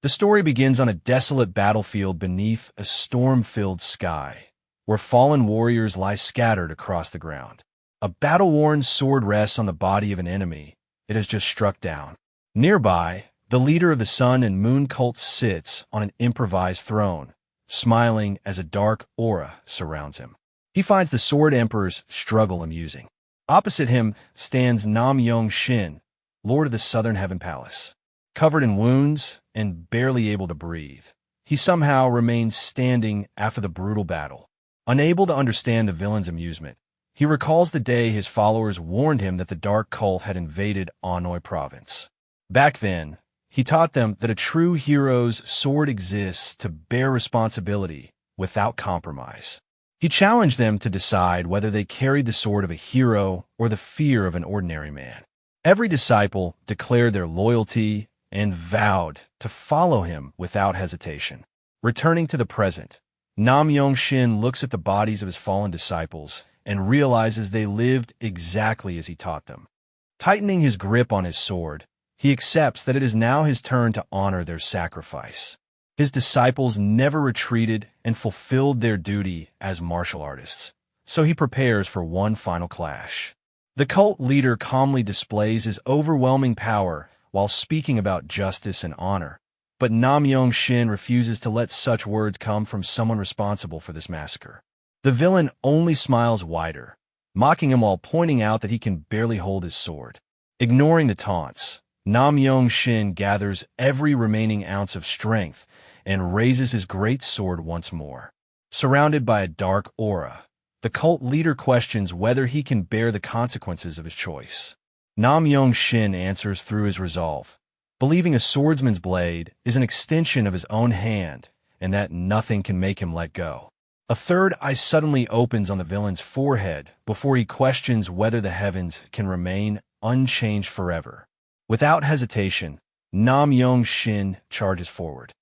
The story begins on a desolate battlefield beneath a storm-filled sky, where fallen warriors lie scattered across the ground. A battle-worn sword rests on the body of an enemy it has just struck down. Nearby, the leader of the Sun and Moon cult sits on an improvised throne, smiling as a dark aura surrounds him. He finds the Sword Emperor's struggle amusing. Opposite him stands Nam Yeongsin, Lord of the Southern Heaven Palace. Covered in wounds and barely able to breathe, he somehow remains standing after the brutal battle. Unable to understand the villain's amusement, he recalls the day his followers warned him that the dark cult had invaded Anoi province. Back then, he taught them that a true hero's sword exists to bear responsibility without compromise. He challenged them to decide whether they carried the sword of a hero or the fear of an ordinary man. Every disciple declared their loyalty and vowed to follow him without hesitation. Returning to the present, Nam Yeongsin looks at the bodies of his fallen disciples and realizes they lived exactly as he taught them. Tightening his grip on his sword, he accepts that it is now his turn to honor their sacrifice. His disciples never retreated and fulfilled their duty as martial artists, so he prepares for one final clash. The cult leader calmly displays his overwhelming power while speaking about justice and honor, but Nam Yeongsin refuses to let such words come from someone responsible for this massacre. The villain only smiles wider, mocking him while pointing out that he can barely hold his sword. Ignoring the taunts, Nam Yeongsin gathers every remaining ounce of strength and raises his great sword once more. Surrounded by a dark aura, the cult leader questions whether he can bear the consequences of his choice. Nam Yeongsin answers through his resolve, believing a swordsman's blade is an extension of his own hand and that nothing can make him let go. A third eye suddenly opens on the villain's forehead before he questions whether the heavens can remain unchanged forever. Without hesitation, Nam Yeongsin charges forward.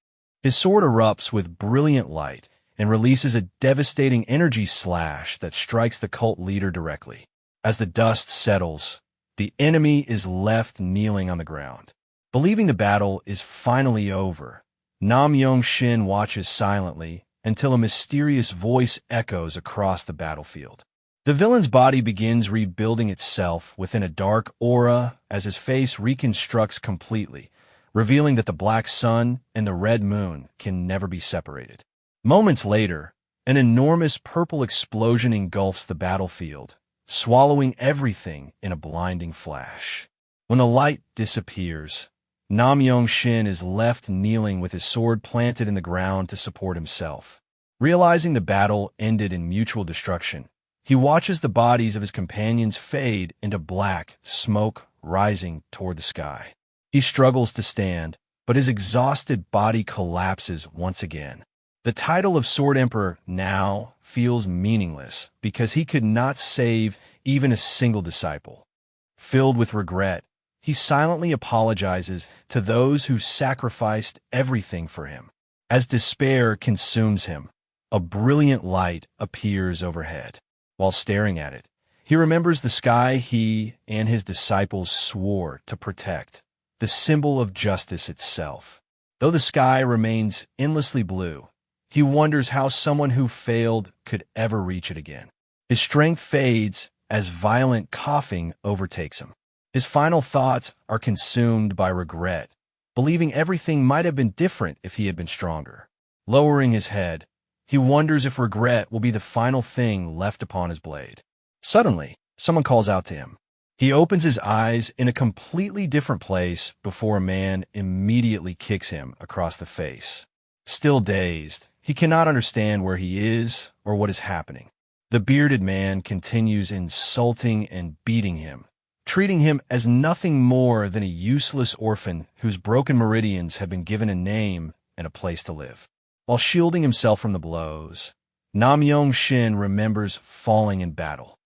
His sword erupts with brilliant light and releases a devastating energy slash that strikes the cult leader directly. As the dust settles, the enemy is left kneeling on the ground. Believing the battle is finally over, Nam Yeongsin watches silently until a mysterious voice echoes across the battlefield. The villain's body begins rebuilding itself within a dark aura as his face reconstructs completely, revealing that the black sun and the red moon can never be separated. Moments later, an enormous purple explosion engulfs the battlefield, swallowing everything in a blinding flash. When the light disappears, Nam Yeongsin is left kneeling with his sword planted in the ground to support himself. Realizing the battle ended in mutual destruction, he watches the bodies of his companions fade into black smoke rising toward the sky. He struggles to stand, but his exhausted body collapses once again. The title of Sword Emperor now feels meaningless because he could not save even a single disciple. Filled with regret, he silently apologizes to those who sacrificed everything for him. As despair consumes him, a brilliant light appears overhead. While staring at it, he remembers the sky he and his disciples swore to protect, the symbol of justice itself. Though the sky remains endlessly blue, he wonders how someone who failed could ever reach it again. His strength fades as violent coughing overtakes him. His final thoughts are consumed by regret, believing everything might have been different if he had been stronger. Lowering his head, he wonders if regret will be the final thing left upon his blade. Suddenly, someone calls out to him. He opens his eyes in a completely different place before a man immediately kicks him across the face. Still dazed, he cannot understand where he is or what is happening. The bearded man continues insulting and beating him, treating him as nothing more than a useless orphan whose broken meridians have been given a name and a place to live. While shielding himself from the blows, Nam Yeongsin remembers falling in battle.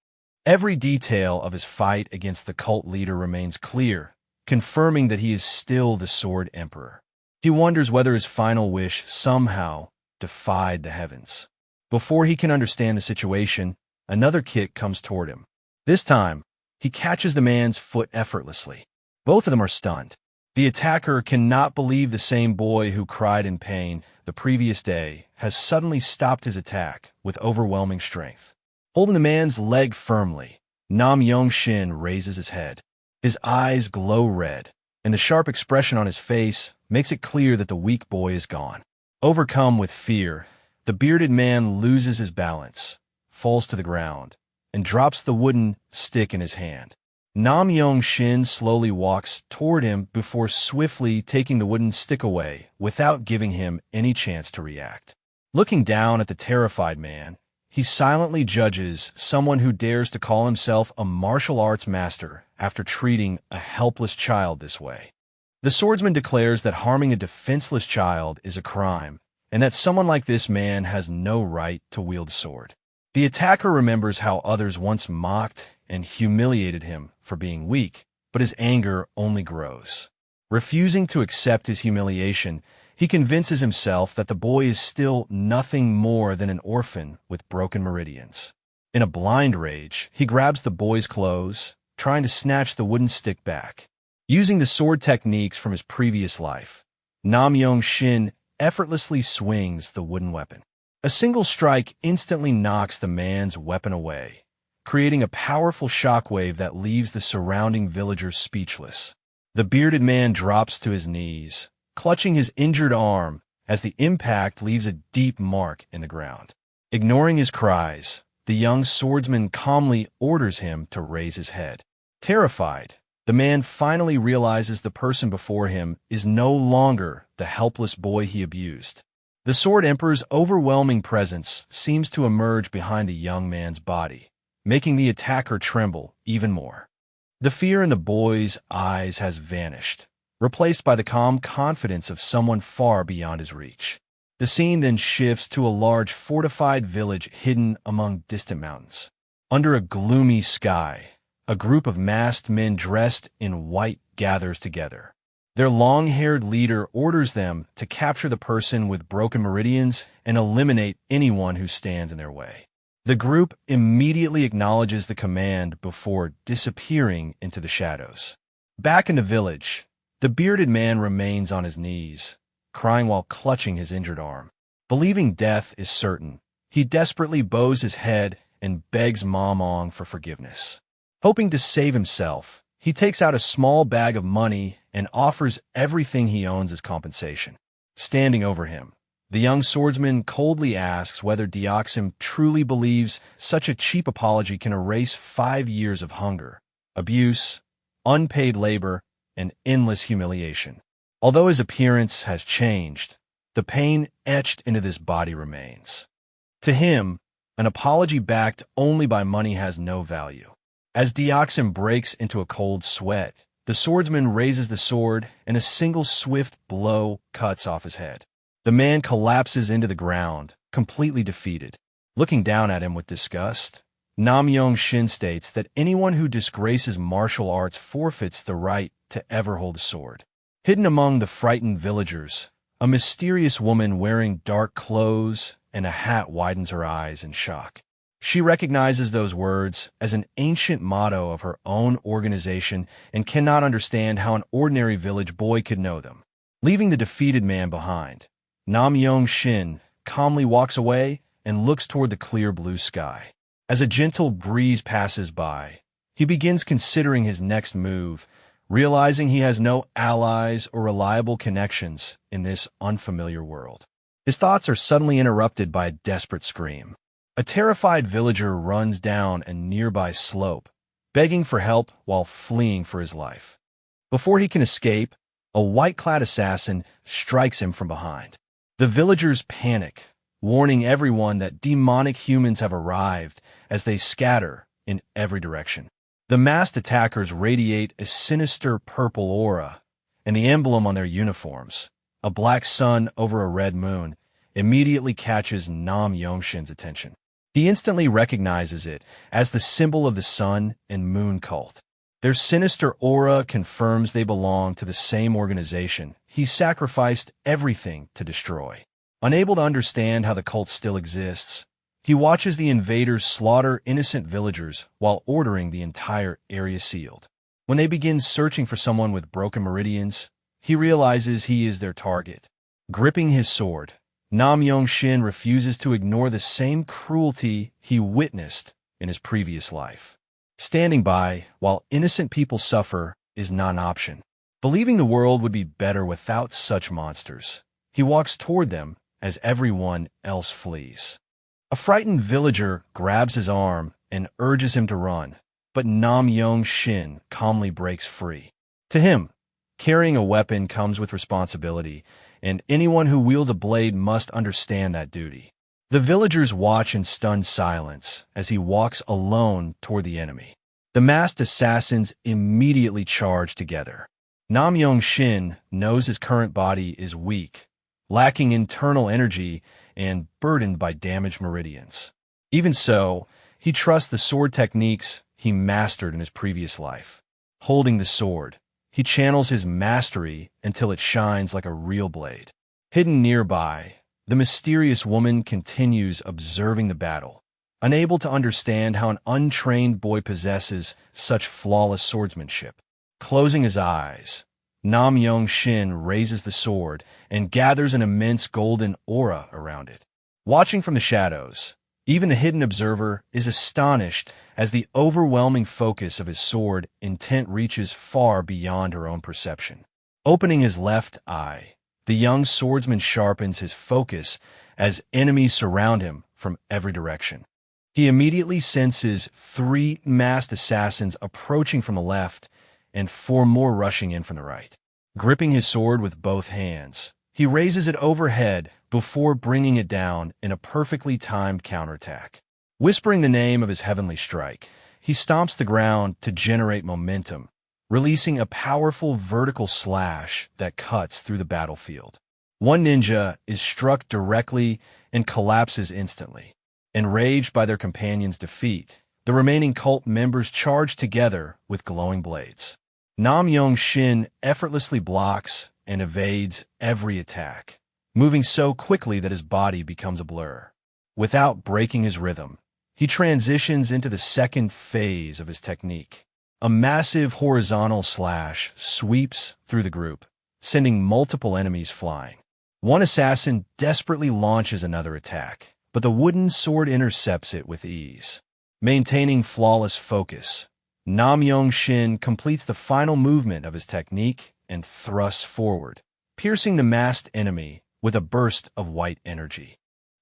Every detail of his fight against the cult leader remains clear, confirming that he is still the Sword Emperor. He wonders whether his final wish somehow defied the heavens. Before he can understand the situation, another kick comes toward him. This time, he catches the man's foot effortlessly. Both of them are stunned. The attacker cannot believe the same boy who cried in pain the previous day has suddenly stopped his attack with overwhelming strength. Holding the man's leg firmly, Nam Yeongsin raises his head. His eyes glow red, and the sharp expression on his face makes it clear that the weak boy is gone. Overcome with fear, the bearded man loses his balance, falls to the ground, and drops the wooden stick in his hand. Nam Yeongsin slowly walks toward him before swiftly taking the wooden stick away without giving him any chance to react. Looking down at the terrified man, he silently judges someone who dares to call himself a martial arts master after treating a helpless child this way. The swordsman declares that harming a defenseless child is a crime, and that someone like this man has no right to wield a sword. The attacker remembers how others once mocked and humiliated him for being weak, but his anger only grows. Refusing to accept his humiliation, he convinces himself that the boy is still nothing more than an orphan with broken meridians. In a blind rage, he grabs the boy's clothes, trying to snatch the wooden stick back. Using the sword techniques from his previous life, Nam Yeongsin effortlessly swings the wooden weapon. A single strike instantly knocks the man's weapon away, creating a powerful shockwave that leaves the surrounding villagers speechless. The bearded man drops to his knees, clutching his injured arm as the impact leaves a deep mark in the ground. Ignoring his cries, the young swordsman calmly orders him to raise his head. Terrified, the man finally realizes the person before him is no longer the helpless boy he abused. The Sword Emperor's overwhelming presence seems to emerge behind the young man's body, making the attacker tremble even more. The fear in the boy's eyes has vanished, replaced by the calm confidence of someone far beyond his reach. The scene then shifts to a large fortified village hidden among distant mountains. Under a gloomy sky, a group of masked men dressed in white gathers together. Their long-haired leader orders them to capture the person with broken meridians and eliminate anyone who stands in their way. The group immediately acknowledges the command before disappearing into the shadows. Back in the village, the bearded man remains on his knees, crying while clutching his injured arm. Believing death is certain, he desperately bows his head and begs Mamong for forgiveness. Hoping to save himself, he takes out a small bag of money and offers everything he owns as compensation. Standing over him, the young swordsman coldly asks whether Deoxys truly believes such a cheap apology can erase 5 years of hunger, abuse, unpaid labor, and endless humiliation. Although his appearance has changed, the pain etched into this body remains. To him, an apology backed only by money has no value. As Deoxys breaks into a cold sweat, the swordsman raises the sword and a single swift blow cuts off his head. The man collapses into the ground, completely defeated. Looking down at him with disgust, Nam Yeongsin states that anyone who disgraces martial arts forfeits the right to ever hold a sword. Hidden among the frightened villagers, a mysterious woman wearing dark clothes and a hat widens her eyes in shock. She recognizes those words as an ancient motto of her own organization and cannot understand how an ordinary village boy could know them. Leaving the defeated man behind, Nam Yeongsin calmly walks away and looks toward the clear blue sky. As a gentle breeze passes by, he begins considering his next move, realizing he has no allies or reliable connections in this unfamiliar world. His thoughts are suddenly interrupted by a desperate scream. A terrified villager runs down a nearby slope, begging for help while fleeing for his life. Before he can escape, a white-clad assassin strikes him from behind. The villagers panic, warning everyone that demonic humans have arrived as they scatter in every direction. The masked attackers radiate a sinister purple aura, and the emblem on their uniforms, a black sun over a red moon, immediately catches Nam Yeongsin's attention. He instantly recognizes it as the symbol of the sun and moon cult. Their sinister aura confirms they belong to the same organization he sacrificed everything to destroy. Unable to understand how the cult still exists, he watches the invaders slaughter innocent villagers while ordering the entire area sealed. When they begin searching for someone with broken meridians, he realizes he is their target. Gripping his sword, Nam Yeongsin refuses to ignore the same cruelty he witnessed in his previous life. Standing by while innocent people suffer is not an option. Believing the world would be better without such monsters, he walks toward them as everyone else flees. A frightened villager grabs his arm and urges him to run, but Nam Yeongsin calmly breaks free. To him, carrying a weapon comes with responsibility, and anyone who wields a blade must understand that duty. The villagers watch in stunned silence as he walks alone toward the enemy. The masked assassins immediately charge together. Nam Yeongsin knows his current body is weak, lacking internal energy and burdened by damaged meridians. Even so, he trusts the sword techniques he mastered in his previous life. Holding the sword, he channels his mastery until it shines like a real blade. Hidden nearby, the mysterious woman continues observing the battle, unable to understand how an untrained boy possesses such flawless swordsmanship. Closing his eyes, Nam Yeongsin raises the sword and gathers an immense golden aura around it. Watching from the shadows, even the hidden observer is astonished as the overwhelming focus of his sword intent reaches far beyond her own perception. Opening his left eye, the young swordsman sharpens his focus as enemies surround him from every direction. He immediately senses 3 masked assassins approaching from the left and 4 more rushing in from the right. Gripping his sword with both hands, he raises it overhead before bringing it down in a perfectly timed counterattack. Whispering the name of his heavenly strike, he stomps the ground to generate momentum, releasing a powerful vertical slash that cuts through the battlefield. One ninja is struck directly and collapses instantly. Enraged by their companion's defeat, the remaining cult members charge together with glowing blades. Nam Yeongsin effortlessly blocks and evades every attack, moving so quickly that his body becomes a blur. Without breaking his rhythm, he transitions into the second phase of his technique. A massive horizontal slash sweeps through the group, sending multiple enemies flying. One assassin desperately launches another attack, but the wooden sword intercepts it with ease. Maintaining flawless focus, Nam Yeongsin completes the final movement of his technique and thrusts forward, piercing the masked enemy with a burst of white energy.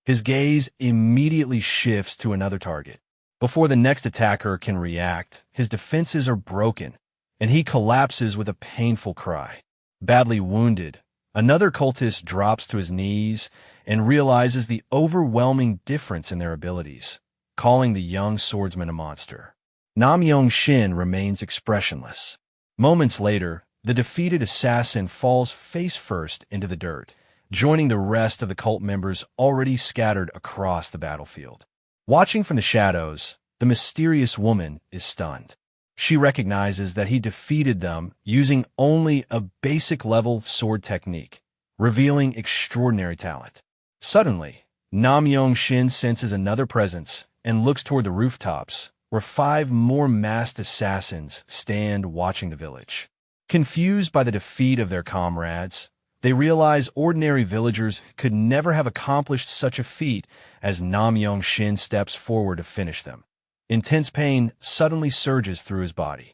His gaze immediately shifts to another target. Before the next attacker can react, his defenses are broken, and he collapses with a painful cry. Badly wounded, another cultist drops to his knees and realizes the overwhelming difference in their abilities, calling the young swordsman a monster. Nam Yeongsin remains expressionless. Moments later, the defeated assassin falls face first into the dirt, joining the rest of the cult members already scattered across the battlefield. Watching from the shadows, the mysterious woman is stunned. She recognizes that he defeated them using only a basic-level sword technique, revealing extraordinary talent. Suddenly, Nam Yeongsin senses another presence and looks toward the rooftops, where 5 more masked assassins stand watching the village. Confused by the defeat of their comrades, they realize ordinary villagers could never have accomplished such a feat as Nam Yeongsin steps forward to finish them. Intense pain suddenly surges through his body.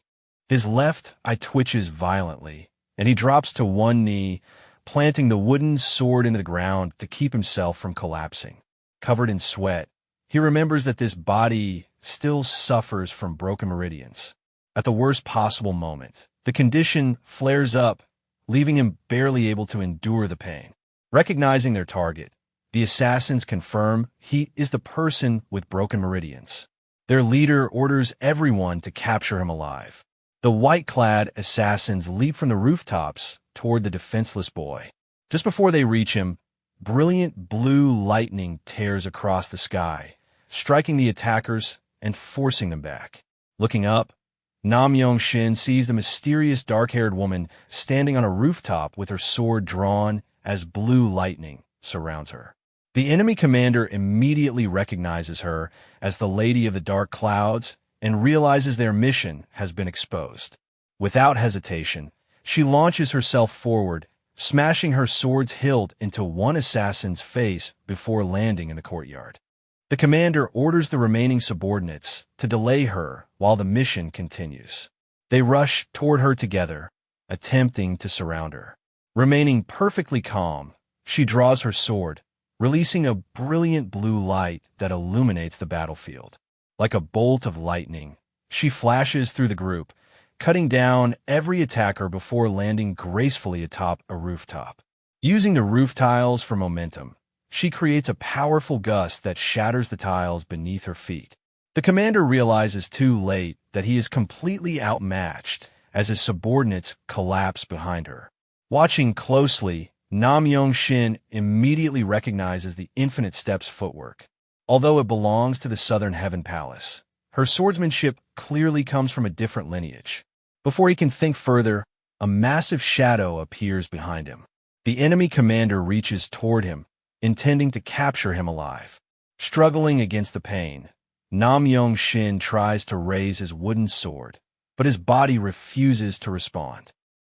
His left eye twitches violently, and he drops to one knee, planting the wooden sword into the ground to keep himself from collapsing. Covered in sweat, he remembers that this body still suffers from broken meridians. At the worst possible moment, the condition flares up, leaving him barely able to endure the pain. Recognizing their target, the assassins confirm he is the person with broken meridians. Their leader orders everyone to capture him alive. The white-clad assassins leap from the rooftops toward the defenseless boy. Just before they reach him, brilliant blue lightning tears across the sky, striking the attackers and forcing them back. Looking up, Nam Yeongsin sees the mysterious dark-haired woman standing on a rooftop with her sword drawn as blue lightning surrounds her. The enemy commander immediately recognizes her as the Lady of the Dark Clouds and realizes their mission has been exposed. Without hesitation, She launches herself forward, smashing her sword's hilt into one assassin's face before landing in the courtyard. The commander orders the remaining subordinates to delay her while the mission continues. They rush toward her together, attempting to surround her. Remaining perfectly calm, she draws her sword, releasing a brilliant blue light that illuminates the battlefield. Like a bolt of lightning, she flashes through the group, cutting down every attacker before landing gracefully atop a rooftop. Using the roof tiles for momentum, she creates a powerful gust that shatters the tiles beneath her feet. The commander realizes too late that he is completely outmatched as his subordinates collapse behind her. Watching closely, Nam Yeongsin immediately recognizes the Infinite Steps footwork. Although it belongs to the Southern Heaven Palace, her swordsmanship clearly comes from a different lineage. Before he can think further, a massive shadow appears behind him. The enemy commander reaches toward him, intending to capture him alive. Struggling against the pain, Nam Yeongsin tries to raise his wooden sword, but his body refuses to respond.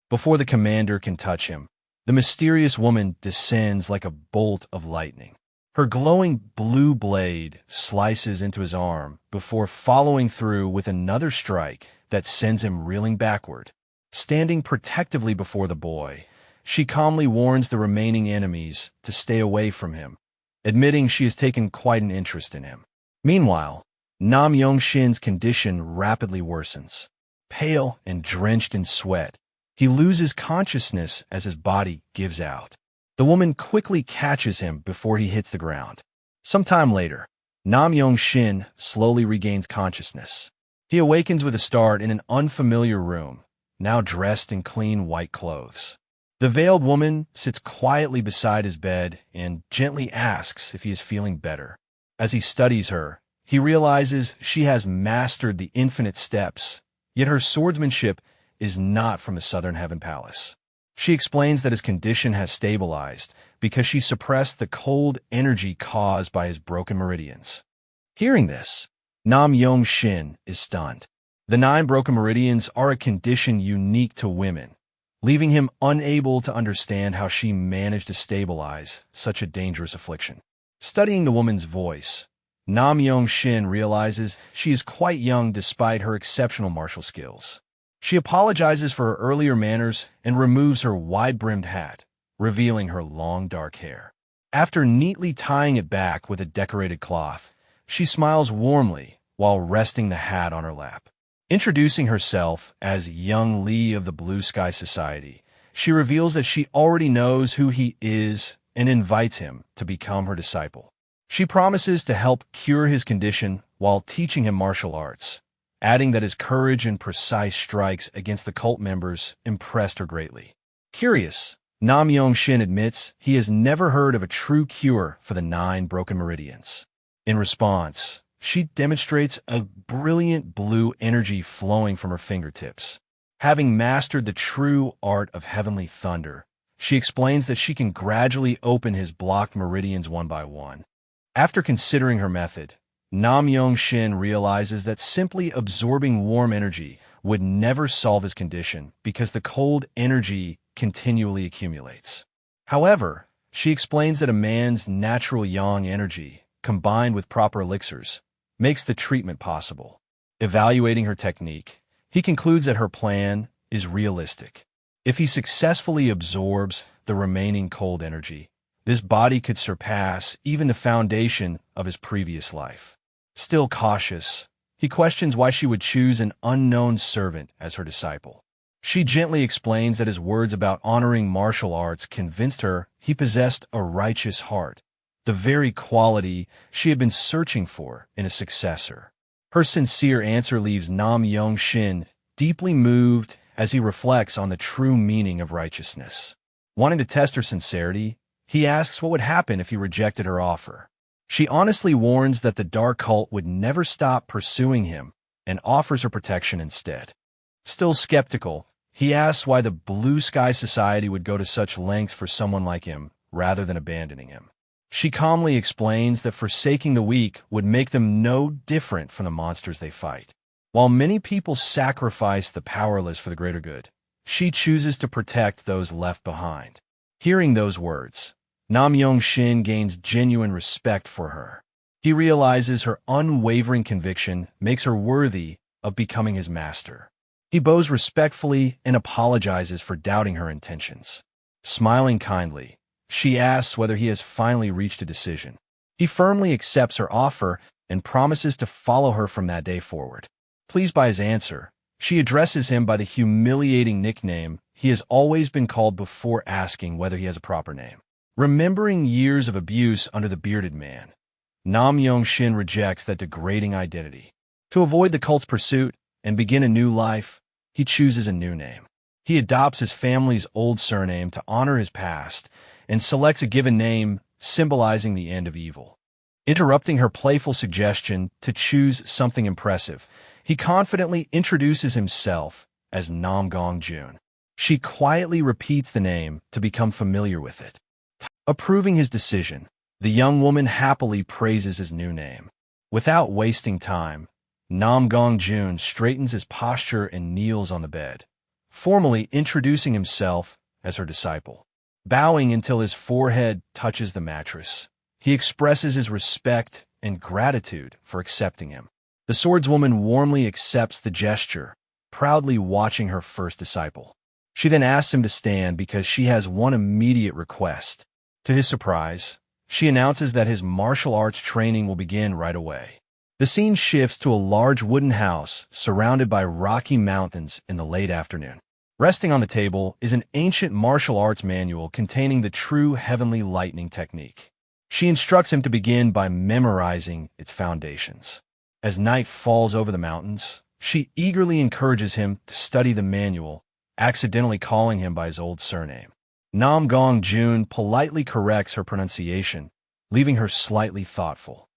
Before the commander can touch him, the mysterious woman descends like a bolt of lightning. Her glowing blue blade slices into his arm before following through with another strike that sends him reeling backward. Standing protectively before the boy, she calmly warns the remaining enemies to stay away from him, admitting she has taken quite an interest in him. Meanwhile, Nam Yeongsin's condition rapidly worsens. Pale and drenched in sweat, he loses consciousness as his body gives out. The woman quickly catches him before he hits the ground. Some time later, Nam Yeongsin slowly regains consciousness. He awakens with a start in an unfamiliar room, now dressed in clean white clothes. The veiled woman sits quietly beside his bed and gently asks if he is feeling better. As he studies her, he realizes she has mastered the Infinite Steps, yet her swordsmanship is not from the Southern Heaven Palace. She explains that his condition has stabilized because she suppressed the cold energy caused by his broken meridians. Hearing this, Nam Yeongsin is stunned. The 9 broken meridians are a condition unique to women, leaving him unable to understand how she managed to stabilize such a dangerous affliction. Studying the woman's voice, Nam Yeongsin realizes she is quite young despite her exceptional martial skills. She apologizes for her earlier manners and removes her wide-brimmed hat, revealing her long dark hair. After neatly tying it back with a decorated cloth, she smiles warmly while resting the hat on her lap. Introducing herself as young Lee of the Blue Sky Society, she reveals that she already knows who he is and invites him to become her disciple. She promises to help cure his condition while teaching him martial arts, adding that his courage and precise strikes against the cult members impressed her greatly. Curious, Nam Yeongsin admits he has never heard of a true cure for the 9 broken meridians. In response, she demonstrates a brilliant blue energy flowing from her fingertips. Having mastered the true art of heavenly thunder, she explains that she can gradually open his blocked meridians one by one. After considering her method, Nam Yeongsin realizes that simply absorbing warm energy would never solve his condition because the cold energy continually accumulates. However, she explains that a man's natural yang energy, combined with proper elixirs, makes the treatment possible. Evaluating her technique, he concludes that her plan is realistic. If he successfully absorbs the remaining cold energy, this body could surpass even the foundation of his previous life. Still cautious, he questions why she would choose an unknown servant as her disciple. She gently explains that his words about honoring martial arts convinced her he possessed a righteous heart, the very quality she had been searching for in a successor. Her sincere answer leaves Nam Yeongsin deeply moved as he reflects on the true meaning of righteousness. Wanting to test her sincerity, he asks what would happen if he rejected her offer. She honestly warns that the dark cult would never stop pursuing him and offers her protection instead. Still skeptical, he asks why the Blue Sky Society would go to such lengths for someone like him rather than abandoning him. She calmly explains that forsaking the weak would make them no different from the monsters they fight. While many people sacrifice the powerless for the greater good, she chooses to protect those left behind. Hearing those words, Nam Yeongsin gains genuine respect for her. He realizes her unwavering conviction makes her worthy of becoming his master. He bows respectfully and apologizes for doubting her intentions. Smiling kindly, she asks whether he has finally reached a decision. He firmly accepts her offer and promises to follow her from that day forward. Pleased by his answer, she addresses him by the humiliating nickname he has always been called before asking whether he has a proper name. Remembering years of abuse under the bearded man, Nam Yeongsin rejects that degrading identity. To avoid the cult's pursuit and begin a new life, he chooses a new name. He adopts his family's old surname to honor his past and selects a given name symbolizing the end of evil. Interrupting her playful suggestion to choose something impressive, he confidently introduces himself as Namgung Jun. She quietly repeats the name to become familiar with it. Approving his decision, the young woman happily praises his new name. Without wasting time, Namgung Jun straightens his posture and kneels on the bed, formally introducing himself as her disciple. Bowing until his forehead touches the mattress, he expresses his respect and gratitude for accepting him. The swordswoman warmly accepts the gesture, proudly watching her first disciple. She then asks him to stand because she has one immediate request. To his surprise, she announces that his martial arts training will begin right away. The scene shifts to a large wooden house surrounded by rocky mountains in the late afternoon. Resting on the table is an ancient martial arts manual containing the true heavenly lightning technique. She instructs him to begin by memorizing its foundations. As night falls over the mountains, she eagerly encourages him to study the manual, accidentally calling him by his old surname. Namgung Jun politely corrects her pronunciation, leaving her slightly thoughtful.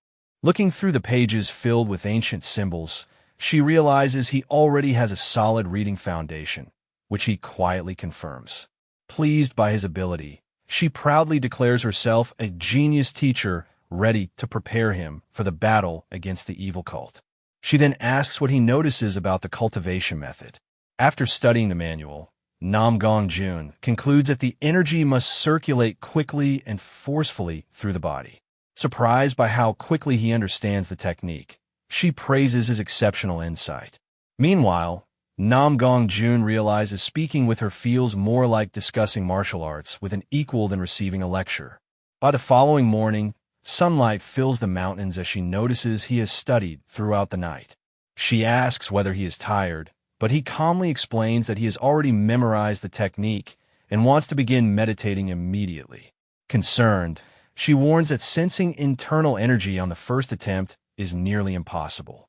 Looking through the pages filled with ancient symbols, she realizes he already has a solid reading foundation, which he quietly confirms. Pleased by his ability, she proudly declares herself a genius teacher ready to prepare him for the battle against the evil cult. She then asks what he notices about the cultivation method. After studying the manual, Namgung Jun concludes that the energy must circulate quickly and forcefully through the body. Surprised by how quickly he understands the technique, she praises his exceptional insight. Meanwhile, Namgung Jun realizes speaking with her feels more like discussing martial arts with an equal than receiving a lecture. By the following morning, sunlight fills the mountains as she notices he has studied throughout the night. She asks whether he is tired, but he calmly explains that he has already memorized the technique and wants to begin meditating immediately. Concerned, she warns that sensing internal energy on the first attempt is nearly impossible.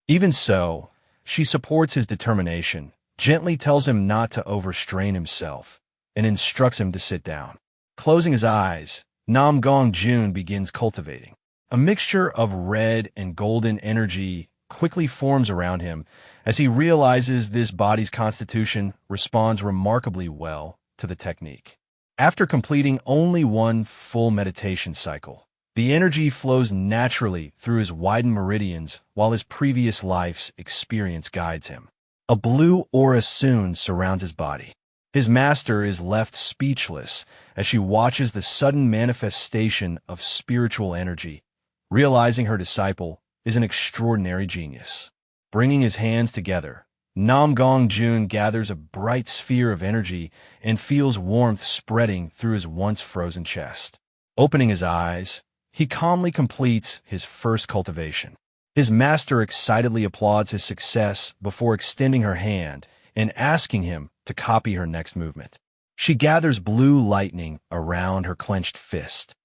Even so, she supports his determination, gently tells him not to overstrain himself, and instructs him to sit down. Closing his eyes, Namgung Jun begins cultivating. A mixture of red and golden energy quickly forms around him as he realizes this body's constitution responds remarkably well to the technique. After completing only one full meditation cycle, the energy flows naturally through his widened meridians while his previous life's experience guides him. A blue aura soon surrounds his body. His master is left speechless as she watches the sudden manifestation of spiritual energy, realizing her disciple is an extraordinary genius. Bringing his hands together, Namgung Jun gathers a bright sphere of energy and feels warmth spreading through his once frozen chest. Opening his eyes, he calmly completes his first cultivation. His master excitedly applauds his success before extending her hand and asking him to copy her next movement. She gathers blue lightning around her clenched fist.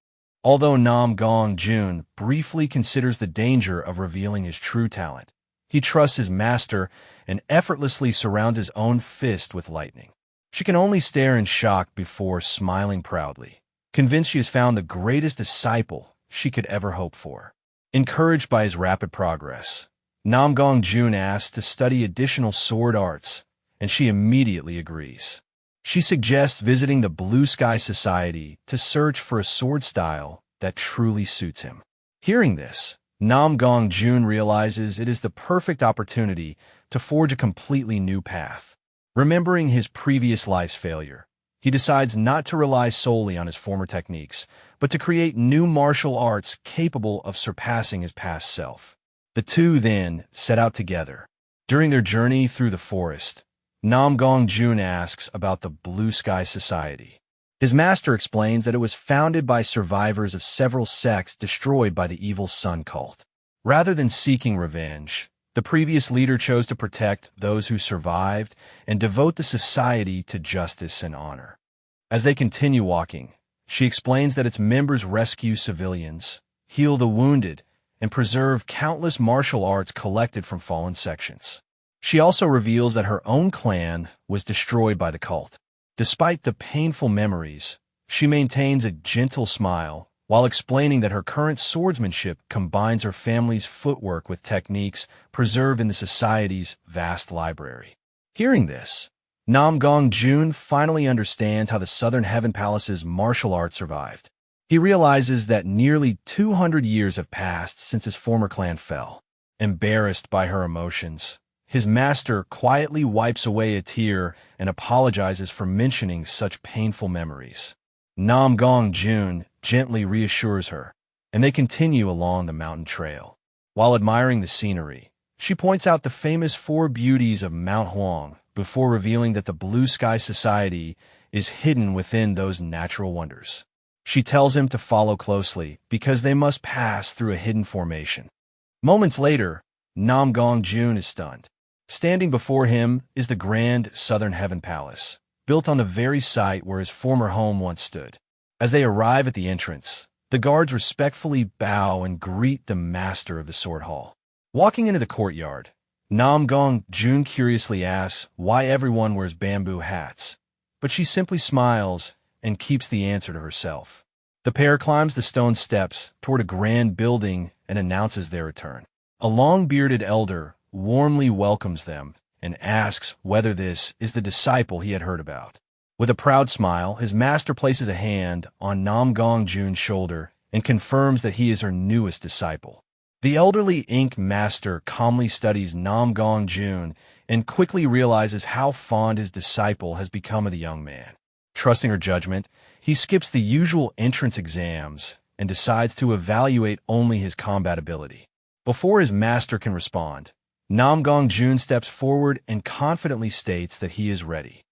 Although Namgung Jun briefly considers the danger of revealing his true talent, he trusts his master and effortlessly surrounds his own fist with lightning. She can only stare in shock before smiling proudly, convinced she has found the greatest disciple she could ever hope for. Encouraged by his rapid progress, Namgung Jun asks to study additional sword arts, and she immediately agrees. She suggests visiting the Blue Sky Society to search for a sword style that truly suits him. Hearing this, Namgung Jun realizes it is the perfect opportunity to forge a completely new path. Remembering his previous life's failure, he decides not to rely solely on his former techniques, but to create new martial arts capable of surpassing his past self. The two then set out together. During their journey through the forest, Namgung Jun asks about the Blue Sky Society. His master explains that it was founded by survivors of several sects destroyed by the evil sun cult. Rather than seeking revenge, the previous leader chose to protect those who survived and devote the society to justice and honor. As they continue walking, she explains that its members rescue civilians, heal the wounded, and preserve countless martial arts collected from fallen sections. She also reveals that her own clan was destroyed by the cult. Despite the painful memories, she maintains a gentle smile while explaining that her current swordsmanship combines her family's footwork with techniques preserved in the society's vast library. Hearing this, Namgung Jun finally understands how the Southern Heaven Palace's martial art survived. He realizes that nearly 200 years have passed since his former clan fell. Embarrassed by her emotions, his master quietly wipes away a tear and apologizes for mentioning such painful memories. Namgung Jun gently reassures her, and they continue along the mountain trail. While admiring the scenery, she points out the famous four beauties of Mount Huang before revealing that the Blue Sky Society is hidden within those natural wonders. She tells him to follow closely because they must pass through a hidden formation. Moments later, Namgung Jun is stunned. Standing before him is the grand Southern Heaven Palace, built on the very site where his former home once stood. As they arrive at the entrance, the guards respectfully bow and greet the master of the sword hall. Walking into the courtyard, Namgung Jun curiously asks why everyone wears bamboo hats, but she simply smiles and keeps the answer to herself. The pair climbs the stone steps toward a grand building and announces their return. A long-bearded elder warmly welcomes them and asks whether this is the disciple he had heard about. With a proud smile, his master places a hand on Namgung Jun's shoulder and confirms that he is her newest disciple. The elderly ink master calmly studies Namgung Jun and quickly realizes how fond his disciple has become of the young man. Trusting her judgment, he skips the usual entrance exams and decides to evaluate only his combat ability. Before his master can respond, Namgung Jun steps forward and confidently states that he is ready.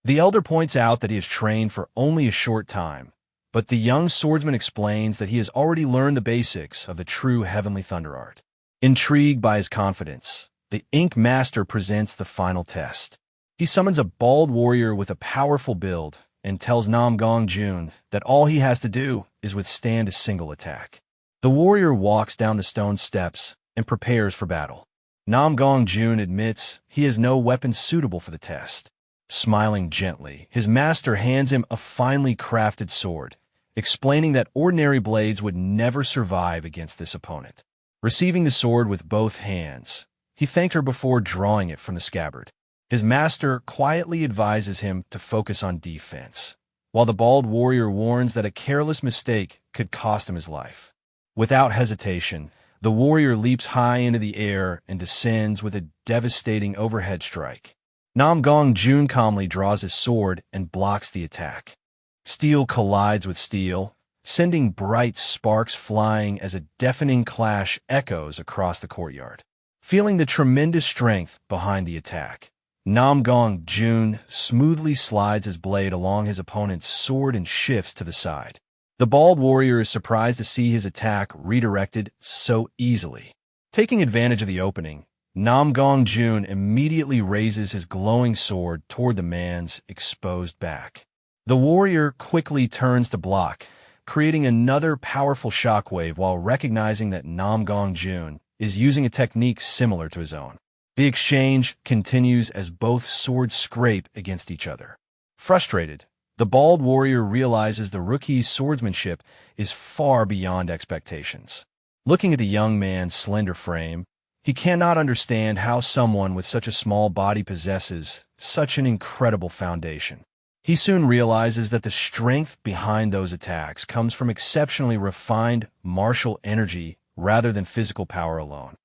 The elder points out that he has trained for only a short time, but the young swordsman explains that he has already learned the basics of the true heavenly thunder art. Intrigued by his confidence, the ink master presents the final test. He summons a bald warrior with a powerful build and tells Namgung Jun that all he has to do is withstand a single attack. The warrior walks down the stone steps and prepares for battle. Namgung Jun admits he has no weapon suitable for the test. Smiling gently, his master hands him a finely crafted sword, explaining that ordinary blades would never survive against this opponent. Receiving the sword with both hands, he thanked her before drawing it from the scabbard. His master quietly advises him to focus on defense, while the bald warrior warns that a careless mistake could cost him his life. Without hesitation, the warrior leaps high into the air and descends with a devastating overhead strike. Namgung Jun calmly draws his sword and blocks the attack. Steel collides with steel, sending bright sparks flying as a deafening clash echoes across the courtyard. Feeling the tremendous strength behind the attack, Namgung Jun smoothly slides his blade along his opponent's sword and shifts to the side. The bald warrior is surprised to see his attack redirected so easily. Taking advantage of the opening, Namgung Jun immediately raises his glowing sword toward the man's exposed back. The warrior quickly turns to block, creating another powerful shockwave while recognizing that Namgung Jun is using a technique similar to his own. The exchange continues as both swords scrape against each other. Frustrated, the bald warrior realizes the rookie's swordsmanship is far beyond expectations. Looking at the young man's slender frame, he cannot understand how someone with such a small body possesses such an incredible foundation. He soon realizes that the strength behind those attacks comes from exceptionally refined martial energy rather than physical power alone.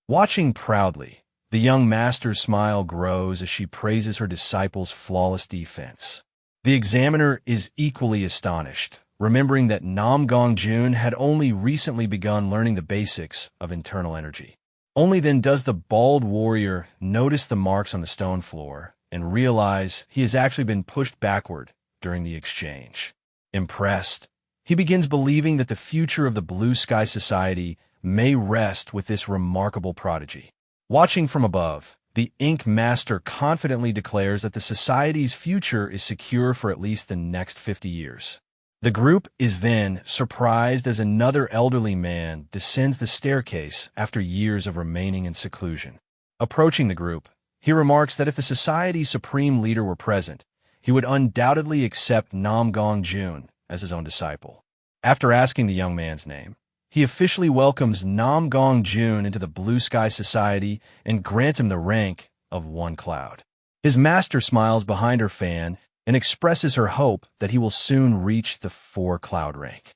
Watching proudly, The young master's smile grows as she praises her disciple's flawless defense. The examiner is equally astonished, remembering that Namgung Jun had only recently begun learning the basics of internal energy. Only then does the bald warrior notice the marks on the stone floor and realize he has actually been pushed backward during the exchange. Impressed, he begins believing that the future of the Blue Sky Society may rest with this remarkable prodigy. Watching from above, the Ink Master confidently declares that the Society's future is secure for at least the next 50 years. The group is then surprised as another elderly man descends the staircase after years of remaining in seclusion. Approaching the group, he remarks that if the Society's supreme leader were present, he would undoubtedly accept Namgung Jun as his own disciple. After asking the young man's name, he officially welcomes Namgung Jun into the Blue Sky Society and grants him the rank of 1 cloud. His master smiles behind her fan and expresses her hope that he will soon reach the 4-cloud rank.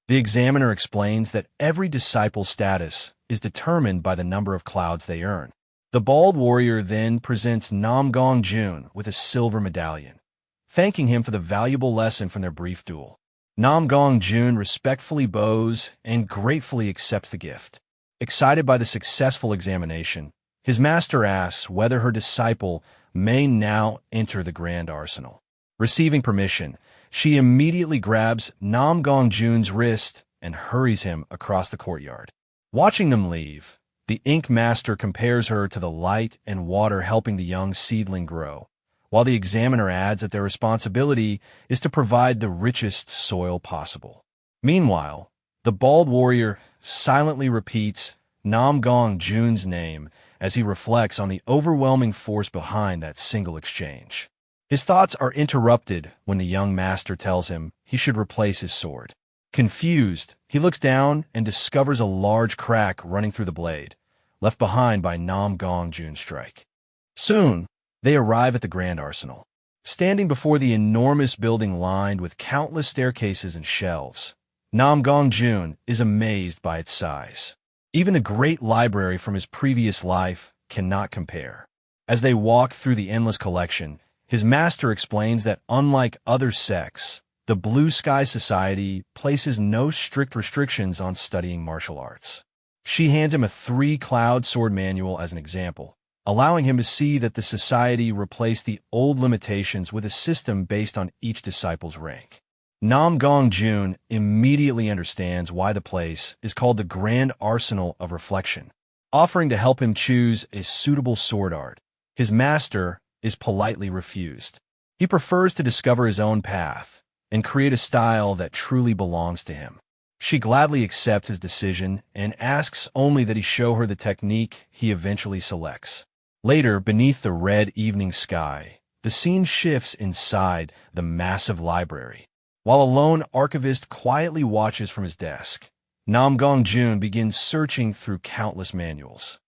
The examiner explains that every disciple's status is determined by the number of clouds they earn. The bald warrior then presents Namgung Jun with a silver medallion, thanking him for the valuable lesson from their brief duel. Namgung Jun respectfully bows and gratefully accepts the gift. Excited by the successful examination, his master asks whether her disciple may now enter the grand arsenal. Receiving permission, she immediately grabs Namgung Jun's wrist and hurries him across the courtyard. Watching them leave, the Ink Master compares her to the light and water helping the young seedling grow, while the examiner adds that their responsibility is to provide the richest soil possible. Meanwhile, the bald warrior silently repeats Namgung Jun's name as he reflects on the overwhelming force behind that single exchange. His thoughts are interrupted when the young master tells him he should replace his sword. Confused, he looks down and discovers a large crack running through the blade, left behind by Namgung Jun's strike. Soon, they arrive at the grand arsenal. Standing before the enormous building lined with countless staircases and shelves, Namgung Jun is amazed by its size. Even the great library from his previous life cannot compare. As they walk through the endless collection, his master explains that unlike other sects, the Blue Sky Society places no strict restrictions on studying martial arts. She hands him a 3-cloud sword manual as an example, allowing him to see that the society replaced the old limitations with a system based on each disciple's rank. Namgung Jun immediately understands why the place is called the Grand Arsenal of Reflection, offering to help him choose a suitable sword art. His master is politely refused. He prefers to discover his own path and create a style that truly belongs to him. She gladly accepts his decision and asks only that he show her the technique he eventually selects. Later, beneath the red evening sky, the scene shifts inside the massive library. While a lone archivist quietly watches from his desk, Namgung Jun begins searching through countless manuals.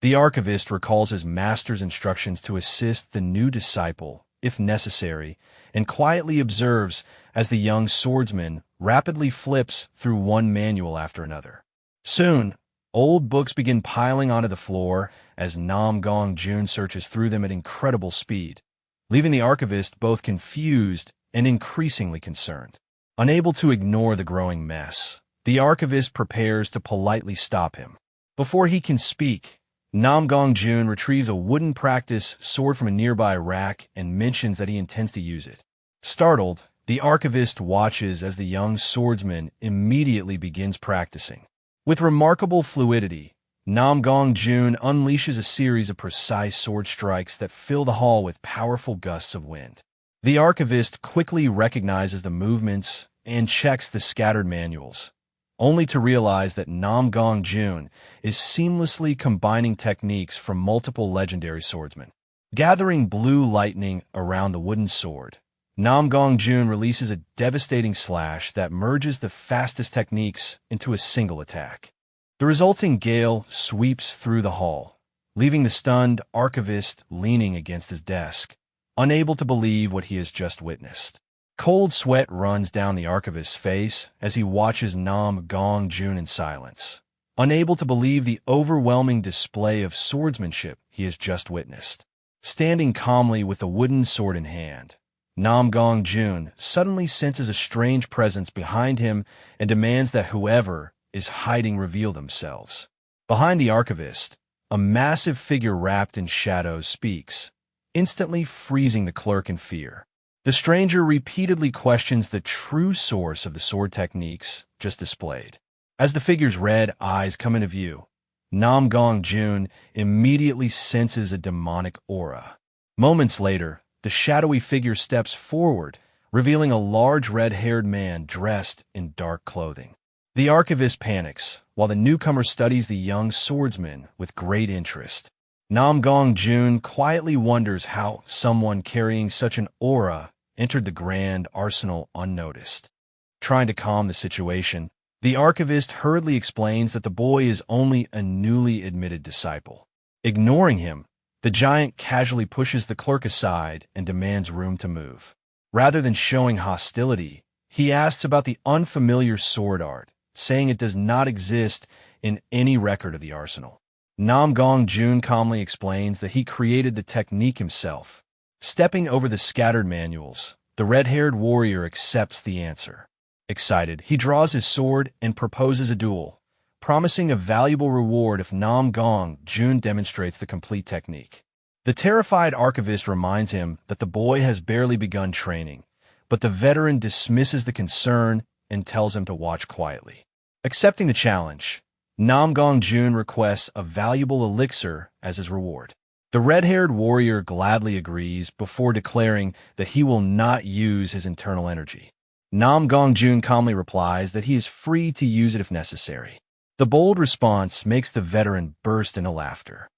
The archivist recalls his master's instructions to assist the new disciple, if necessary, and quietly observes as the young swordsman rapidly flips through one manual after another. Soon, old books begin piling onto the floor as Namgung Jun searches through them at incredible speed, leaving the archivist both confused and increasingly concerned. Unable to ignore the growing mess, the archivist prepares to politely stop him. Before he can speak, Namgung Jun retrieves a wooden practice sword from a nearby rack and mentions that he intends to use it. Startled, the archivist watches as the young swordsman immediately begins practicing. With remarkable fluidity, Namgung Jun unleashes a series of precise sword strikes that fill the hall with powerful gusts of wind. The archivist quickly recognizes the movements and checks the scattered manuals, only to realize that Namgung Jun is seamlessly combining techniques from multiple legendary swordsmen. Gathering blue lightning around the wooden sword, Namgung Jun releases a devastating slash that merges the fastest techniques into a single attack. The resulting gale sweeps through the hall, leaving the stunned archivist leaning against his desk, unable to believe what he has just witnessed. Cold sweat runs down the archivist's face as he watches Namgung Jun in silence. Unable to believe the overwhelming display of swordsmanship he has just witnessed. Standing calmly with a wooden sword in hand, Namgung Jun suddenly senses a strange presence behind him and demands that whoever is hiding reveal themselves. Behind the archivist, a massive figure wrapped in shadows speaks, instantly freezing the clerk in fear. The stranger repeatedly questions the true source of the sword techniques just displayed. As the figure's red eyes come into view, Namgung Jun immediately senses a demonic aura. Moments later, the shadowy figure steps forward, revealing a large red-haired man dressed in dark clothing. The archivist panics, while the newcomer studies the young swordsman with great interest. Namgung Jun quietly wonders how someone carrying such an aura entered the grand arsenal unnoticed. Trying to calm the situation, the archivist hurriedly explains that the boy is only a newly admitted disciple. Ignoring him, the giant casually pushes the clerk aside and demands room to move. Rather than showing hostility, he asks about the unfamiliar sword art, saying it does not exist in any record of the arsenal. Namgung Jun calmly explains that he created the technique himself. Stepping over the scattered manuals, the red-haired warrior accepts the answer. Excited, he draws his sword and proposes a duel, promising a valuable reward if Namgung Jun demonstrates the complete technique. The terrified archivist reminds him that the boy has barely begun training, but the veteran dismisses the concern and tells him to watch quietly. Accepting the challenge, Namgung Jun requests a valuable elixir as his reward. The red-haired warrior gladly agrees before declaring that he will not use his internal energy. Namgung Jun calmly replies that he is free to use it if necessary. The bold response makes the veteran burst into laughter.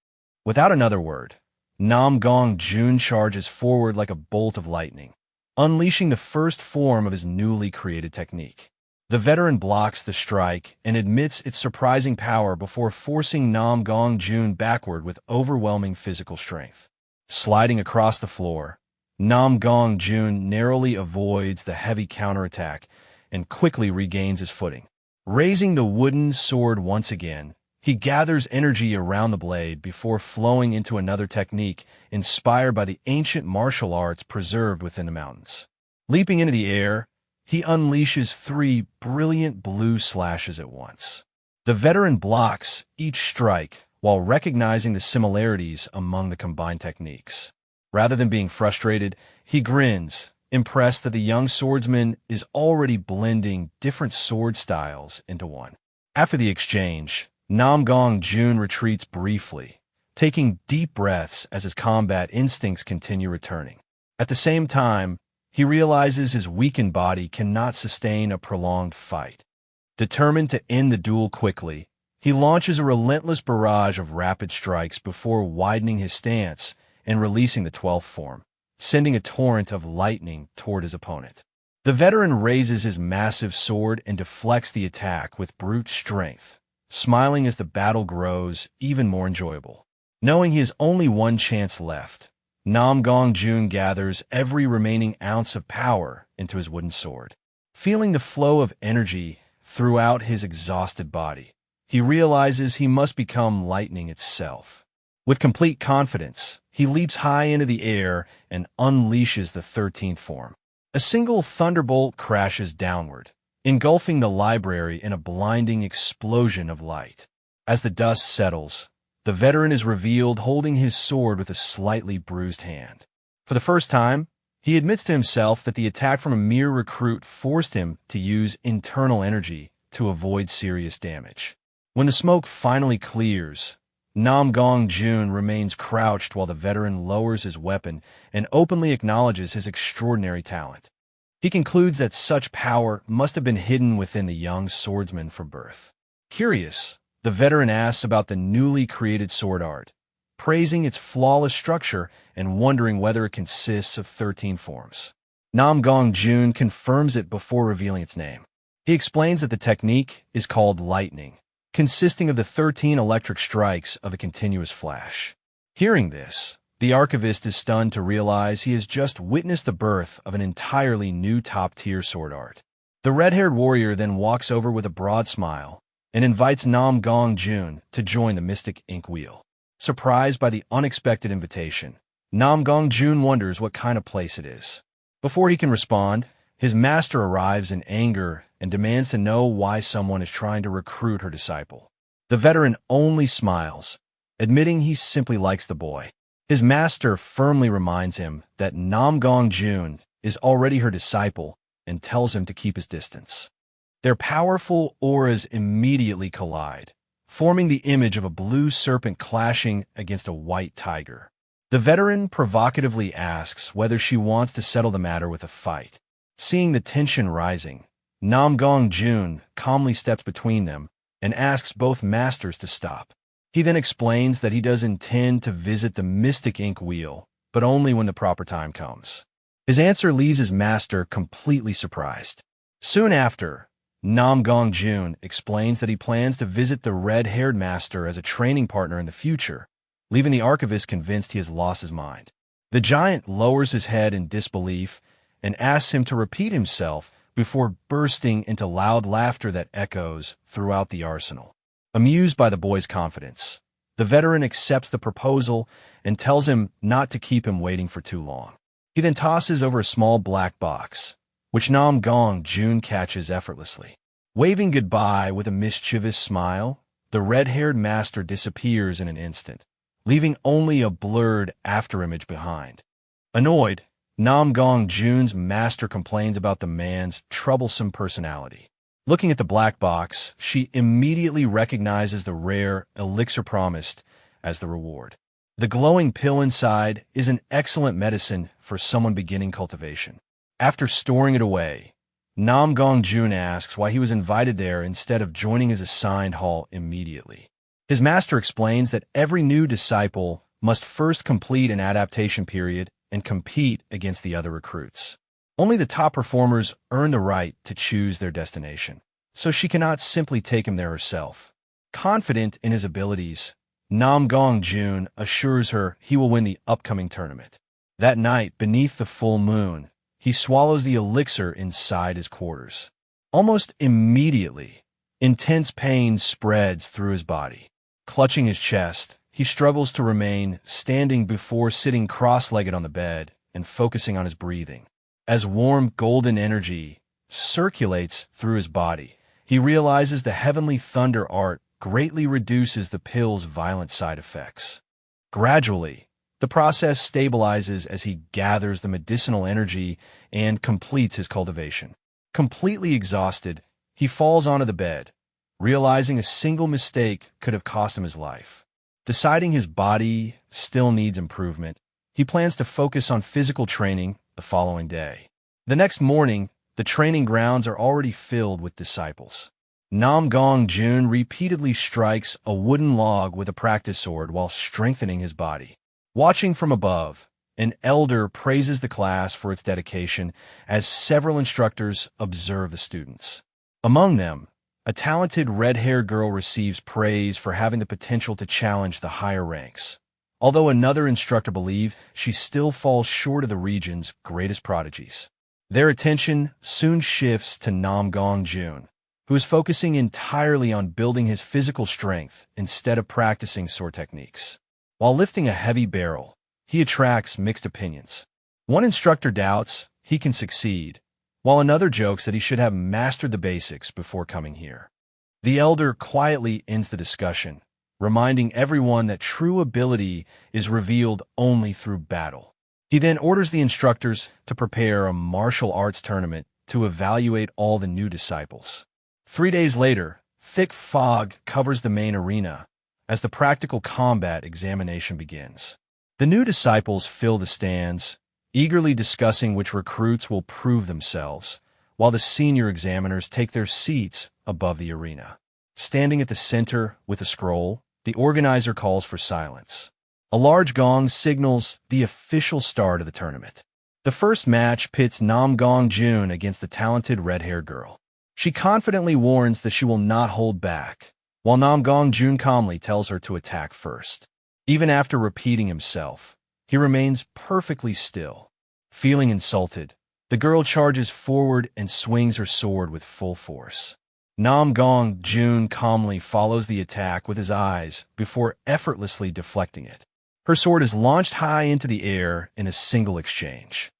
Without another word, Namgung Jun charges forward like a bolt of lightning, unleashing the first form of his newly created technique. The veteran blocks the strike and admits its surprising power before forcing Namgung Jun backward with overwhelming physical strength. Sliding across the floor, Namgung Jun narrowly avoids the heavy counterattack and quickly regains his footing. Raising the wooden sword once again, he gathers energy around the blade before flowing into another technique inspired by the ancient martial arts preserved within the mountains. Leaping into the air, he unleashes 3 brilliant blue slashes at once. The veteran blocks each strike while recognizing the similarities among the combined techniques. Rather than being frustrated, he grins, impressed that the young swordsman is already blending different sword styles into one. After the exchange, Namgung Jun retreats briefly, taking deep breaths as his combat instincts continue returning. At the same time, he realizes his weakened body cannot sustain a prolonged fight. Determined to end the duel quickly, he launches a relentless barrage of rapid strikes before widening his stance and releasing the 12th form, sending a torrent of lightning toward his opponent. The veteran raises his massive sword and deflects the attack with brute strength, smiling as the battle grows even more enjoyable. Knowing he has only one chance left, Namgung Jun gathers every remaining ounce of power into his wooden sword. Feeling the flow of energy throughout his exhausted body, he realizes he must become lightning itself. With complete confidence, he leaps high into the air and unleashes the 13th form. A single thunderbolt crashes downward, engulfing the library in a blinding explosion of light. As the dust settles, the veteran is revealed holding his sword with a slightly bruised hand. For the first time, he admits to himself that the attack from a mere recruit forced him to use internal energy to avoid serious damage. When the smoke finally clears, Namgung Jun remains crouched while the veteran lowers his weapon and openly acknowledges his extraordinary talent. He concludes that such power must have been hidden within the young swordsman from birth. Curious, the veteran asks about the newly created sword art, praising its flawless structure and wondering whether it consists of 13 forms. Namgung Jun confirms it before revealing its name. He explains that the technique is called lightning, consisting of the 13 electric strikes of a continuous flash. Hearing this, the archivist is stunned to realize he has just witnessed the birth of an entirely new top-tier sword art. The red-haired warrior then walks over with a broad smile and invites Namgung Jun to join the Mystic Ink Wheel. Surprised by the unexpected invitation, Namgung Jun wonders what kind of place it is. Before he can respond, his master arrives in anger and demands to know why someone is trying to recruit her disciple. The veteran only smiles, admitting he simply likes the boy. His master firmly reminds him that Namgung Jun is already her disciple and tells him to keep his distance. Their powerful auras immediately collide, forming the image of a blue serpent clashing against a white tiger. The veteran provocatively asks whether she wants to settle the matter with a fight. Seeing the tension rising, Namgung Jun calmly steps between them and asks both masters to stop. He then explains that he does intend to visit the mystic ink wheel, but only when the proper time comes. His answer leaves his master completely surprised. Soon after, Namgung Jun explains that he plans to visit the red-haired master as a training partner in the future, leaving the archivist convinced he has lost his mind. The giant lowers his head in disbelief and asks him to repeat himself before bursting into loud laughter that echoes throughout the arsenal. Amused by the boy's confidence, the veteran accepts the proposal and tells him not to keep him waiting for too long. He then tosses over a small black box, which Namgung Jun catches effortlessly. Waving goodbye with a mischievous smile, the red-haired master disappears in an instant, leaving only a blurred afterimage behind. Annoyed, Namgung Jun's master complains about the man's troublesome personality. Looking at the black box, she immediately recognizes the rare elixir promised as the reward. The glowing pill inside is an excellent medicine for someone beginning cultivation. After storing it away, Namgung Jun asks why he was invited there instead of joining his assigned hall immediately. His master explains that every new disciple must first complete an adaptation period and compete against the other recruits. Only the top performers earn the right to choose their destination, so she cannot simply take him there herself. Confident in his abilities, Namgung Jun assures her he will win the upcoming tournament. That night, beneath the full moon, he swallows the elixir inside his quarters. Almost immediately, intense pain spreads through his body. Clutching his chest, he struggles to remain standing before sitting cross-legged on the bed and focusing on his breathing. As warm golden energy circulates through his body, he realizes the heavenly thunder art greatly reduces the pill's violent side effects. Gradually, the process stabilizes as he gathers the medicinal energy and completes his cultivation. Completely exhausted, he falls onto the bed, realizing a single mistake could have cost him his life. Deciding his body still needs improvement, he plans to focus on physical training the following day. The next morning, the training grounds are already filled with disciples. Namgung Jun repeatedly strikes a wooden log with a practice sword while strengthening his body. Watching from above, an elder praises the class for its dedication as several instructors observe the students. Among them, a talented red-haired girl receives praise for having the potential to challenge the higher ranks, although another instructor believes she still falls short of the region's greatest prodigies. Their attention soon shifts to Namgung Jun, who is focusing entirely on building his physical strength instead of practicing sword techniques. While lifting a heavy barrel, he attracts mixed opinions. One instructor doubts he can succeed, while another jokes that he should have mastered the basics before coming here. The elder quietly ends the discussion, reminding everyone that true ability is revealed only through battle. He then orders the instructors to prepare a martial arts tournament to evaluate all the new disciples. 3 days later, thick fog covers the main arena as the practical combat examination begins. The new disciples fill the stands, eagerly discussing which recruits will prove themselves, while the senior examiners take their seats above the arena. Standing at the center with a scroll, the organizer calls for silence. A large gong signals the official start of the tournament. The first match pits Namgung Jun against the talented red-haired girl. She confidently warns that she will not hold back, while Namgung Jun calmly tells her to attack first. Even after repeating himself, he remains perfectly still. Feeling insulted, the girl charges forward and swings her sword with full force. Namgung Jun calmly follows the attack with his eyes before effortlessly deflecting it. Her sword is launched high into the air in a single exchange.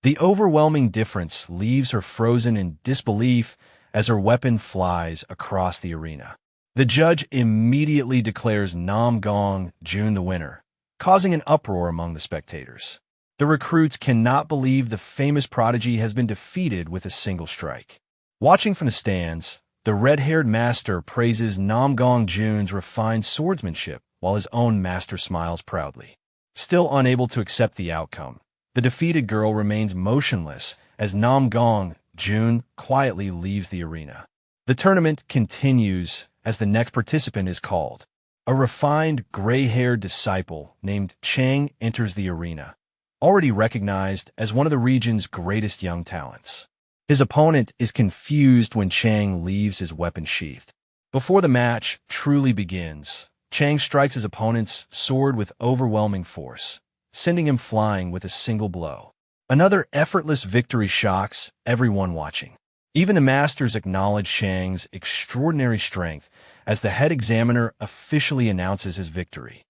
The overwhelming difference leaves her frozen in disbelief as her weapon flies across the arena. The judge immediately declares Namgung Jun the winner, causing an uproar among the spectators. The recruits cannot believe the famous prodigy has been defeated with a single strike. Watching from the stands, the red-haired master praises Namgung Jun's refined swordsmanship while his own master smiles proudly. Still unable to accept the outcome, the defeated girl remains motionless as Namgung Jun quietly leaves the arena. The tournament continues as the next participant is called. A refined, gray-haired disciple named Chang enters the arena, already recognized as one of the region's greatest young talents. His opponent is confused when Chang leaves his weapon sheathed. Before the match truly begins, Chang strikes his opponent's sword with overwhelming force, sending him flying with a single blow. Another effortless victory shocks everyone watching. Even the masters acknowledge Chang's extraordinary strength as the head examiner officially announces his victory.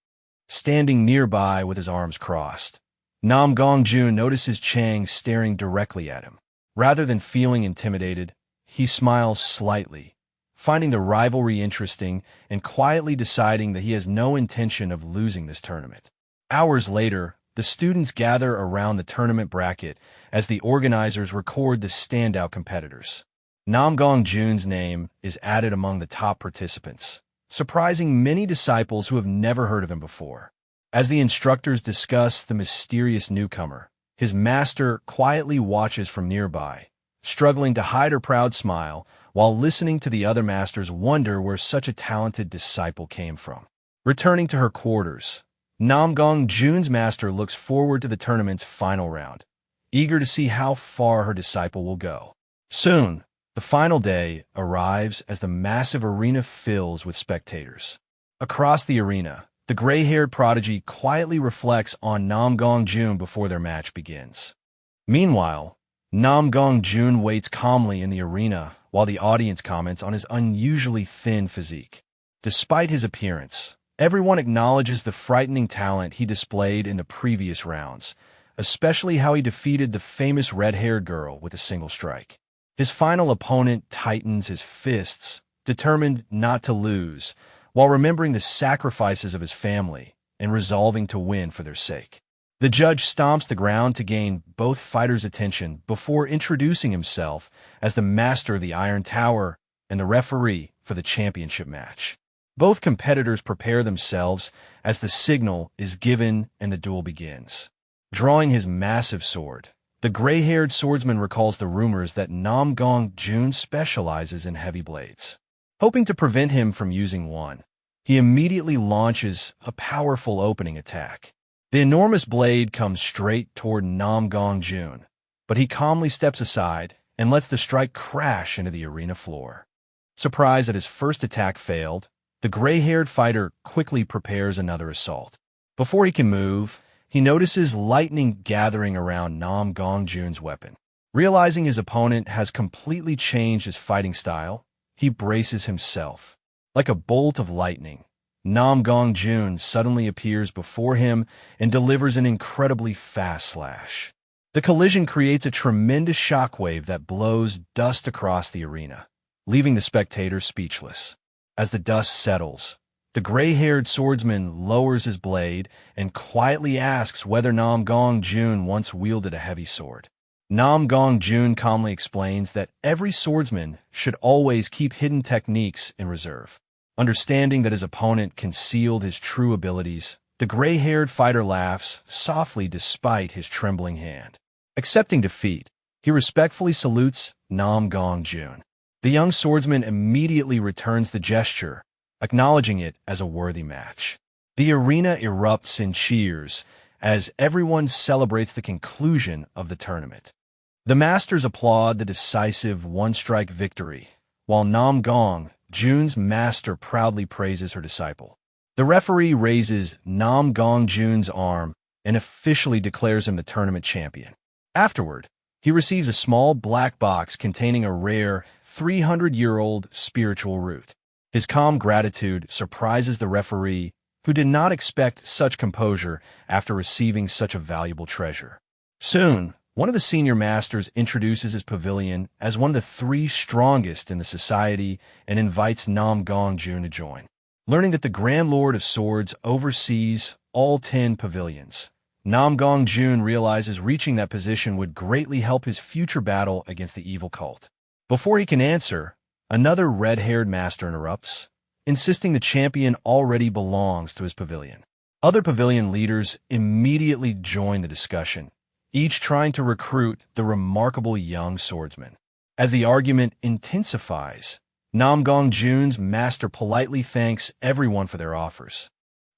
Standing nearby with his arms crossed, Namgung Jun notices Chang staring directly at him. Rather than feeling intimidated, he smiles slightly, finding the rivalry interesting and quietly deciding that he has no intention of losing this tournament. Hours later, the students gather around the tournament bracket as the organizers record the standout competitors. Namgung Jun's name is added among the top participants, surprising many disciples who have never heard of him before. As the instructors discuss the mysterious newcomer, his master quietly watches from nearby, struggling to hide her proud smile while listening to the other masters wonder where such a talented disciple came from. Returning to her quarters, Namgung Jun's master looks forward to the tournament's final round, eager to see how far her disciple will go. Soon, the final day arrives as the massive arena fills with spectators. Across the arena, the gray-haired prodigy quietly reflects on Namgung Jun before their match begins. Meanwhile, Namgung Jun waits calmly in the arena while the audience comments on his unusually thin physique. Despite his appearance, everyone acknowledges the frightening talent he displayed in the previous rounds, especially how he defeated the famous red-haired girl with a single strike. His final opponent tightens his fists, determined not to lose, while remembering the sacrifices of his family and resolving to win for their sake. The judge stomps the ground to gain both fighters' attention before introducing himself as the master of the Iron Tower and the referee for the championship match. Both competitors prepare themselves as the signal is given and the duel begins. Drawing his massive sword, the gray-haired swordsman recalls the rumors that Namgung Jun specializes in heavy blades. Hoping to prevent him from using one, he immediately launches a powerful opening attack. The enormous blade comes straight toward Namgung Jun, but he calmly steps aside and lets the strike crash into the arena floor. Surprised that his first attack failed, the gray-haired fighter quickly prepares another assault. Before he can move, he notices lightning gathering around Namgung Jun's weapon. Realizing his opponent has completely changed his fighting style, he braces himself. Like a bolt of lightning, Namgung Jun suddenly appears before him and delivers an incredibly fast slash. The collision creates a tremendous shockwave that blows dust across the arena, leaving the spectators speechless. As the dust settles, the gray-haired swordsman lowers his blade and quietly asks whether Namgung Jun once wielded a heavy sword. Namgung Jun calmly explains that every swordsman should always keep hidden techniques in reserve. Understanding that his opponent concealed his true abilities, the gray-haired fighter laughs softly despite his trembling hand. Accepting defeat, he respectfully salutes Namgung Jun. The young swordsman immediately returns the gesture, acknowledging it as a worthy match. The arena erupts in cheers as everyone celebrates the conclusion of the tournament. The masters applaud the decisive one-strike victory, while Namgung Jun's master proudly praises her disciple. The referee raises Namgung Jun's arm and officially declares him the tournament champion. Afterward, he receives a small black box containing a rare, 300-year-old spiritual root. His calm gratitude surprises the referee, who did not expect such composure after receiving such a valuable treasure. Soon, one of the senior masters introduces his pavilion as one of the 3 strongest in the society and invites Namgung Jun to join. Learning that the Grand Lord of Swords oversees all 10 pavilions, Namgung Jun realizes reaching that position would greatly help his future battle against the evil cult. Before he can answer, another red-haired master interrupts, insisting the champion already belongs to his pavilion. Other pavilion leaders immediately join the discussion, each trying to recruit the remarkable young swordsman. As the argument intensifies, Namgung Jun's master politely thanks everyone for their offers.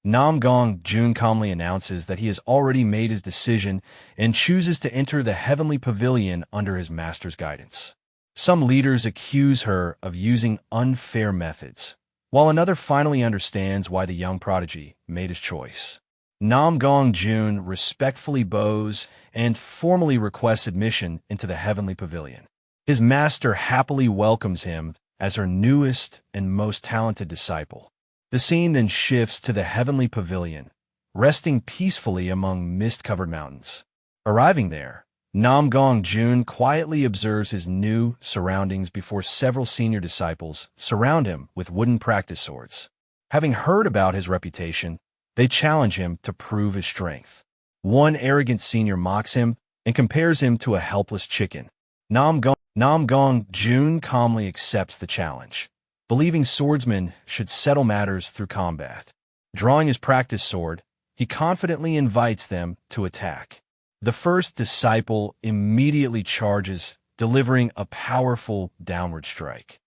Namgung Jun calmly announces that he has already made his decision and chooses to enter the heavenly pavilion under his master's guidance. Some leaders accuse her of using unfair methods, while another finally understands why the young prodigy made his choice. Namgung Jun respectfully bows and formally requests admission into the heavenly pavilion. His master happily welcomes him as her newest and most talented disciple. The scene then shifts to the heavenly pavilion, resting peacefully among mist-covered mountains. Arriving there, Namgung Jun quietly observes his new surroundings before several senior disciples surround him with wooden practice swords. Having heard about his reputation, they challenge him to prove his strength. One arrogant senior mocks him and compares him to a helpless chicken. Namgung Jun calmly accepts the challenge, believing swordsmen should settle matters through combat. Drawing his practice sword, he confidently invites them to attack. The first disciple immediately charges, delivering a powerful downward strike.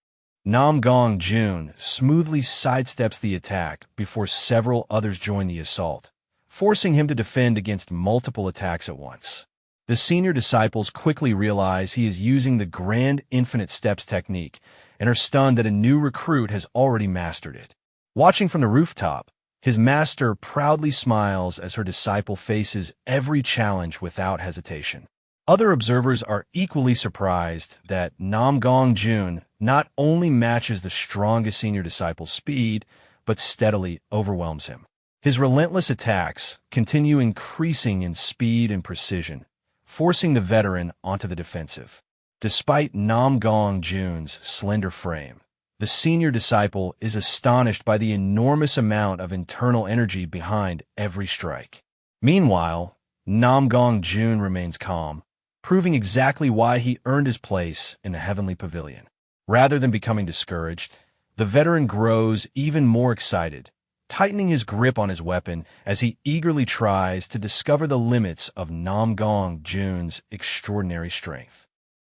Namgung Jun smoothly sidesteps the attack before several others join the assault, forcing him to defend against multiple attacks at once. The senior disciples quickly realize he is using the grand infinite steps technique and are stunned that a new recruit has already mastered it. Watching from the rooftop, his master proudly smiles as her disciple faces every challenge without hesitation. Other observers are equally surprised that Namgung Jun not only matches the strongest senior disciple's speed, but steadily overwhelms him. His relentless attacks continue increasing in speed and precision, forcing the veteran onto the defensive. Despite Namgung Jun's slender frame, the senior disciple is astonished by the enormous amount of internal energy behind every strike. Meanwhile, Namgung Jun remains calm, proving exactly why he earned his place in the heavenly pavilion. Rather than becoming discouraged, the veteran grows even more excited, tightening his grip on his weapon as he eagerly tries to discover the limits of Namgung Jun's extraordinary strength.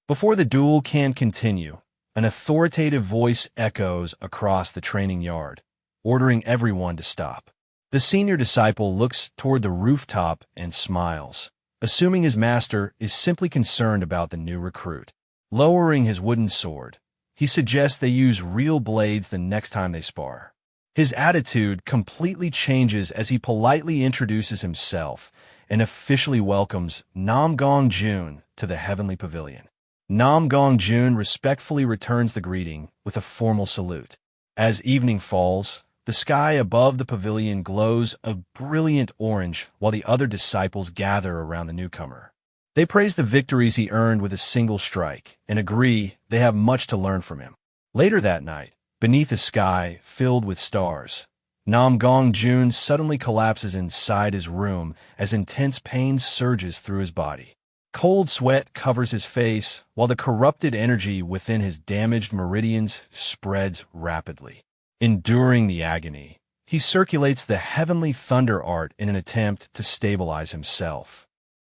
Before the duel can continue, an authoritative voice echoes across the training yard, ordering everyone to stop. The senior disciple looks toward the rooftop and smiles, assuming his master is simply concerned about the new recruit. Lowering his wooden sword, he suggests they use real blades the next time they spar. His attitude completely changes as he politely introduces himself and officially welcomes Namgung Jun to the heavenly pavilion. Namgung Jun respectfully returns the greeting with a formal salute. As evening falls, the sky above the pavilion glows a brilliant orange while the other disciples gather around the newcomer. They praise the victories he earned with a single strike and agree they have much to learn from him. Later that night, beneath a sky filled with stars, Namgung Jun suddenly collapses inside his room as intense pain surges through his body. Cold sweat covers his face while the corrupted energy within his damaged meridians spreads rapidly. Enduring the agony, he circulates the heavenly thunder art in an attempt to stabilize himself.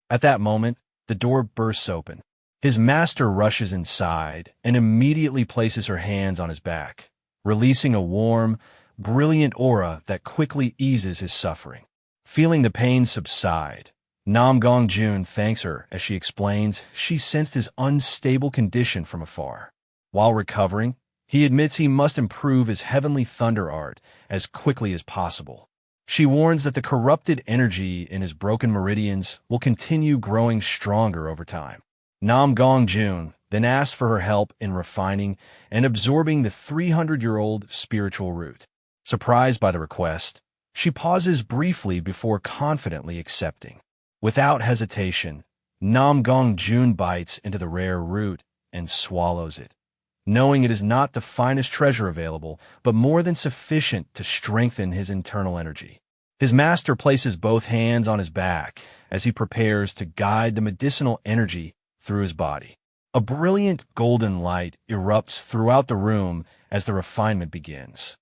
At that moment, the door bursts open. His master rushes inside and immediately places her hands on his back, releasing a warm, brilliant aura that quickly eases his suffering. Feeling the pain subside, Namgung Jun thanks her as she explains she sensed his unstable condition from afar. While recovering, he admits he must improve his heavenly thunder art as quickly as possible. She warns that the corrupted energy in his broken meridians will continue growing stronger over time. Namgung Jun then asks for her help in refining and absorbing the 300-year-old spiritual root. Surprised by the request, she pauses briefly before confidently accepting. Without hesitation, Namgung Jun bites into the rare root and swallows it, knowing it is not the finest treasure available, but more than sufficient to strengthen his internal energy. His master places both hands on his back as he prepares to guide the medicinal energy through his body. A brilliant golden light erupts throughout the room as the refinement begins.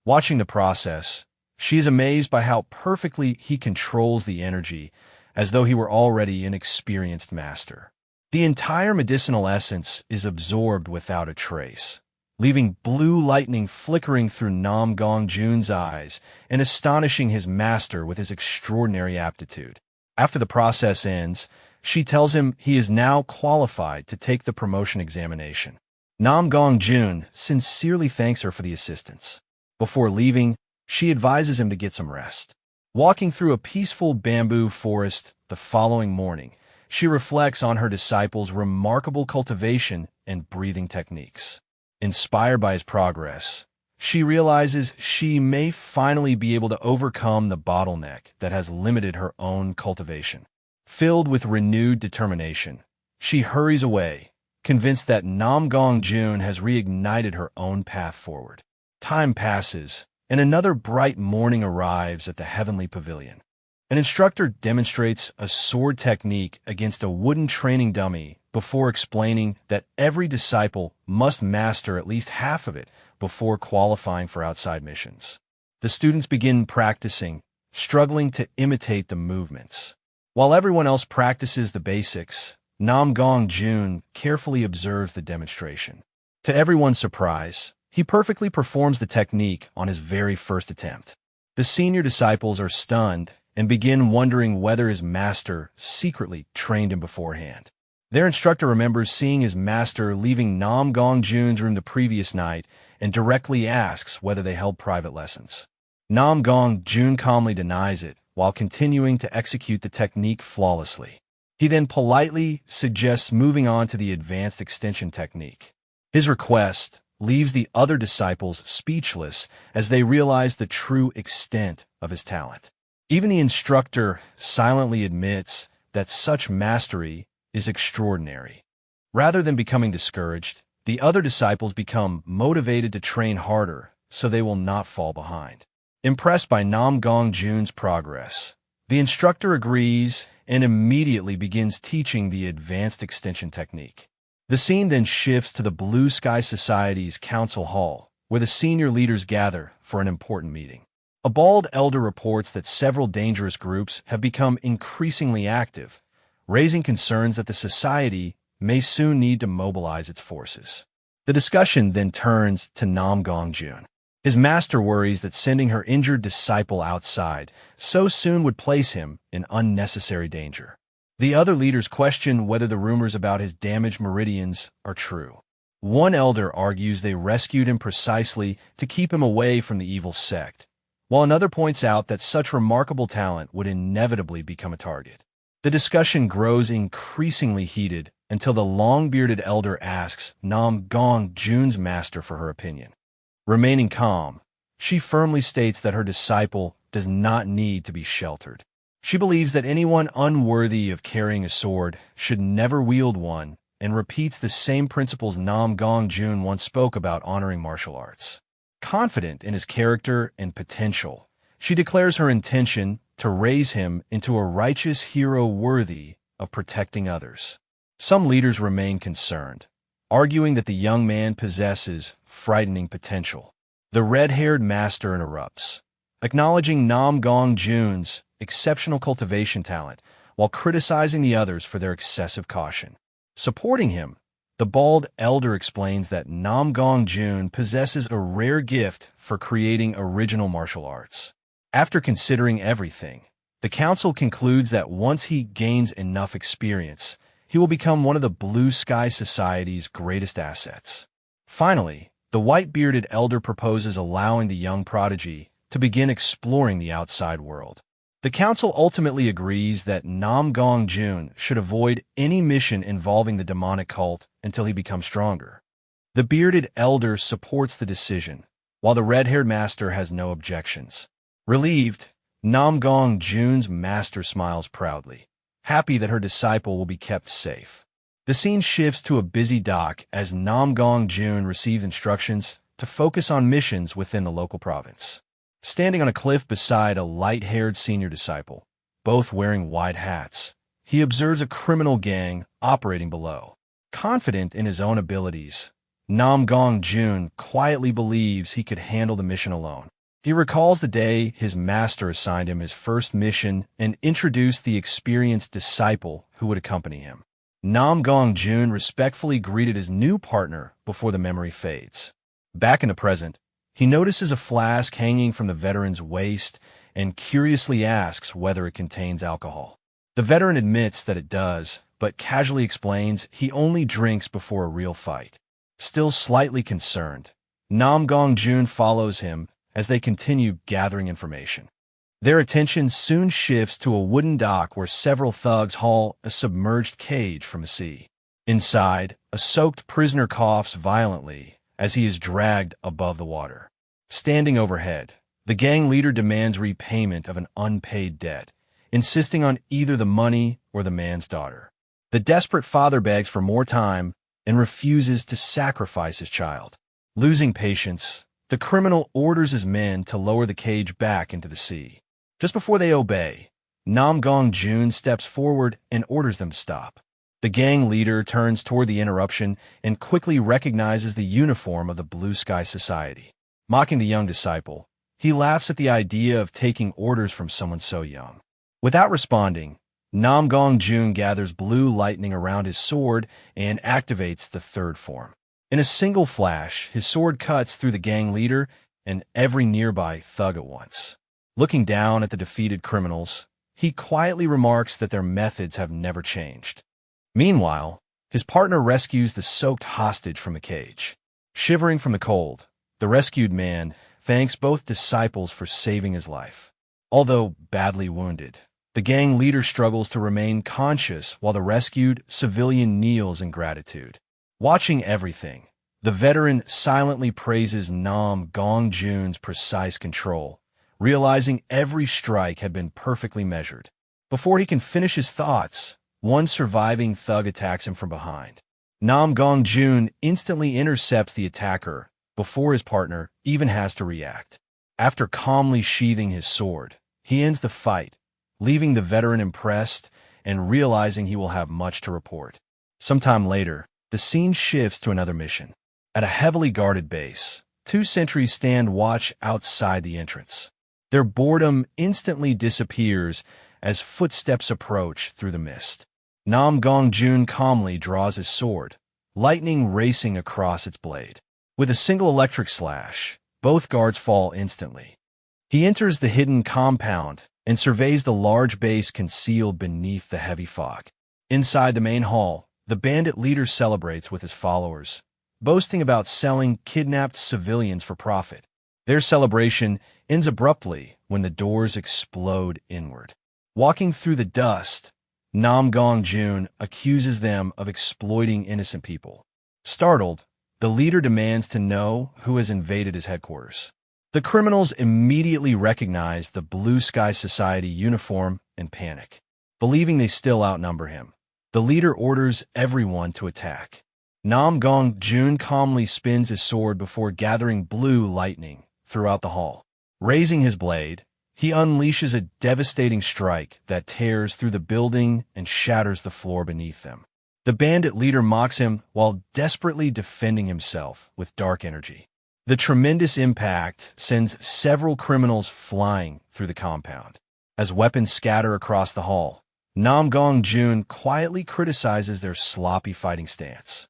Watching the process, she is amazed by how perfectly he controls the energy, as though he were already an experienced master. The entire medicinal essence is absorbed without a trace, leaving blue lightning flickering through Namgung Jun's eyes and astonishing his master with his extraordinary aptitude. After the process ends, she tells him he is now qualified to take the promotion examination. Namgung Jun sincerely thanks her for the assistance. Before leaving, she advises him to get some rest. Walking through a peaceful bamboo forest the following morning, she reflects on her disciple's remarkable cultivation and breathing techniques. Inspired by his progress, she realizes she may finally be able to overcome the bottleneck that has limited her own cultivation. Filled with renewed determination, she hurries away, convinced that Namgung Jun has reignited her own path forward. Time passes, and another bright morning arrives at the heavenly pavilion. An instructor demonstrates a sword technique against a wooden training dummy before explaining that every disciple must master at least half of it before qualifying for outside missions. The students begin practicing, struggling to imitate the movements. While everyone else practices the basics, Namgung Jun carefully observes the demonstration. To everyone's surprise, he perfectly performs the technique on his very first attempt. The senior disciples are stunned and begin wondering whether his master secretly trained him beforehand. Their instructor remembers seeing his master leaving Namgung Jun's room the previous night and directly asks whether they held private lessons. Namgung Jun calmly denies it while continuing to execute the technique flawlessly. He then politely suggests moving on to the advanced extension technique. His request leaves the other disciples speechless as they realize the true extent of his talent. Even the instructor silently admits that such mastery is extraordinary. Rather than becoming discouraged, the other disciples become motivated to train harder so they will not fall behind. Impressed by Namgung Jun's progress, the instructor agrees and immediately begins teaching the advanced extension technique. The scene then shifts to the Blue Sky Society's council hall, where the senior leaders gather for an important meeting. A bald elder reports that several dangerous groups have become increasingly active, raising concerns that the society may soon need to mobilize its forces. The discussion then turns to Namgung Jun. His master worries that sending her injured disciple outside so soon would place him in unnecessary danger. The other leaders question whether the rumors about his damaged meridians are true. One elder argues they rescued him precisely to keep him away from the evil sect, while another points out that such remarkable talent would inevitably become a target. The discussion grows increasingly heated until the long-bearded elder asks Namgung Jun's master for her opinion. Remaining calm, she firmly states that her disciple does not need to be sheltered. She believes that anyone unworthy of carrying a sword should never wield one, and repeats the same principles Namgung Jun once spoke about honoring martial arts. Confident in his character and potential, she declares her intention to raise him into a righteous hero worthy of protecting others. Some leaders remain concerned, arguing that the young man possesses frightening potential. The red-haired master interrupts, acknowledging Namgung Jun's exceptional cultivation talent while criticizing the others for their excessive caution. Supporting him, the bald elder explains that Namgung Jun possesses a rare gift for creating original martial arts. After considering everything, the council concludes that once he gains enough experience, he will become one of the Blue Sky Society's greatest assets. Finally, the white-bearded elder proposes allowing the young prodigy to begin exploring the outside world. The council ultimately agrees that Namgung Jun should avoid any mission involving the demonic cult until he becomes stronger. The bearded elder supports the decision, while the red-haired master has no objections. Relieved, Namgung Jun's master smiles proudly, happy that her disciple will be kept safe. The scene shifts to a busy dock as Namgung Jun receives instructions to focus on missions within the local province. Standing on a cliff beside a light-haired senior disciple, both wearing wide hats, he observes a criminal gang operating below. Confident in his own abilities, Namgung Jun quietly believes he could handle the mission alone. He recalls the day his master assigned him his first mission and introduced the experienced disciple who would accompany him. Namgung Jun respectfully greeted his new partner before the memory fades. Back in the present, he notices a flask hanging from the veteran's waist and curiously asks whether it contains alcohol. The veteran admits that it does, but casually explains he only drinks before a real fight. Still slightly concerned, Namgung Jun follows him as they continue gathering information. Their attention soon shifts to a wooden dock where several thugs haul a submerged cage from the sea. Inside, a soaked prisoner coughs violently as he is dragged above the water. Standing overhead, the gang leader demands repayment of an unpaid debt, insisting on either the money or the man's daughter. The desperate father begs for more time and refuses to sacrifice his child. Losing patience, the criminal orders his men to lower the cage back into the sea. Just before they obey, Namgung Jun steps forward and orders them to stop. The gang leader turns toward the interruption and quickly recognizes the uniform of the Blue Sky Society. Mocking the young disciple, he laughs at the idea of taking orders from someone so young. Without responding, Namgung Jun gathers blue lightning around his sword and activates the third form. In a single flash, his sword cuts through the gang leader and every nearby thug at once. Looking down at the defeated criminals, he quietly remarks that their methods have never changed. Meanwhile, his partner rescues the soaked hostage from the cage. Shivering from the cold, the rescued man thanks both disciples for saving his life. Although badly wounded, the gang leader struggles to remain conscious while the rescued civilian kneels in gratitude. Watching everything, the veteran silently praises Namgung Jun's precise control, realizing every strike had been perfectly measured. Before he can finish his thoughts, one surviving thug attacks him from behind. Namgung Jun instantly intercepts the attacker before his partner even has to react. After calmly sheathing his sword, he ends the fight, leaving the veteran impressed and realizing he will have much to report. Sometime later, the scene shifts to another mission. At a heavily guarded base, 2 sentries stand watch outside the entrance. Their boredom instantly disappears as footsteps approach through the mist. Namgung Jun calmly draws his sword, lightning racing across its blade. With a single electric slash, both guards fall instantly. He enters the hidden compound and surveys the large base concealed beneath the heavy fog. Inside the main hall, the bandit leader celebrates with his followers, boasting about selling kidnapped civilians for profit. Their celebration ends abruptly when the doors explode inward. Walking through the dust, Namgung Jun accuses them of exploiting innocent people. Startled, the leader demands to know who has invaded his headquarters. The criminals immediately recognize the Blue Sky Society uniform and panic. Believing they still outnumber him, the leader orders everyone to attack. Namgung Jun calmly spins his sword before gathering blue lightning throughout the hall. Raising his blade, he unleashes a devastating strike that tears through the building and shatters the floor beneath them. The bandit leader mocks him while desperately defending himself with dark energy. The tremendous impact sends several criminals flying through the compound. As weapons scatter across the hall, Namgung Jun quietly criticizes their sloppy fighting stance.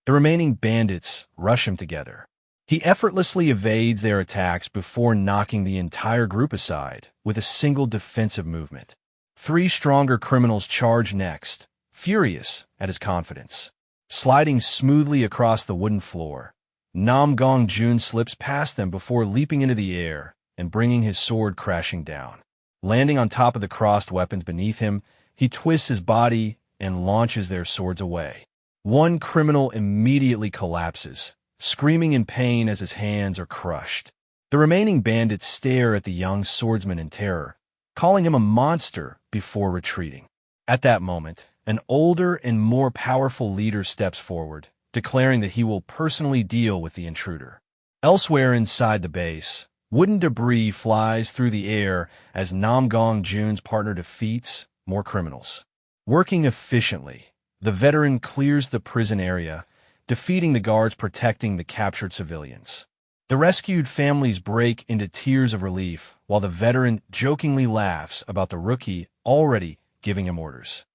The remaining bandits rush him together. He effortlessly evades their attacks before knocking the entire group aside with a single defensive movement. 3 stronger criminals charge next, furious at his confidence. Sliding smoothly across the wooden floor, Namgung Jun slips past them before leaping into the air and bringing his sword crashing down. Landing on top of the crossed weapons beneath him, he twists his body and launches their swords away. One criminal immediately collapses, screaming in pain as his hands are crushed. The remaining bandits stare at the young swordsman in terror, calling him a monster before retreating. At that moment, an older and more powerful leader steps forward, declaring that he will personally deal with the intruder. Elsewhere inside the base, wooden debris flies through the air as Namgung Jun's partner defeats more criminals. Working efficiently, the veteran clears the prison area, defeating the guards protecting the captured civilians. The rescued families break into tears of relief, while the veteran jokingly laughs about the rookie already giving him orders.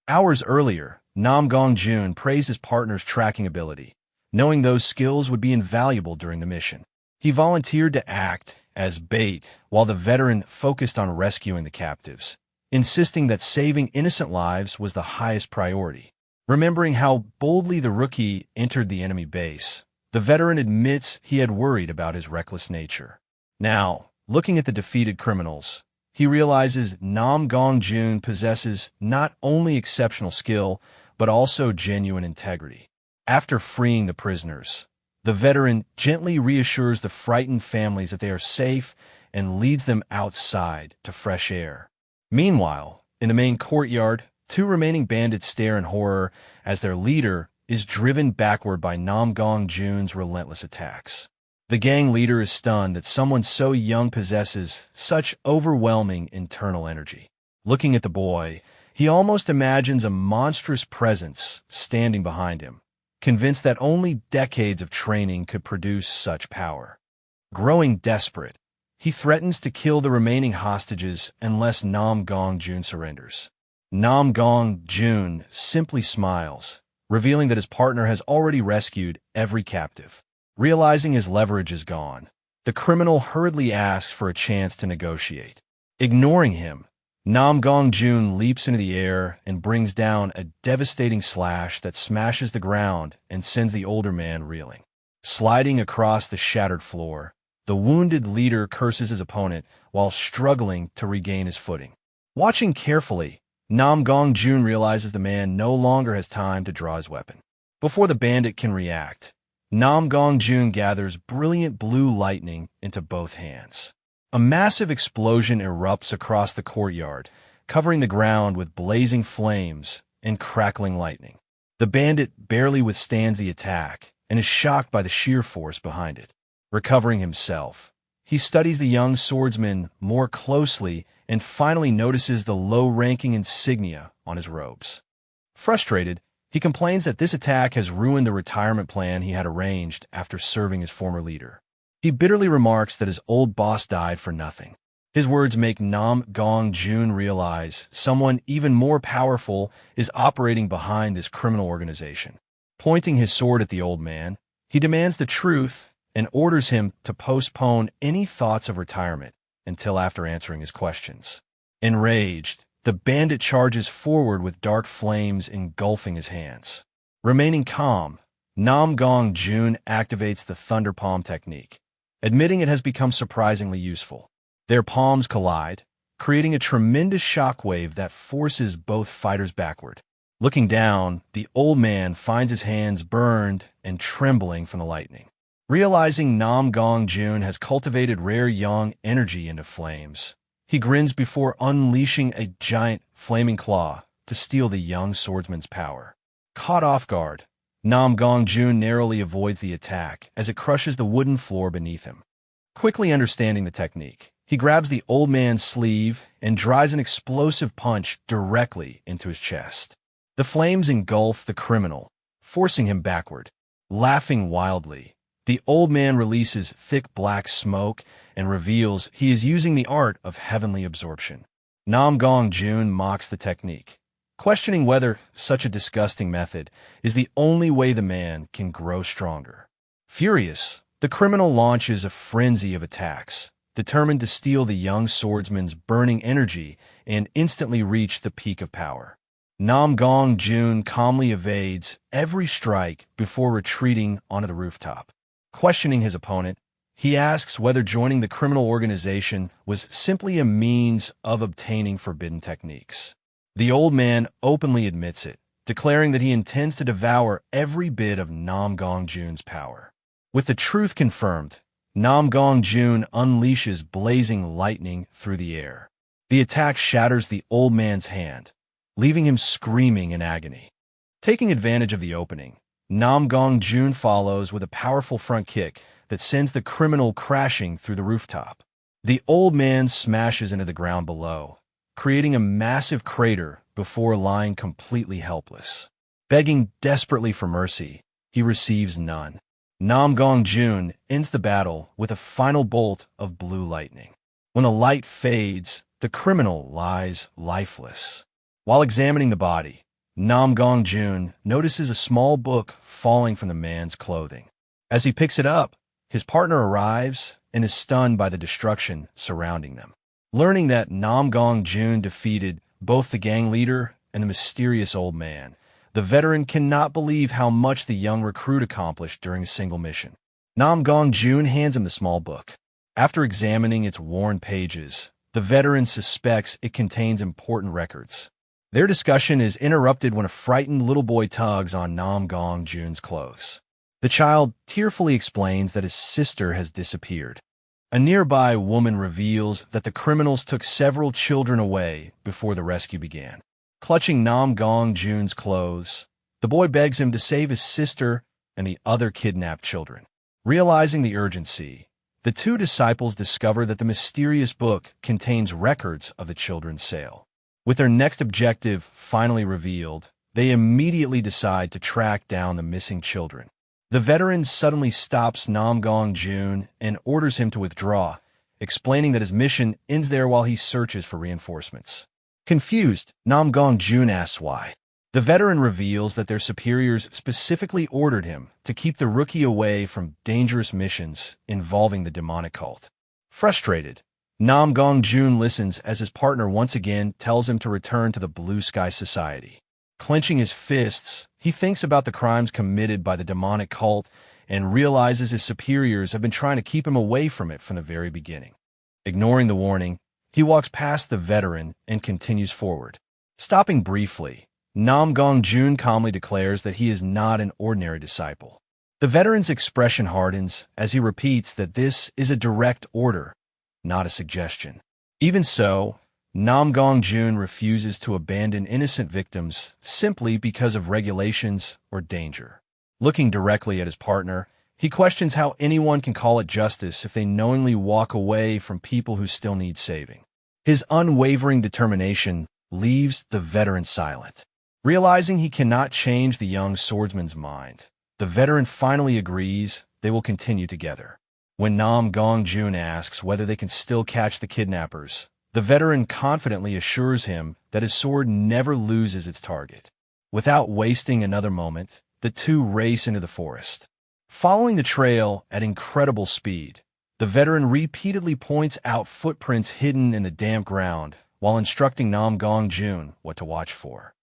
Hours earlier, Namgung Jun praised his partner's tracking ability, knowing those skills would be invaluable during the mission. He volunteered to act as bait while the veteran focused on rescuing the captives, insisting that saving innocent lives was the highest priority. Remembering how boldly the rookie entered the enemy base, the veteran admits he had worried about his reckless nature. Now, looking at the defeated criminals, he realizes Namgung Jun possesses not only exceptional skill, but also genuine integrity. After freeing the prisoners, the veteran gently reassures the frightened families that they are safe and leads them outside to fresh air. Meanwhile, in the main courtyard, two remaining bandits stare in horror as their leader is driven backward by Namgung Jun's relentless attacks. The gang leader is stunned that someone so young possesses such overwhelming internal energy. Looking at the boy, he almost imagines a monstrous presence standing behind him, convinced that only decades of training could produce such power. Growing desperate, he threatens to kill the remaining hostages unless Namgung Jun surrenders. Namgung Jun simply smiles, revealing that his partner has already rescued every captive. Realizing his leverage is gone, the criminal hurriedly asks for a chance to negotiate. Ignoring him, Namgung Jun leaps into the air and brings down a devastating slash that smashes the ground and sends the older man reeling. Sliding across the shattered floor, the wounded leader curses his opponent while struggling to regain his footing. Watching carefully, Namgung Jun realizes the man no longer has time to draw his weapon. Before the bandit can react, Namgung Jun gathers brilliant blue lightning into both hands. A massive explosion erupts across the courtyard, covering the ground with blazing flames and crackling lightning. The bandit barely withstands the attack and is shocked by the sheer force behind it. Recovering himself, he studies the young swordsman more closely and finally notices the low-ranking insignia on his robes. Frustrated, he complains that this attack has ruined the retirement plan he had arranged after serving his former leader. He bitterly remarks that his old boss died for nothing. His words make Namgung Jun realize someone even more powerful is operating behind this criminal organization. Pointing his sword at the old man, he demands the truth and orders him to postpone any thoughts of retirement until after answering his questions. Enraged, the bandit charges forward with dark flames engulfing his hands. Remaining calm, Namgung Jun activates the thunder palm technique, admitting it has become surprisingly useful. Their palms collide, creating a tremendous shockwave that forces both fighters backward. Looking down, the old man finds his hands burned and trembling from the lightning. Realizing Namgung Jun has cultivated rare young energy into flames, he grins before unleashing a giant flaming claw to steal the young swordsman's power. Caught off guard, Namgung Jun narrowly avoids the attack as it crushes the wooden floor beneath him. Quickly understanding the technique, he grabs the old man's sleeve and drives an explosive punch directly into his chest. The flames engulf the criminal, forcing him backward. Laughing wildly, the old man releases thick black smoke and reveals he is using the art of heavenly absorption. Namgung Jun mocks the technique, questioning whether such a disgusting method is the only way the man can grow stronger. Furious, the criminal launches a frenzy of attacks, determined to steal the young swordsman's burning energy and instantly reach the peak of power. Namgung Jun calmly evades every strike before retreating onto the rooftop. Questioning his opponent, he asks whether joining the criminal organization was simply a means of obtaining forbidden techniques. The old man openly admits it, declaring that he intends to devour every bit of Namgung Jun's power. With the truth confirmed, Namgung Jun unleashes blazing lightning through the air. The attack shatters the old man's hand, leaving him screaming in agony. Taking advantage of the opening, Namgung Jun follows with a powerful front kick that sends the criminal crashing through the rooftop. The old man smashes into the ground below, creating a massive crater before lying completely helpless. Begging desperately for mercy, he receives none. Namgung Jun ends the battle with a final bolt of blue lightning. When the light fades, the criminal lies lifeless. While examining the body, Namgung Jun notices a small book falling from the man's clothing. As he picks it up, his partner arrives and is stunned by the destruction surrounding them. Learning that Namgung Jun defeated both the gang leader and the mysterious old man, the veteran cannot believe how much the young recruit accomplished during a single mission. Namgung Jun hands him the small book. After examining its worn pages, the veteran suspects it contains important records. Their discussion is interrupted when a frightened little boy tugs on Namgung Jun's clothes. The child tearfully explains that his sister has disappeared. A nearby woman reveals that the criminals took several children away before the rescue began. Clutching Namgung Jun's clothes, the boy begs him to save his sister and the other kidnapped children. Realizing the urgency, the two disciples discover that the mysterious book contains records of the children's sale. With their next objective finally revealed, they immediately decide to track down the missing children. The veteran suddenly stops Namgung Jun and orders him to withdraw, explaining that his mission ends there while he searches for reinforcements. Confused, Namgung Jun asks why. The veteran reveals that their superiors specifically ordered him to keep the rookie away from dangerous missions involving the demonic cult. Frustrated, Namgung Jun listens as his partner once again tells him to return to the Blue Sky Society. Clenching his fists, he thinks about the crimes committed by the demonic cult and realizes his superiors have been trying to keep him away from it from the very beginning. Ignoring the warning, he walks past the veteran and continues forward. Stopping briefly, Namgung Jun calmly declares that he is not an ordinary disciple. The veteran's expression hardens as he repeats that this is a direct order, not a suggestion. Even so, Namgung Jun refuses to abandon innocent victims simply because of regulations or danger. Looking directly at his partner, he questions how anyone can call it justice if they knowingly walk away from people who still need saving. His unwavering determination leaves the veteran silent. Realizing he cannot change the young swordsman's mind, the veteran finally agrees they will continue together. When Namgung Jun asks whether they can still catch the kidnappers, the veteran confidently assures him that his sword never loses its target. Without wasting another moment, the two race into the forest. Following the trail at incredible speed, the veteran repeatedly points out footprints hidden in the damp ground while instructing Namgung Jun what to watch for.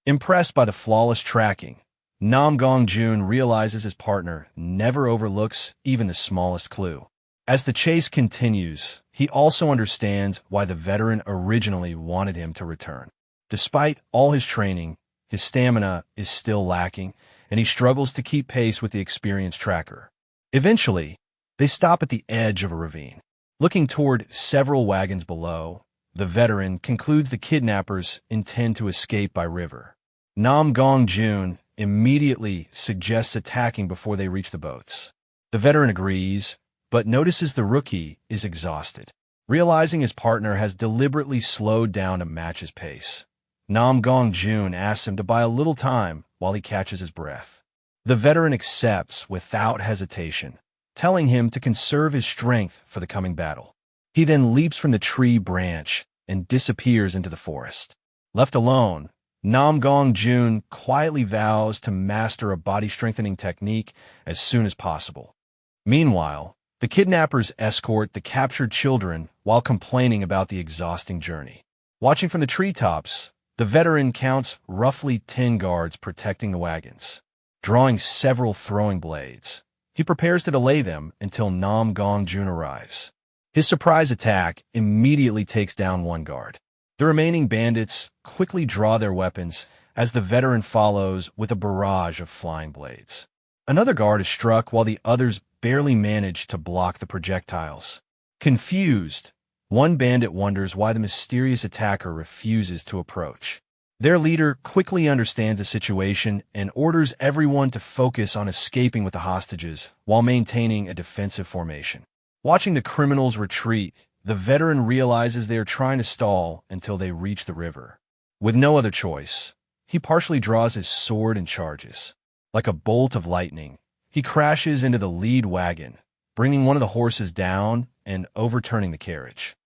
Impressed by the flawless tracking, Namgung Jun realizes his partner never overlooks even the smallest clue. As the chase continues, he also understands why the veteran originally wanted him to return. Despite all his training, his stamina is still lacking, and he struggles to keep pace with the experienced tracker. Eventually, they stop at the edge of a ravine. Looking toward several wagons below, the veteran concludes the kidnappers intend to escape by river. Namgung Jun immediately suggests attacking before they reach the boats. The veteran agrees, but notices the rookie is exhausted. Realizing his partner has deliberately slowed down to match his pace, Namgung Jun asks him to buy a little time while he catches his breath. The veteran accepts without hesitation, telling him to conserve his strength for the coming battle. He then leaps from the tree branch and disappears into the forest. Left alone, Namgung Jun quietly vows to master a body-strengthening technique as soon as possible. Meanwhile, the kidnappers escort the captured children while complaining about the exhausting journey. Watching from the treetops, the veteran counts roughly 10 guards protecting the wagons. Drawing several throwing blades, He prepares to delay them until Namgung Jun arrives. His surprise attack immediately takes down one guard. The remaining bandits quickly draw their weapons as the veteran follows with a barrage of flying blades. Another guard is struck while the others barely manage to block the projectiles. Confused, one bandit wonders why the mysterious attacker refuses to approach. Their leader quickly understands the situation and orders everyone to focus on escaping with the hostages while maintaining a defensive formation. Watching the criminals retreat, the veteran realizes they are trying to stall until they reach the river. With no other choice, he partially draws his sword and charges. Like a bolt of lightning, he crashes into the lead wagon, bringing one of the horses down and overturning the carriage.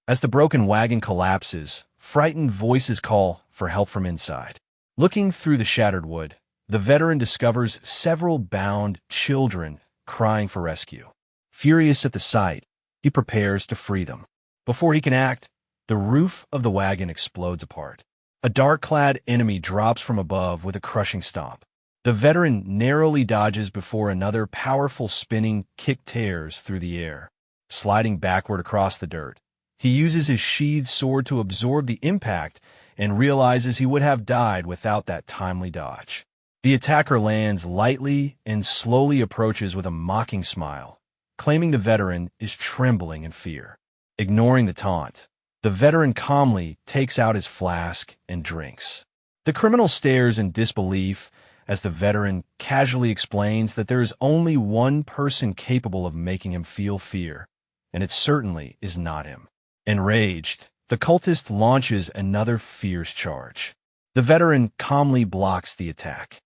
As the broken wagon collapses, frightened voices call for help from inside. Looking through the shattered wood, the veteran discovers several bound children crying for rescue. Furious at the sight, he prepares to free them. Before he can act, the roof of the wagon explodes apart. A dark-clad enemy drops from above with a crushing stomp. The veteran narrowly dodges before another powerful spinning kick tears through the air. Sliding backward across the dirt, he uses his sheathed sword to absorb the impact and realizes he would have died without that timely dodge. The attacker lands lightly and slowly approaches with a mocking smile, claiming the veteran is trembling in fear. Ignoring the taunt, the veteran calmly takes out his flask and drinks. The criminal stares in disbelief as the veteran casually explains that there is only one person capable of making him feel fear, and it certainly is not him. Enraged, the cultist launches another fierce charge. The veteran calmly blocks the attack.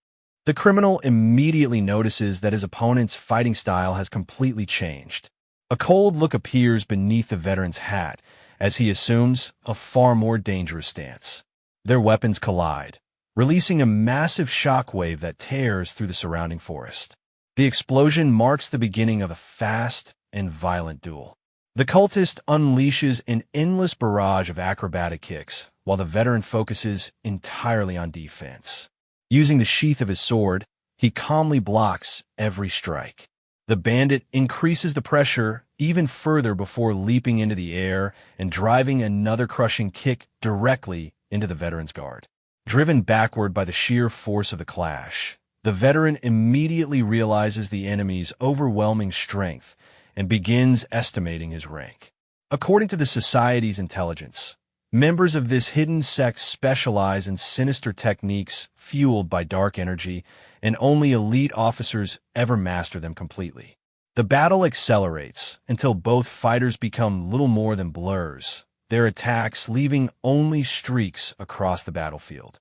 The criminal immediately notices that his opponent's fighting style has completely changed. A cold look appears beneath the veteran's hat as he assumes a far more dangerous stance. Their weapons collide, releasing a massive shockwave that tears through the surrounding forest. The explosion marks the beginning of a fast and violent duel. The cultist unleashes an endless barrage of acrobatic kicks, while the veteran focuses entirely on defense. Using the sheath of his sword, he calmly blocks every strike. The bandit increases the pressure even further before leaping into the air and driving another crushing kick directly into the veteran's guard. Driven backward by the sheer force of the clash, the veteran immediately realizes the enemy's overwhelming strength and begins estimating his rank. According to the society's intelligence, members of this hidden sect specialize in sinister techniques fueled by dark energy, and only elite officers ever master them completely. The battle accelerates until both fighters become little more than blurs, their attacks leaving only streaks across the battlefield.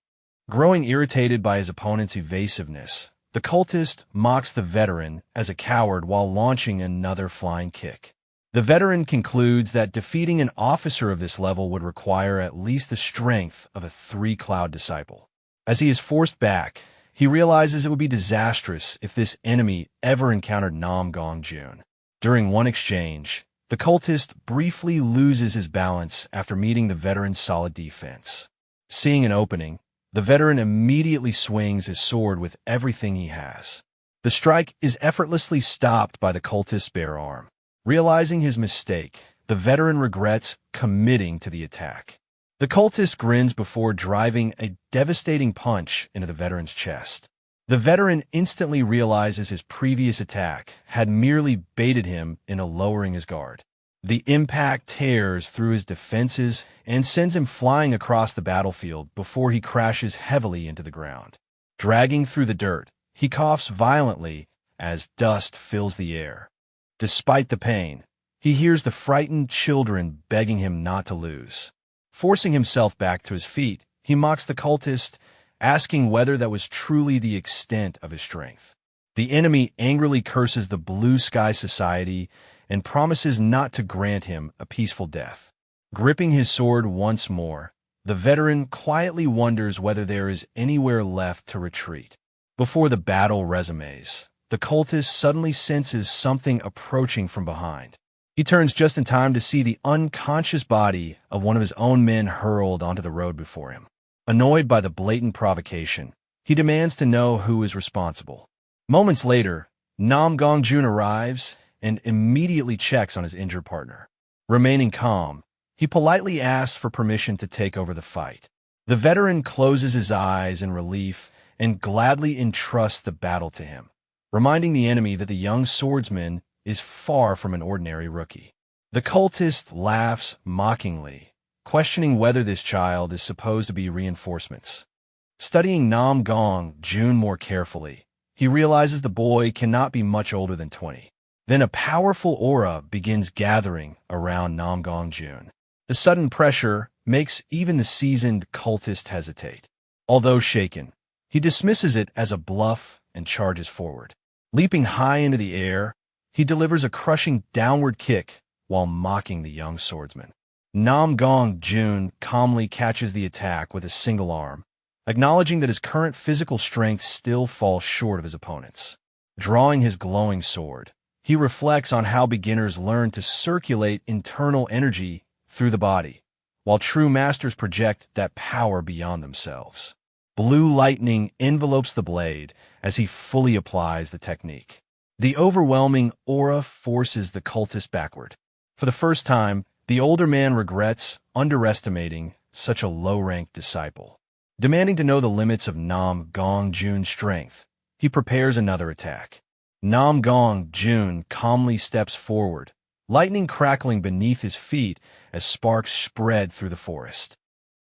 Growing irritated by his opponent's evasiveness, the cultist mocks the veteran as a coward while launching another flying kick. The veteran concludes that defeating an officer of this level would require at least the strength of a three-cloud disciple. As he is forced back, he realizes it would be disastrous if this enemy ever encountered Namgung Jun. During one exchange, the cultist briefly loses his balance after meeting the veteran's solid defense. Seeing an opening, the veteran immediately swings his sword with everything he has. The strike is effortlessly stopped by the cultist's bare arm. Realizing his mistake, the veteran regrets committing to the attack. The cultist grins before driving a devastating punch into the veteran's chest. The veteran instantly realizes his previous attack had merely baited him into lowering his guard. The impact tears through his defenses and sends him flying across the battlefield before he crashes heavily into the ground. Dragging through the dirt, he coughs violently as dust fills the air. Despite the pain, he hears the frightened children begging him not to lose. Forcing himself back to his feet, he mocks the cultist, asking whether that was truly the extent of his strength. The enemy angrily curses the Blue Sky Society and promises not to grant him a peaceful death. Gripping his sword once more, the veteran quietly wonders whether there is anywhere left to retreat. Before the battle resumes, the cultist suddenly senses something approaching from behind. He turns just in time to see the unconscious body of one of his own men hurled onto the road before him. Annoyed by the blatant provocation, he demands to know who is responsible. Moments later, Namgung Jun arrives and immediately checks on his injured partner. Remaining calm, he politely asks for permission to take over the fight. The veteran closes his eyes in relief and gladly entrusts the battle to him, reminding the enemy that the young swordsman is far from an ordinary rookie. The cultist laughs mockingly, questioning whether this child is supposed to be reinforcements. Studying Namgung Jun more carefully, he realizes the boy cannot be much older than 20. Then a powerful aura begins gathering around Namgung Jun. The sudden pressure makes even the seasoned cultist hesitate. Although shaken, he dismisses it as a bluff and charges forward. Leaping high into the air, he delivers a crushing downward kick while mocking the young swordsman. Namgung Jun calmly catches the attack with a single arm, acknowledging that his current physical strength still falls short of his opponent's. Drawing his glowing sword, he reflects on how beginners learn to circulate internal energy through the body, while true masters project that power beyond themselves. Blue lightning envelopes the blade as he fully applies the technique. The overwhelming aura forces the cultist backward. For the first time, the older man regrets underestimating such a low-ranked disciple. Demanding to know the limits of Namgung Jun's strength, he prepares another attack. Namgung Jun calmly steps forward, lightning crackling beneath his feet as sparks spread through the forest.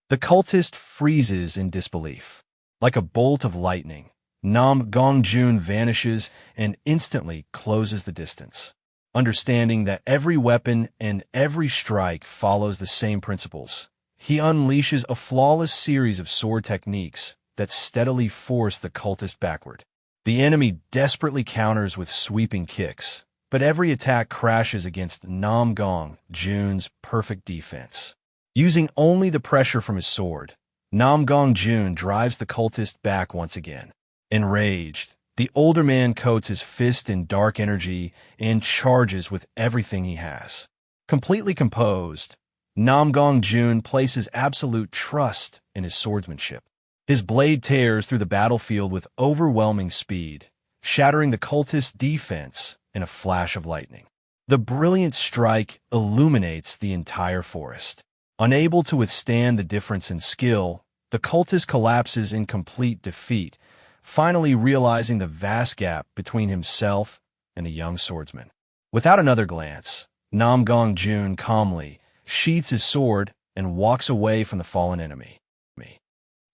The cultist freezes in disbelief. Like a bolt of lightning, Namgung Jun vanishes and instantly closes the distance. Understanding that every weapon and every strike follows the same principles, he unleashes a flawless series of sword techniques that steadily force the cultist backward. The enemy desperately counters with sweeping kicks, but every attack crashes against Namgung Jun's perfect defense. Using only the pressure from his sword, Namgung Jun drives the cultist back once again. Enraged, the older man coats his fist in dark energy and charges with everything he has. Completely composed, Namgung Jun places absolute trust in his swordsmanship. His blade tears through the battlefield with overwhelming speed, shattering the cultist's defense in a flash of lightning. The brilliant strike illuminates the entire forest. Unable to withstand the difference in skill, the cultist collapses in complete defeat, finally realizing the vast gap between himself and the young swordsman. Without another glance, Namgung Jun calmly sheathes his sword and walks away from the fallen enemy.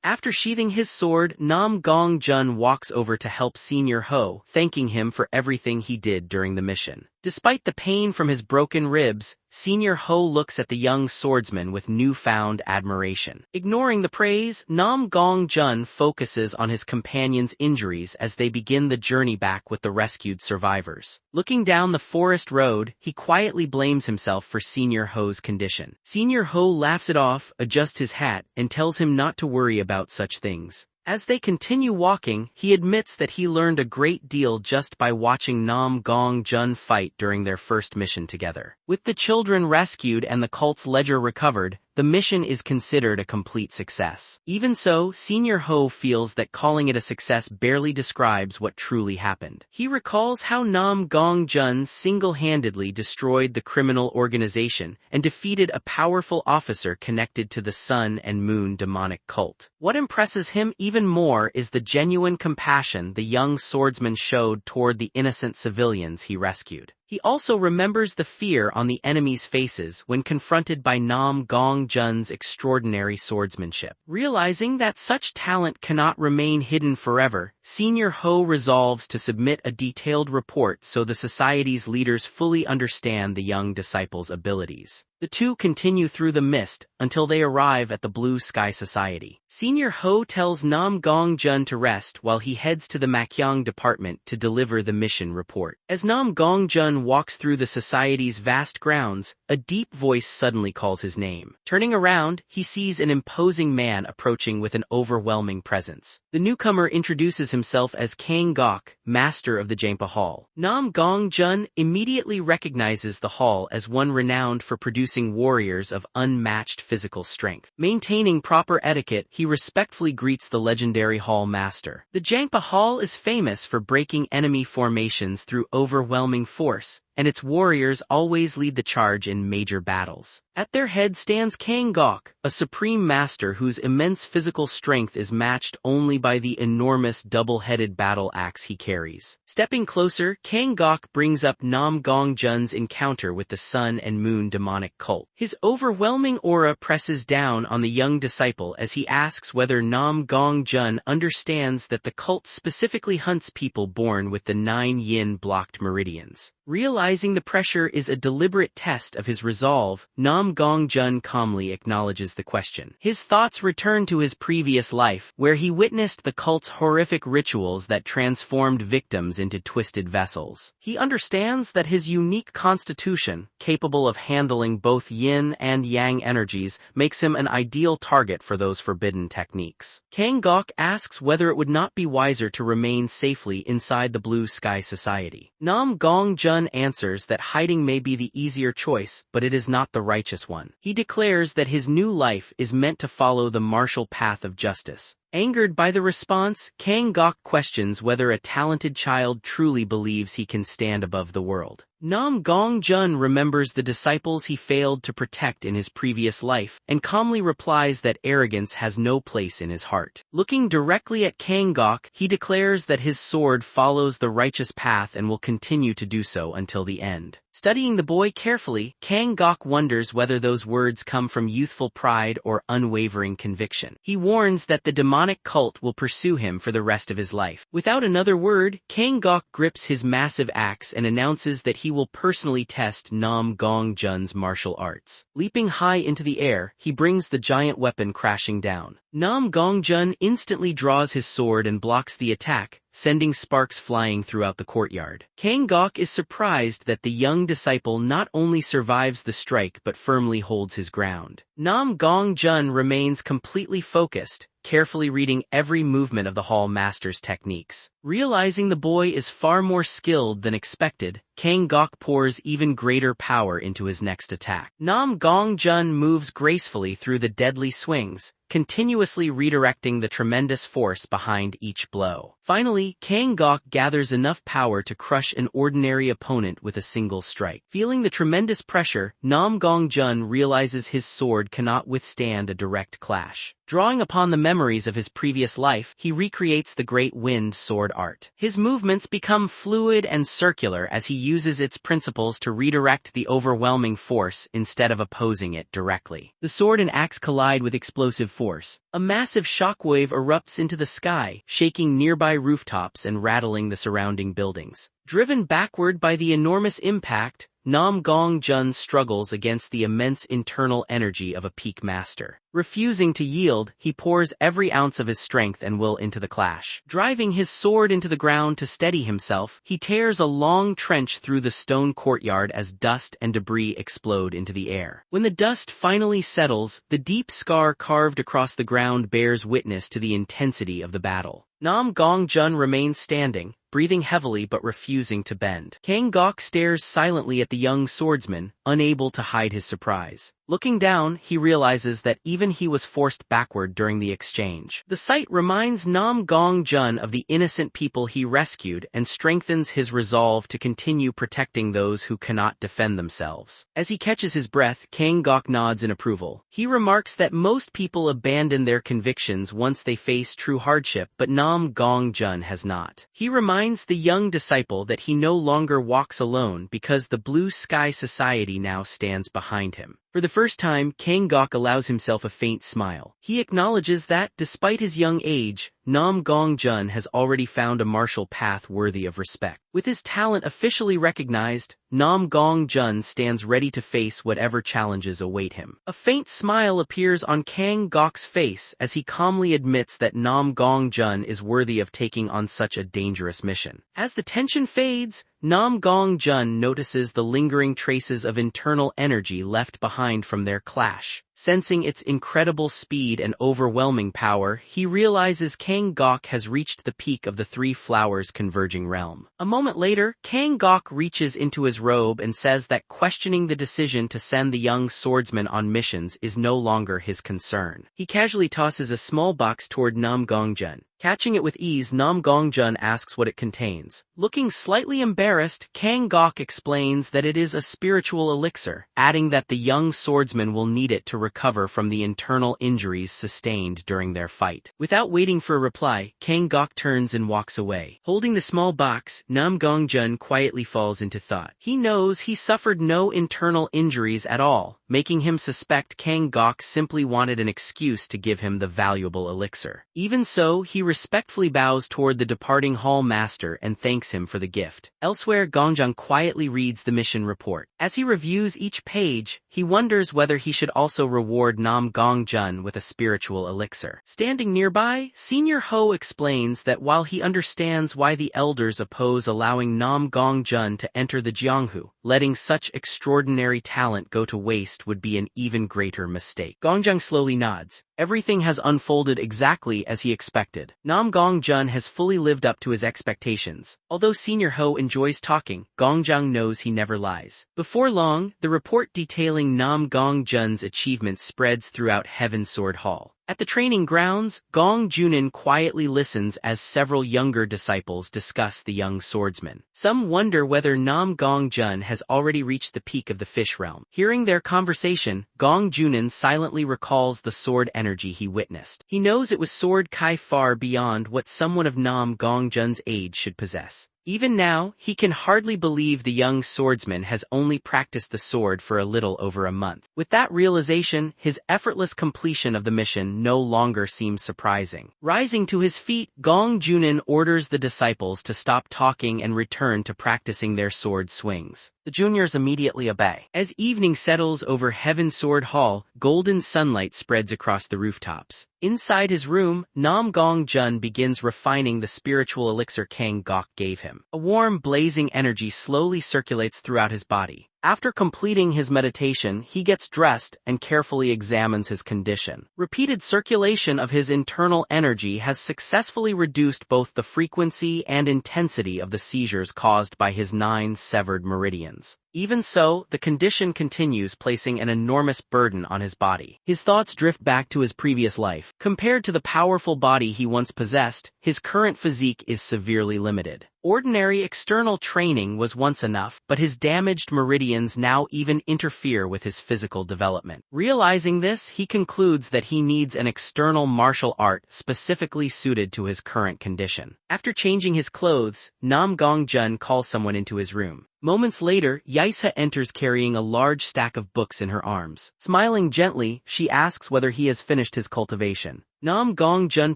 After sheathing his sword, Namgung Jun walks over to help Senior Ho, thanking him for everything he did during the mission. Despite the pain from his broken ribs, Senior Ho looks at the young swordsman with newfound admiration. Ignoring the praise, Namgung Jun focuses on his companion's injuries as they begin the journey back with the rescued survivors. Looking down the forest road, he quietly blames himself for Senior Ho's condition. Senior Ho laughs it off, adjusts his hat, and tells him not to worry about such things. As they continue walking, he admits that he learned a great deal just by watching Namgung Jun fight during their first mission together. With the children rescued and the cult's ledger recovered, the mission is considered a complete success. Even so, Senior Ho feels that calling it a success barely describes what truly happened. He recalls how Namgung Jun single-handedly destroyed the criminal organization and defeated a powerful officer connected to the Sun and Moon demonic cult. What impresses him even more is the genuine compassion the young swordsman showed toward the innocent civilians he rescued. He also remembers the fear on the enemy's faces when confronted by Namgung Jun's extraordinary swordsmanship. Realizing that such talent cannot remain hidden forever, Senior Ho resolves to submit a detailed report so the society's leaders fully understand the young disciple's abilities. The two continue through the mist until they arrive at the Blue Sky Society. Senior Ho tells Namgung Jun to rest while he heads to the Makyang department to deliver the mission report. As Namgung Jun walks through the society's vast grounds, a deep voice suddenly calls his name. Turning around, he sees an imposing man approaching with an overwhelming presence. The newcomer introduces himself as Kang Gok, master of the Jampa Hall. Namgung Jun immediately recognizes the hall as one renowned for producing warriors of unmatched physical strength. Maintaining proper etiquette, he respectfully greets the legendary hall master. The Jampa Hall is famous for breaking enemy formations through overwhelming force, and its warriors always lead the charge in major battles. At their head stands Kang Gok, a supreme master whose immense physical strength is matched only by the enormous double-headed battle axe he carries. Stepping closer, Kang Gok brings up Namgung Jun's encounter with the sun and moon demonic cult. His overwhelming aura presses down on the young disciple as he asks whether Namgung Jun understands that the cult specifically hunts people born with the 9 yin-blocked meridians. Realizing the pressure is a deliberate test of his resolve, Namgung Jun calmly acknowledges the question. His thoughts return to his previous life, where he witnessed the cult's horrific rituals that transformed victims into twisted vessels. He understands that his unique constitution, capable of handling both yin and yang energies, makes him an ideal target for those forbidden techniques. Kang Gok asks whether it would not be wiser to remain safely inside the Blue Sky Society. Namgung Jun answers that hiding may be the easier choice, but it is not the righteous one. He declares that his new life is meant to follow the martial path of justice. Angered by the response, Kang Gok questions whether a talented child truly believes he can stand above the world. Namgung Jun remembers the disciples he failed to protect in his previous life, and calmly replies that arrogance has no place in his heart. Looking directly at Kang Gok, he declares that his sword follows the righteous path and will continue to do so until the end. Studying the boy carefully, Kang Gok wonders whether those words come from youthful pride or unwavering conviction. He warns that the demonic cult will pursue him for the rest of his life. Without another word, Kang Gok grips his massive axe and announces that he will personally test Namgung Jun's martial arts. Leaping high into the air, he brings the giant weapon crashing down. Namgung Jun instantly draws his sword and blocks the attack, sending sparks flying throughout the courtyard. Kang Gok is surprised that the young disciple not only survives the strike but firmly holds his ground. Namgung Jun remains completely focused, carefully reading every movement of the hall master's techniques. Realizing the boy is far more skilled than expected, Kang Gok pours even greater power into his next attack. Namgung Jun moves gracefully through the deadly swings, continuously redirecting the tremendous force behind each blow. Finally, Kang Gok gathers enough power to crush an ordinary opponent with a single strike. Feeling the tremendous pressure, Namgung Jun realizes his sword cannot withstand a direct clash. Drawing upon the memories of his previous life, he recreates the Great Wind sword art. His movements become fluid and circular as he uses its principles to redirect the overwhelming force instead of opposing it directly. The sword and axe collide with explosive force. A massive shockwave erupts into the sky, shaking nearby rooftops and rattling the surrounding buildings. Driven backward by the enormous impact, Namgung Jun struggles against the immense internal energy of a peak master. Refusing to yield, he pours every ounce of his strength and will into the clash. Driving his sword into the ground to steady himself, he tears a long trench through the stone courtyard as dust and debris explode into the air. When the dust finally settles, the deep scar carved across the ground bears witness to the intensity of the battle. Namgung Jun remains standing, breathing heavily but refusing to bend. Kang Gok stares silently at the young swordsman, unable to hide his surprise. Looking down, he realizes that even he was forced backward during the exchange. The sight reminds Namgung Jun of the innocent people he rescued and strengthens his resolve to continue protecting those who cannot defend themselves. As he catches his breath, Kang Gok nods in approval. He remarks that most people abandon their convictions once they face true hardship, but Namgung Jun has not. He reminds the young disciple that he no longer walks alone because the Blue Sky Society now stands behind him. For the first time, Kang Gok allows himself a faint smile. He acknowledges that, despite his young age, Namgung Jun has already found a martial path worthy of respect. With his talent officially recognized, Namgung Jun stands ready to face whatever challenges await him. A faint smile appears on Kang Gok's face as he calmly admits that Namgung Jun is worthy of taking on such a dangerous mission. As the tension fades, Namgung Jun notices the lingering traces of internal energy left behind from their clash. Sensing its incredible speed and overwhelming power, he realizes Kang Gok has reached the peak of the three flowers converging realm. A moment later, Kang Gok reaches into his robe and says that questioning the decision to send the young swordsman on missions is no longer his concern. He casually tosses a small box toward Namgung Jun. Catching it with ease, Namgung Jun asks what it contains. Looking slightly embarrassed, Kang Gok explains that it is a spiritual elixir, adding that the young swordsman will need it to recover from the internal injuries sustained during their fight. Without waiting for a reply, Kang Gok turns and walks away. Holding the small box, Namgung Jun quietly falls into thought. He knows he suffered no internal injuries at all, making him suspect Kang Gok simply wanted an excuse to give him the valuable elixir. Even so, he respectfully bows toward the departing hall master and thanks him for the gift. Elsewhere, Gongjang quietly reads the mission report. As he reviews each page, he wonders whether he should also reward Namgung Jun with a spiritual elixir. Standing nearby, Senior Ho explains that while he understands why the elders oppose allowing Namgung Jun to enter the Jianghu, letting such extraordinary talent go to waste would be an even greater mistake. Gongjang slowly nods. Everything has unfolded exactly as he expected. Namgung Jun has fully lived up to his expectations. Although Senior Ho enjoys talking, Gongjang knows he never lies. Before long, the report detailing Namgung Jun's achievements spreads throughout Heaven Sword Hall. At the training grounds, Gong Junin quietly listens as several younger disciples discuss the young swordsman. Some wonder whether Namgung Jun has already reached the peak of the fish realm. Hearing their conversation, Gong Junin silently recalls the sword energy he witnessed. He knows it was sword kai far beyond what someone of Namgung Jun's age should possess. Even now, he can hardly believe the young swordsman has only practiced the sword for a little over a month. With that realization, his effortless completion of the mission no longer seems surprising. Rising to his feet, Gong Junin orders the disciples to stop talking and return to practicing their sword swings. The juniors immediately obey. As evening settles over Heaven Sword Hall, golden sunlight spreads across the rooftops. Inside his room, Namgung Jun begins refining the spiritual elixir Kang Gok gave him. A warm, blazing energy slowly circulates throughout his body. After completing his meditation, he gets dressed and carefully examines his condition. Repeated circulation of his internal energy has successfully reduced both the frequency and intensity of the seizures caused by his 9 severed meridians. Even so, the condition continues, placing an enormous burden on his body. His thoughts drift back to his previous life. Compared to the powerful body he once possessed, his current physique is severely limited. Ordinary external training was once enough, but his damaged meridians now even interfere with his physical development. Realizing this, he concludes that he needs an external martial art specifically suited to his current condition. After changing his clothes, Namgung Jun calls someone into his room. Moments later, Yaisa enters carrying a large stack of books in her arms. Smiling gently, she asks whether he has finished his cultivation. Namgung Jun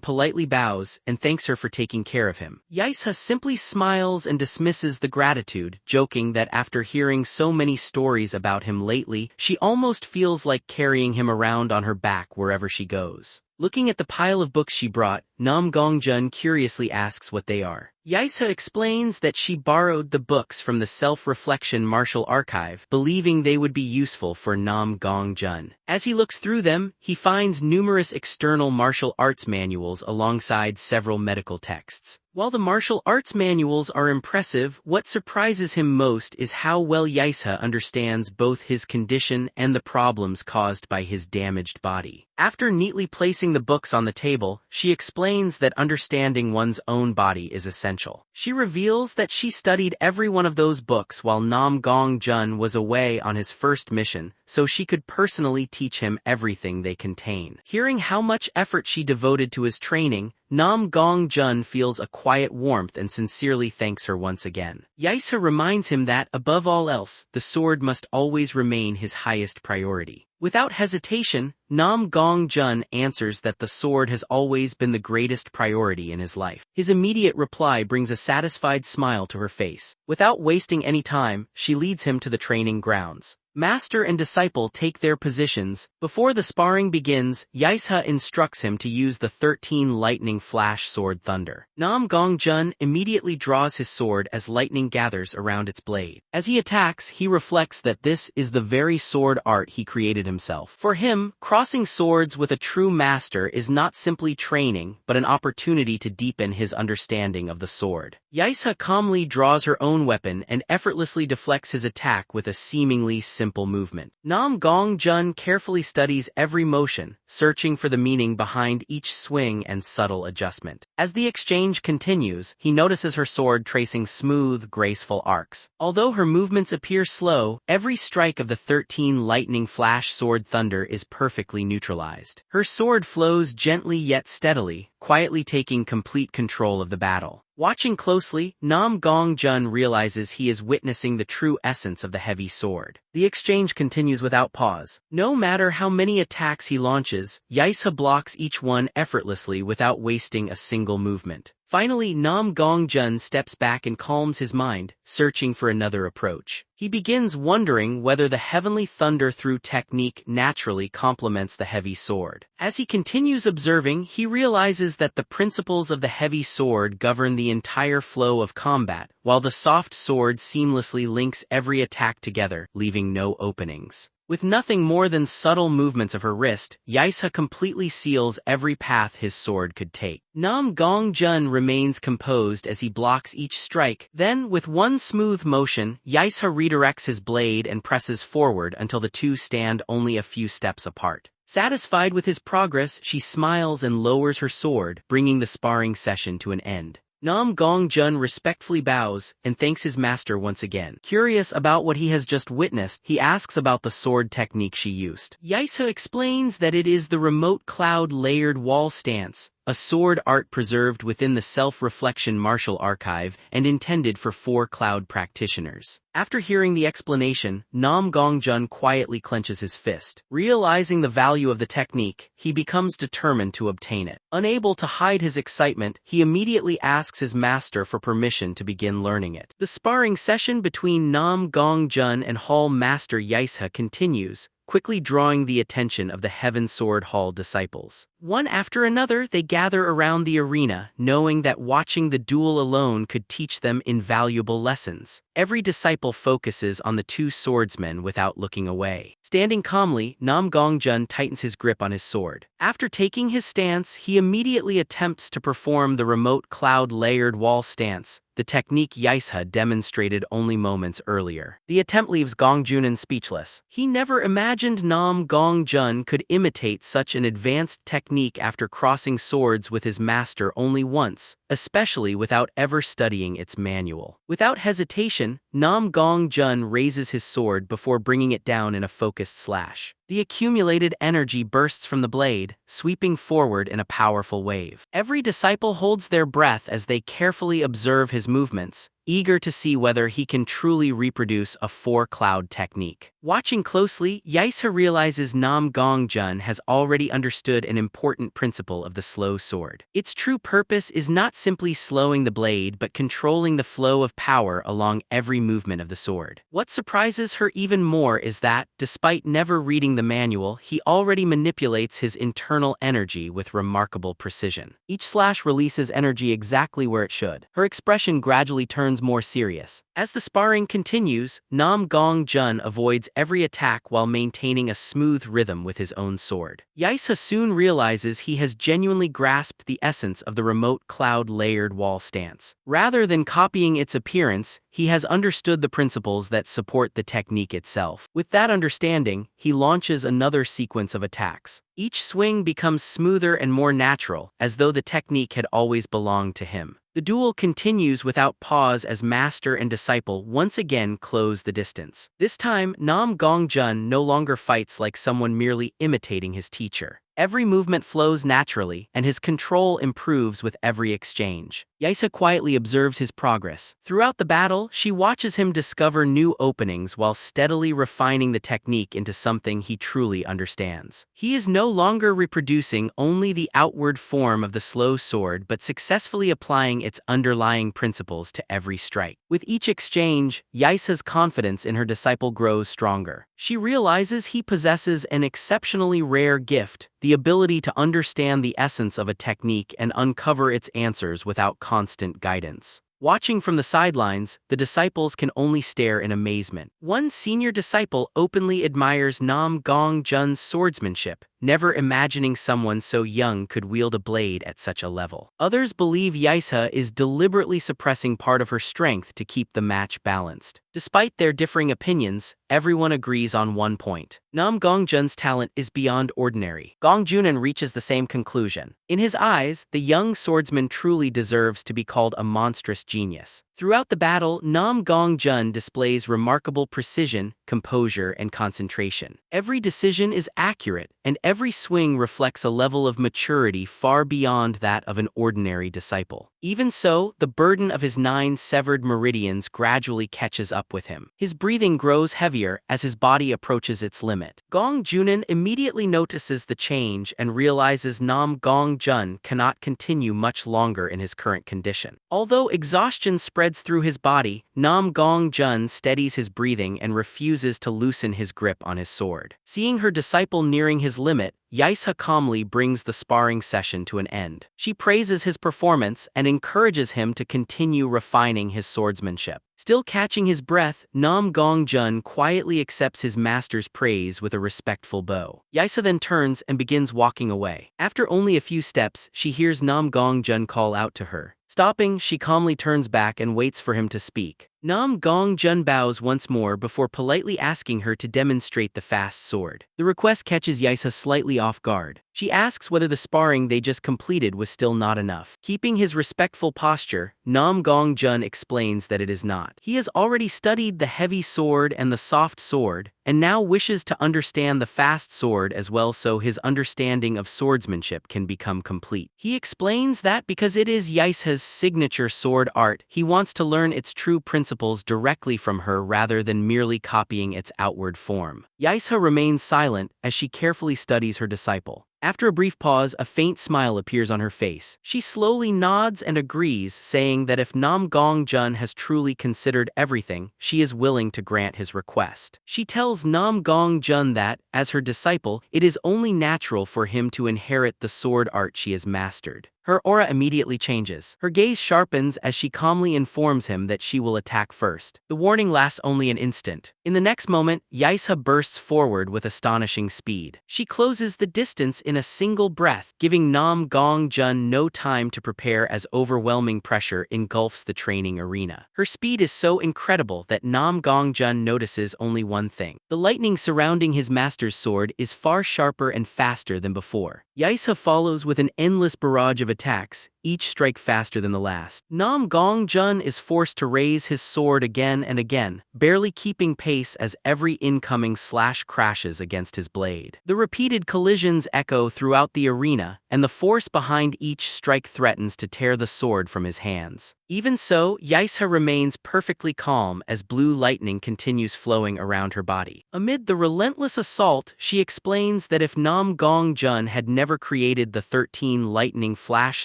politely bows and thanks her for taking care of him. Yaisa simply smiles and dismisses the gratitude, joking that after hearing so many stories about him lately, she almost feels like carrying him around on her back wherever she goes. Looking at the pile of books she brought, Namgung Jun curiously asks what they are. Yaisa explains that she borrowed the books from the Self-Reflection Martial Archive, believing they would be useful for Namgung Jun. As he looks through them, he finds numerous external martial arts manuals alongside several medical texts. While the martial arts manuals are impressive, what surprises him most is how well Yaisa understands both his condition and the problems caused by his damaged body. After neatly placing the books on the table, she explains that understanding one's own body is essential. She reveals that she studied every one of those books while Namgung Jun was away on his first mission, so she could personally teach him everything they contain. Hearing how much effort she devoted to his training, Namgung Jun feels a quiet warmth and sincerely thanks her once again. Yaisa reminds him that, above all else, the sword must always remain his highest priority. Without hesitation, Namgung Jun answers that the sword has always been the greatest priority in his life. His immediate reply brings a satisfied smile to her face. Without wasting any time, she leads him to the training grounds. Master and disciple take their positions. Before the sparring begins, Yaesha instructs him to use the 13 lightning flash sword thunder. Namgung Jun immediately draws his sword as lightning gathers around its blade. As he attacks, he reflects that this is the very sword art he created himself. For him, crossing swords with a true master is not simply training, but an opportunity to deepen his understanding of the sword. Yaesha calmly draws her own weapon and effortlessly deflects his attack with a seemingly simple movement. Namgung Jun carefully studies every motion, searching for the meaning behind each swing and subtle adjustment. As the exchange continues, he notices her sword tracing smooth, graceful arcs. Although her movements appear slow, every strike of the 13 lightning flash sword thunder is perfectly neutralized. Her sword flows gently yet steadily, quietly taking complete control of the battle. Watching closely, Namgung Jun realizes he is witnessing the true essence of the heavy sword. The exchange continues without pause. No matter how many attacks he launches, Yaesha blocks each one effortlessly without wasting a single movement. Finally, Namgung Jun steps back and calms his mind, searching for another approach. He begins wondering whether the heavenly thunder through technique naturally complements the heavy sword. As he continues observing, he realizes that the principles of the heavy sword govern the entire flow of combat, while the soft sword seamlessly links every attack together, leaving no openings. With nothing more than subtle movements of her wrist, Yaesha completely seals every path his sword could take. Namgung Jun remains composed as he blocks each strike. Then, with one smooth motion, Yaesha redirects his blade and presses forward until the two stand only a few steps apart. Satisfied with his progress, she smiles and lowers her sword, bringing the sparring session to an end. Namgung Jun respectfully bows and thanks his master once again. Curious about what he has just witnessed, he asks about the sword technique she used. Yaesha explains that it is the remote cloud layered wall stance, a sword art preserved within the self-reflection martial archive and intended for 4 cloud practitioners. After hearing the explanation, Namgung Jun quietly clenches his fist. Realizing the value of the technique, he becomes determined to obtain it. Unable to hide his excitement, he immediately asks his master for permission to begin learning it. The sparring session between Namgung Jun and Hall Master Yaesha continues, quickly drawing the attention of the Heaven Sword Hall disciples. One after another, they gather around the arena, knowing that watching the duel alone could teach them invaluable lessons. Every disciple focuses on the 2 swordsmen without looking away. Standing calmly, Namgung Jun tightens his grip on his sword. After taking his stance, he immediately attempts to perform the remote cloud-layered wall stance, the technique Yaesha demonstrated only moments earlier. The attempt leaves Gong Junin speechless. He never imagined Namgung Jun could imitate such an advanced technique after crossing swords with his master only once, especially without ever studying its manual. Without hesitation, Namgung Jun raises his sword before bringing it down in a focused slash. The accumulated energy bursts from the blade, sweeping forward in a powerful wave. Every disciple holds their breath as they carefully observe his movements, eager to see whether he can truly reproduce a 4-cloud technique. Watching closely, Yaesha realizes Namgung Jun has already understood an important principle of the slow sword. Its true purpose is not simply slowing the blade but controlling the flow of power along every movement of the sword. What surprises her even more is that, despite never reading the manual, he already manipulates his internal energy with remarkable precision. Each slash releases energy exactly where it should. Her expression gradually turns more serious. As the sparring continues, Namgung Jun avoids every attack while maintaining a smooth rhythm with his own sword. Yaesha soon realizes he has genuinely grasped the essence of the remote cloud-layered wall stance. Rather than copying its appearance, he has understood the principles that support the technique itself. With that understanding, he launches another sequence of attacks. Each swing becomes smoother and more natural, as though the technique had always belonged to him. The duel continues without pause as master and disciple once again close the distance. This time, Namgung Jun no longer fights like someone merely imitating his teacher. Every movement flows naturally, and his control improves with every exchange. Yaisa quietly observes his progress. Throughout the battle, she watches him discover new openings while steadily refining the technique into something he truly understands. He is no longer reproducing only the outward form of the slow sword but successfully applying its underlying principles to every strike. With each exchange, Yaisa's confidence in her disciple grows stronger. She realizes he possesses an exceptionally rare gift, the ability to understand the essence of a technique and uncover its answers without constant guidance. Watching from the sidelines, the disciples can only stare in amazement. One senior disciple openly admires Namgung Jun's swordsmanship, never imagining someone so young could wield a blade at such a level. Others believe Yaisa is deliberately suppressing part of her strength to keep the match balanced. Despite their differing opinions, everyone agrees on one point. Namgung Jun's talent is beyond ordinary. Gong Junan reaches the same conclusion. In his eyes, the young swordsman truly deserves to be called a monstrous genius. Throughout the battle, Namgung Jun displays remarkable precision, composure, and concentration. Every decision is accurate, and every swing reflects a level of maturity far beyond that of an ordinary disciple. Even so, the burden of his 9 severed meridians gradually catches up with him. His breathing grows heavier as his body approaches its limit. Gong Junan immediately notices the change and realizes Namgung Jun cannot continue much longer in his current condition. Although exhaustion spreads through his body, Namgung Jun steadies his breathing and refuses to loosen his grip on his sword. Seeing her disciple nearing his limit, Yaisa calmly brings the sparring session to an end. She praises his performance and encourages him to continue refining his swordsmanship. Still catching his breath, Namgung Jun quietly accepts his master's praise with a respectful bow. Yaisa then turns and begins walking away. After only a few steps, she hears Namgung Jun call out to her. Stopping, she calmly turns back and waits for him to speak. Namgung Jun bows once more before politely asking her to demonstrate the fast sword. The request catches Yaisa slightly off guard. She asks whether the sparring they just completed was still not enough. Keeping his respectful posture, Namgung Jun explains that it is not. He has already studied the heavy sword and the soft sword, and now wishes to understand the fast sword as well so his understanding of swordsmanship can become complete. He explains that because it is Yaisa's signature sword art, he wants to learn its true principles directly from her rather than merely copying its outward form. Yaisa remains silent as she carefully studies her disciple. After a brief pause, a faint smile appears on her face. She slowly nods and agrees, saying that if Namgung Jun has truly considered everything, she is willing to grant his request. She tells Namgung Jun that, as her disciple, it is only natural for him to inherit the sword art she has mastered. Her aura immediately changes. Her gaze sharpens as she calmly informs him that she will attack first. The warning lasts only an instant. In the next moment, Yaisa bursts forward with astonishing speed. She closes the distance in a single breath, giving Namgung Jun no time to prepare as overwhelming pressure engulfs the training arena. Her speed is so incredible that Namgung Jun notices only one thing. The lightning surrounding his master's sword is far sharper and faster than before. Yaisa follows with an endless barrage of attacks, each strike faster than the last. Namgung Jun is forced to raise his sword again and again, barely keeping pace as every incoming slash crashes against his blade. The repeated collisions echo throughout the arena, and the force behind each strike threatens to tear the sword from his hands. Even so, Yaisa remains perfectly calm as blue lightning continues flowing around her body. Amid the relentless assault, she explains that if Namgung Jun had never created the 13 lightning flash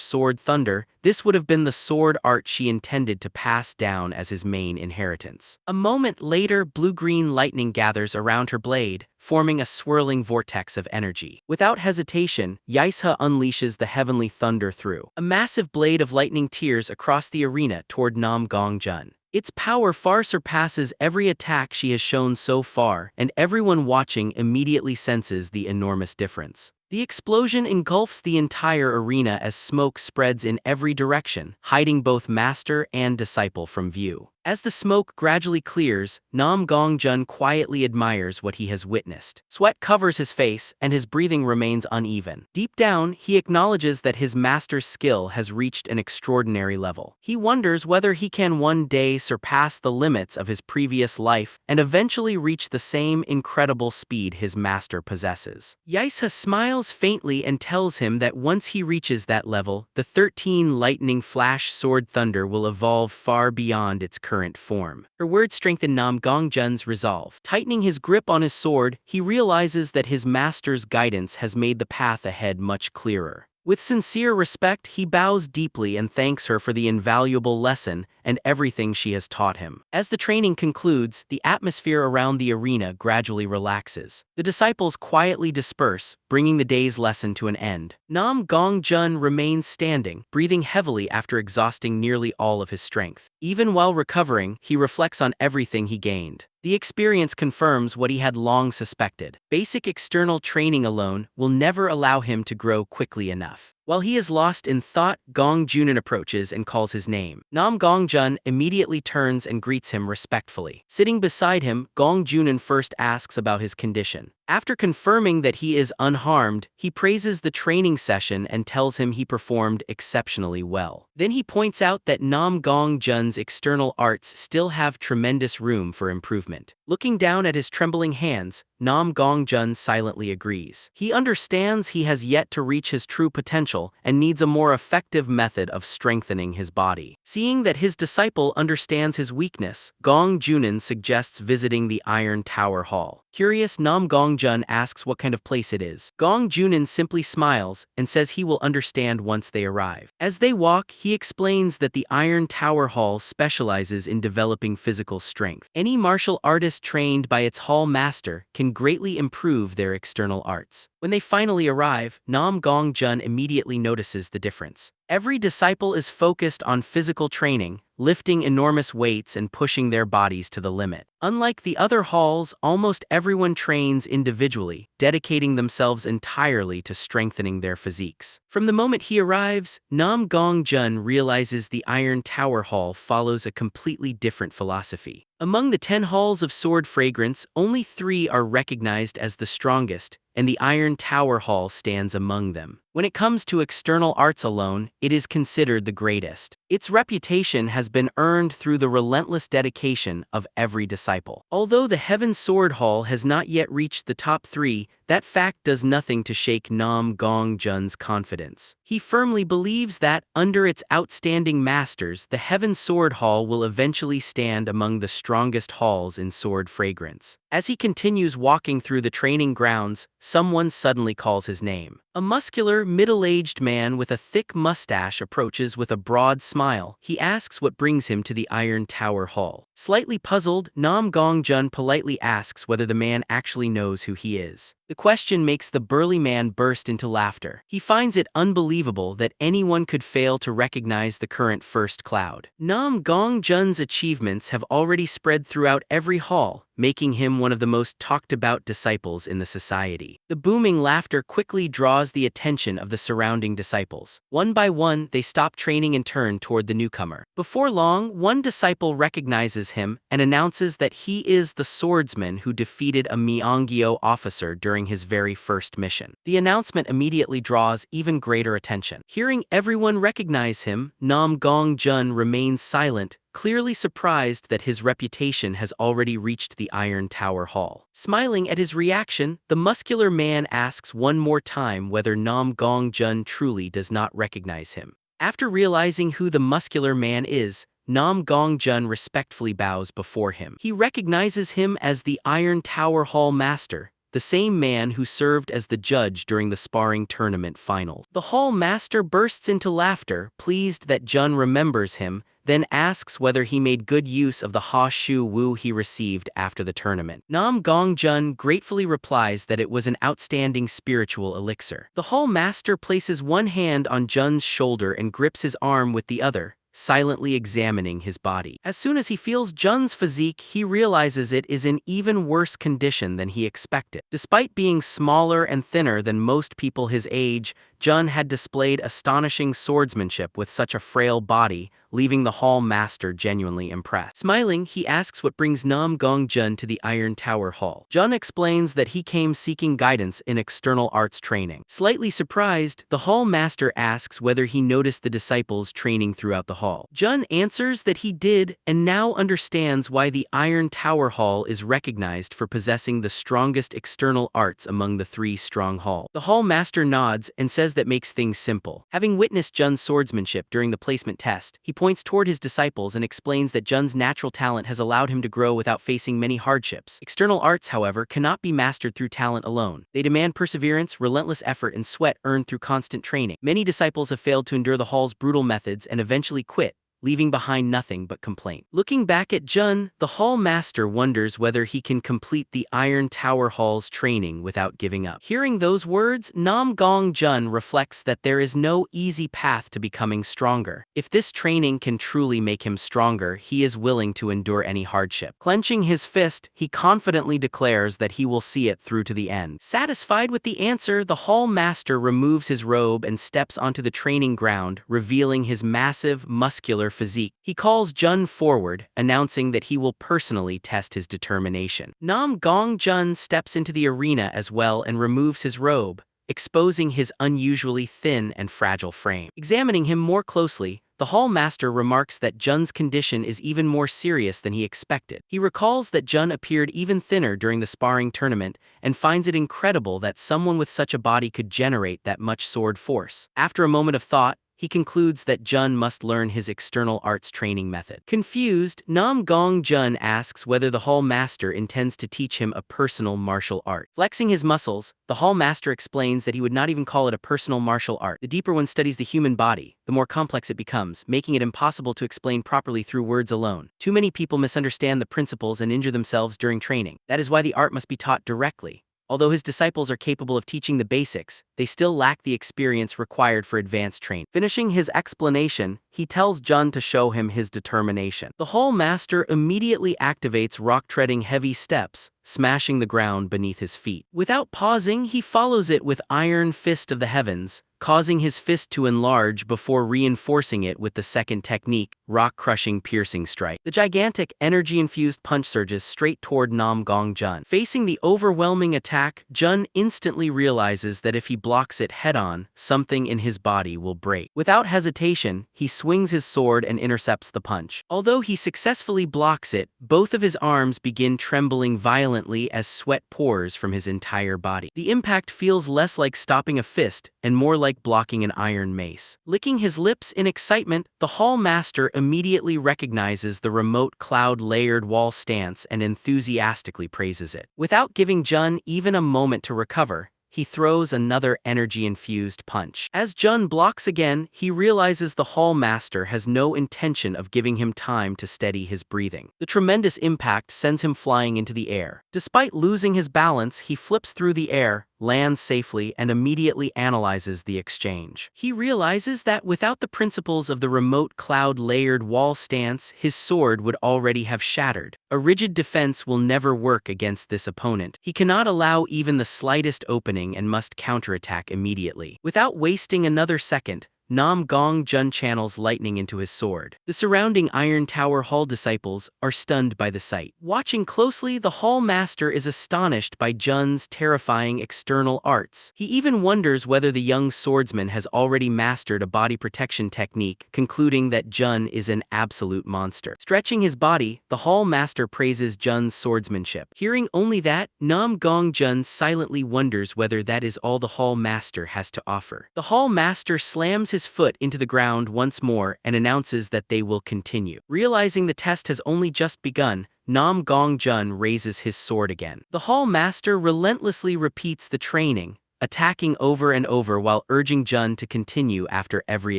sword thunder, this would have been the sword art she intended to pass down as his main inheritance. A moment later, blue-green lightning gathers around her blade, forming a swirling vortex of energy. Without hesitation, Yaisa unleashes the heavenly thunder through. A massive blade of lightning tears across the arena toward Namgung Jun. Its power far surpasses every attack she has shown so far, and everyone watching immediately senses the enormous difference. The explosion engulfs the entire arena as smoke spreads in every direction, hiding both master and disciple from view. As the smoke gradually clears, Namgung Jun quietly admires what he has witnessed. Sweat covers his face, and his breathing remains uneven. Deep down, he acknowledges that his master's skill has reached an extraordinary level. He wonders whether he can one day surpass the limits of his previous life and eventually reach the same incredible speed his master possesses. Yaisa smiles faintly and tells him that once he reaches that level, the 13 lightning flash sword thunder will evolve far beyond its current form. Her words strengthen Namgung Jun's resolve. Tightening his grip on his sword, he realizes that his master's guidance has made the path ahead much clearer. With sincere respect, he bows deeply and thanks her for the invaluable lesson and everything she has taught him. As the training concludes, the atmosphere around the arena gradually relaxes. The disciples quietly disperse, bringing the day's lesson to an end. Namgung Jun remains standing, breathing heavily after exhausting nearly all of his strength. Even while recovering, he reflects on everything he gained. The experience confirms what he had long suspected. Basic external training alone will never allow him to grow quickly enough. While he is lost in thought, Gong Junin approaches and calls his name. Namgung Jun immediately turns and greets him respectfully. Sitting beside him, Gong Junin first asks about his condition. After confirming that he is unharmed, he praises the training session and tells him he performed exceptionally well. Then he points out that Namgung Jun's external arts still have tremendous room for improvement. Looking down at his trembling hands, Namgung Jun silently agrees. He understands he has yet to reach his true potential and needs a more effective method of strengthening his body. Seeing that his disciple understands his weakness, Gong Junin suggests visiting the Iron Tower Hall. Curious, Namgung Jun asks what kind of place it is. Gong Junin simply smiles and says he will understand once they arrive. As they walk, he explains that the Iron Tower Hall specializes in developing physical strength. Any martial artist trained by its hall master can greatly improve their external arts. When they finally arrive, Namgung Jun immediately notices the difference. Every disciple is focused on physical training, lifting enormous weights and pushing their bodies to the limit. Unlike the other halls, almost everyone trains individually, dedicating themselves entirely to strengthening their physiques. From the moment he arrives, Namgung Jun realizes the Iron Tower Hall follows a completely different philosophy. Among the 10 halls of sword fragrance, only 3 are recognized as the strongest, and the Iron Tower Hall stands among them. When it comes to external arts alone, it is considered the greatest. Its reputation has been earned through the relentless dedication of every disciple. Although the Heaven Sword Hall has not yet reached the top 3, that fact does nothing to shake Namgung Jun's confidence. He firmly believes that, under its outstanding masters, the Heaven Sword Hall will eventually stand among the strongest halls in sword fragrance. As he continues walking through the training grounds, someone suddenly calls his name. A muscular, middle-aged man with a thick mustache approaches with a broad smile. He asks what brings him to the Iron Tower Hall. Slightly puzzled, Namgung Jun politely asks whether the man actually knows who he is. The question makes the burly man burst into laughter. He finds it unbelievable that anyone could fail to recognize the current first cloud. Namgung Jun's achievements have already spread throughout every hall, making him one of the most talked-about disciples in the society. The booming laughter quickly draws the attention of the surrounding disciples. One by one, they stop training and turn toward the newcomer. Before long, one disciple recognizes him and announces that he is the swordsman who defeated a Myeongyo officer during his very first mission. The announcement immediately draws even greater attention. Hearing everyone recognize him, Namgung Jun remains silent, clearly surprised that his reputation has already reached the Iron Tower Hall. Smiling at his reaction, the muscular man asks one more time whether Namgung Jun truly does not recognize him. After realizing who the muscular man is, Namgung Jun respectfully bows before him. He recognizes him as the Iron Tower Hall master, the same man who served as the judge during the sparring tournament finals. The hall master bursts into laughter, pleased that Jun remembers him, then asks whether he made good use of the Ha Shu Wu he received after the tournament. Namgung Jun gratefully replies that it was an outstanding spiritual elixir. The hall master places one hand on Jun's shoulder and grips his arm with the other, silently examining his body. As soon as he feels Jun's physique, he realizes it is in even worse condition than he expected. Despite being smaller and thinner than most people his age, Jun had displayed astonishing swordsmanship with such a frail body, leaving the hall master genuinely impressed. Smiling, he asks what brings Namgung Jun to the Iron Tower Hall. Jun explains that he came seeking guidance in external arts training. Slightly surprised, the hall master asks whether he noticed the disciples training throughout the hall. Jun answers that he did and now understands why the Iron Tower Hall is recognized for possessing the strongest external arts among the 3 strong halls. The hall master nods and says that makes things simple. Having witnessed Jun's swordsmanship during the placement test, he points toward his disciples and explains that Jun's natural talent has allowed him to grow without facing many hardships. External arts, however, cannot be mastered through talent alone. They demand perseverance, relentless effort, and sweat earned through constant training. Many disciples have failed to endure the hall's brutal methods and eventually quit, leaving behind nothing but complaint. Looking back at Jun, the hall master wonders whether he can complete the Iron Tower Hall's training without giving up. Hearing those words, Namgung Jun reflects that there is no easy path to becoming stronger. If this training can truly make him stronger, he is willing to endure any hardship. Clenching his fist, he confidently declares that he will see it through to the end. Satisfied with the answer, the hall master removes his robe and steps onto the training ground, revealing his massive, muscular physique. He calls Jun forward, announcing that he will personally test his determination. Namgung Jun steps into the arena as well and removes his robe, exposing his unusually thin and fragile frame. Examining him more closely, the hall master remarks that Jun's condition is even more serious than he expected. He recalls that Jun appeared even thinner during the sparring tournament and finds it incredible that someone with such a body could generate that much sword force. After a moment of thought, he concludes that Jun must learn his external arts training method. Confused, Namgung Jun asks whether the hall master intends to teach him a personal martial art. Flexing his muscles, the hall master explains that he would not even call it a personal martial art. The deeper one studies the human body, the more complex it becomes, making it impossible to explain properly through words alone. Too many people misunderstand the principles and injure themselves during training. That is why the art must be taught directly. Although his disciples are capable of teaching the basics, they still lack the experience required for advanced training. Finishing his explanation, he tells Jun to show him his determination. The hall master immediately activates rock-treading heavy steps, smashing the ground beneath his feet. Without pausing, he follows it with Iron Fist of the Heavens, causing his fist to enlarge before reinforcing it with the second technique, rock-crushing piercing strike. The gigantic, energy-infused punch surges straight toward Namgung Jun. Facing the overwhelming attack, Jun instantly realizes that if he blocks it head-on, something in his body will break. Without hesitation, he swings his sword and intercepts the punch. Although he successfully blocks it, both of his arms begin trembling violently as sweat pours from his entire body. The impact feels less like stopping a fist and more like blocking an iron mace. Licking his lips in excitement, the hall master immediately recognizes the remote cloud-layered wall stance and enthusiastically praises it. Without giving Jun even a moment to recover, he throws another energy-infused punch. As Jun blocks again, he realizes the hall master has no intention of giving him time to steady his breathing. The tremendous impact sends him flying into the air. Despite losing his balance, he flips through the air, lands safely, and immediately analyzes the exchange. He realizes that without the principles of the remote cloud-layered wall stance, his sword would already have shattered. A rigid defense will never work against this opponent. He cannot allow even the slightest opening and must counterattack immediately. Without wasting another second, Namgung Jun channels lightning into his sword. The surrounding Iron Tower Hall disciples are stunned by the sight. Watching closely, the hall master is astonished by Jun's terrifying external arts. He even wonders whether the young swordsman has already mastered a body protection technique, concluding that Jun is an absolute monster. Stretching his body, the hall master praises Jun's swordsmanship. Hearing only that, Namgung Jun silently wonders whether that is all the hall master has to offer. The hall master slams his foot into the ground once more and announces that they will continue. Realizing the test has only just begun, Namgung Jun raises his sword again. The hall master relentlessly repeats the training, attacking over and over while urging Jun to continue after every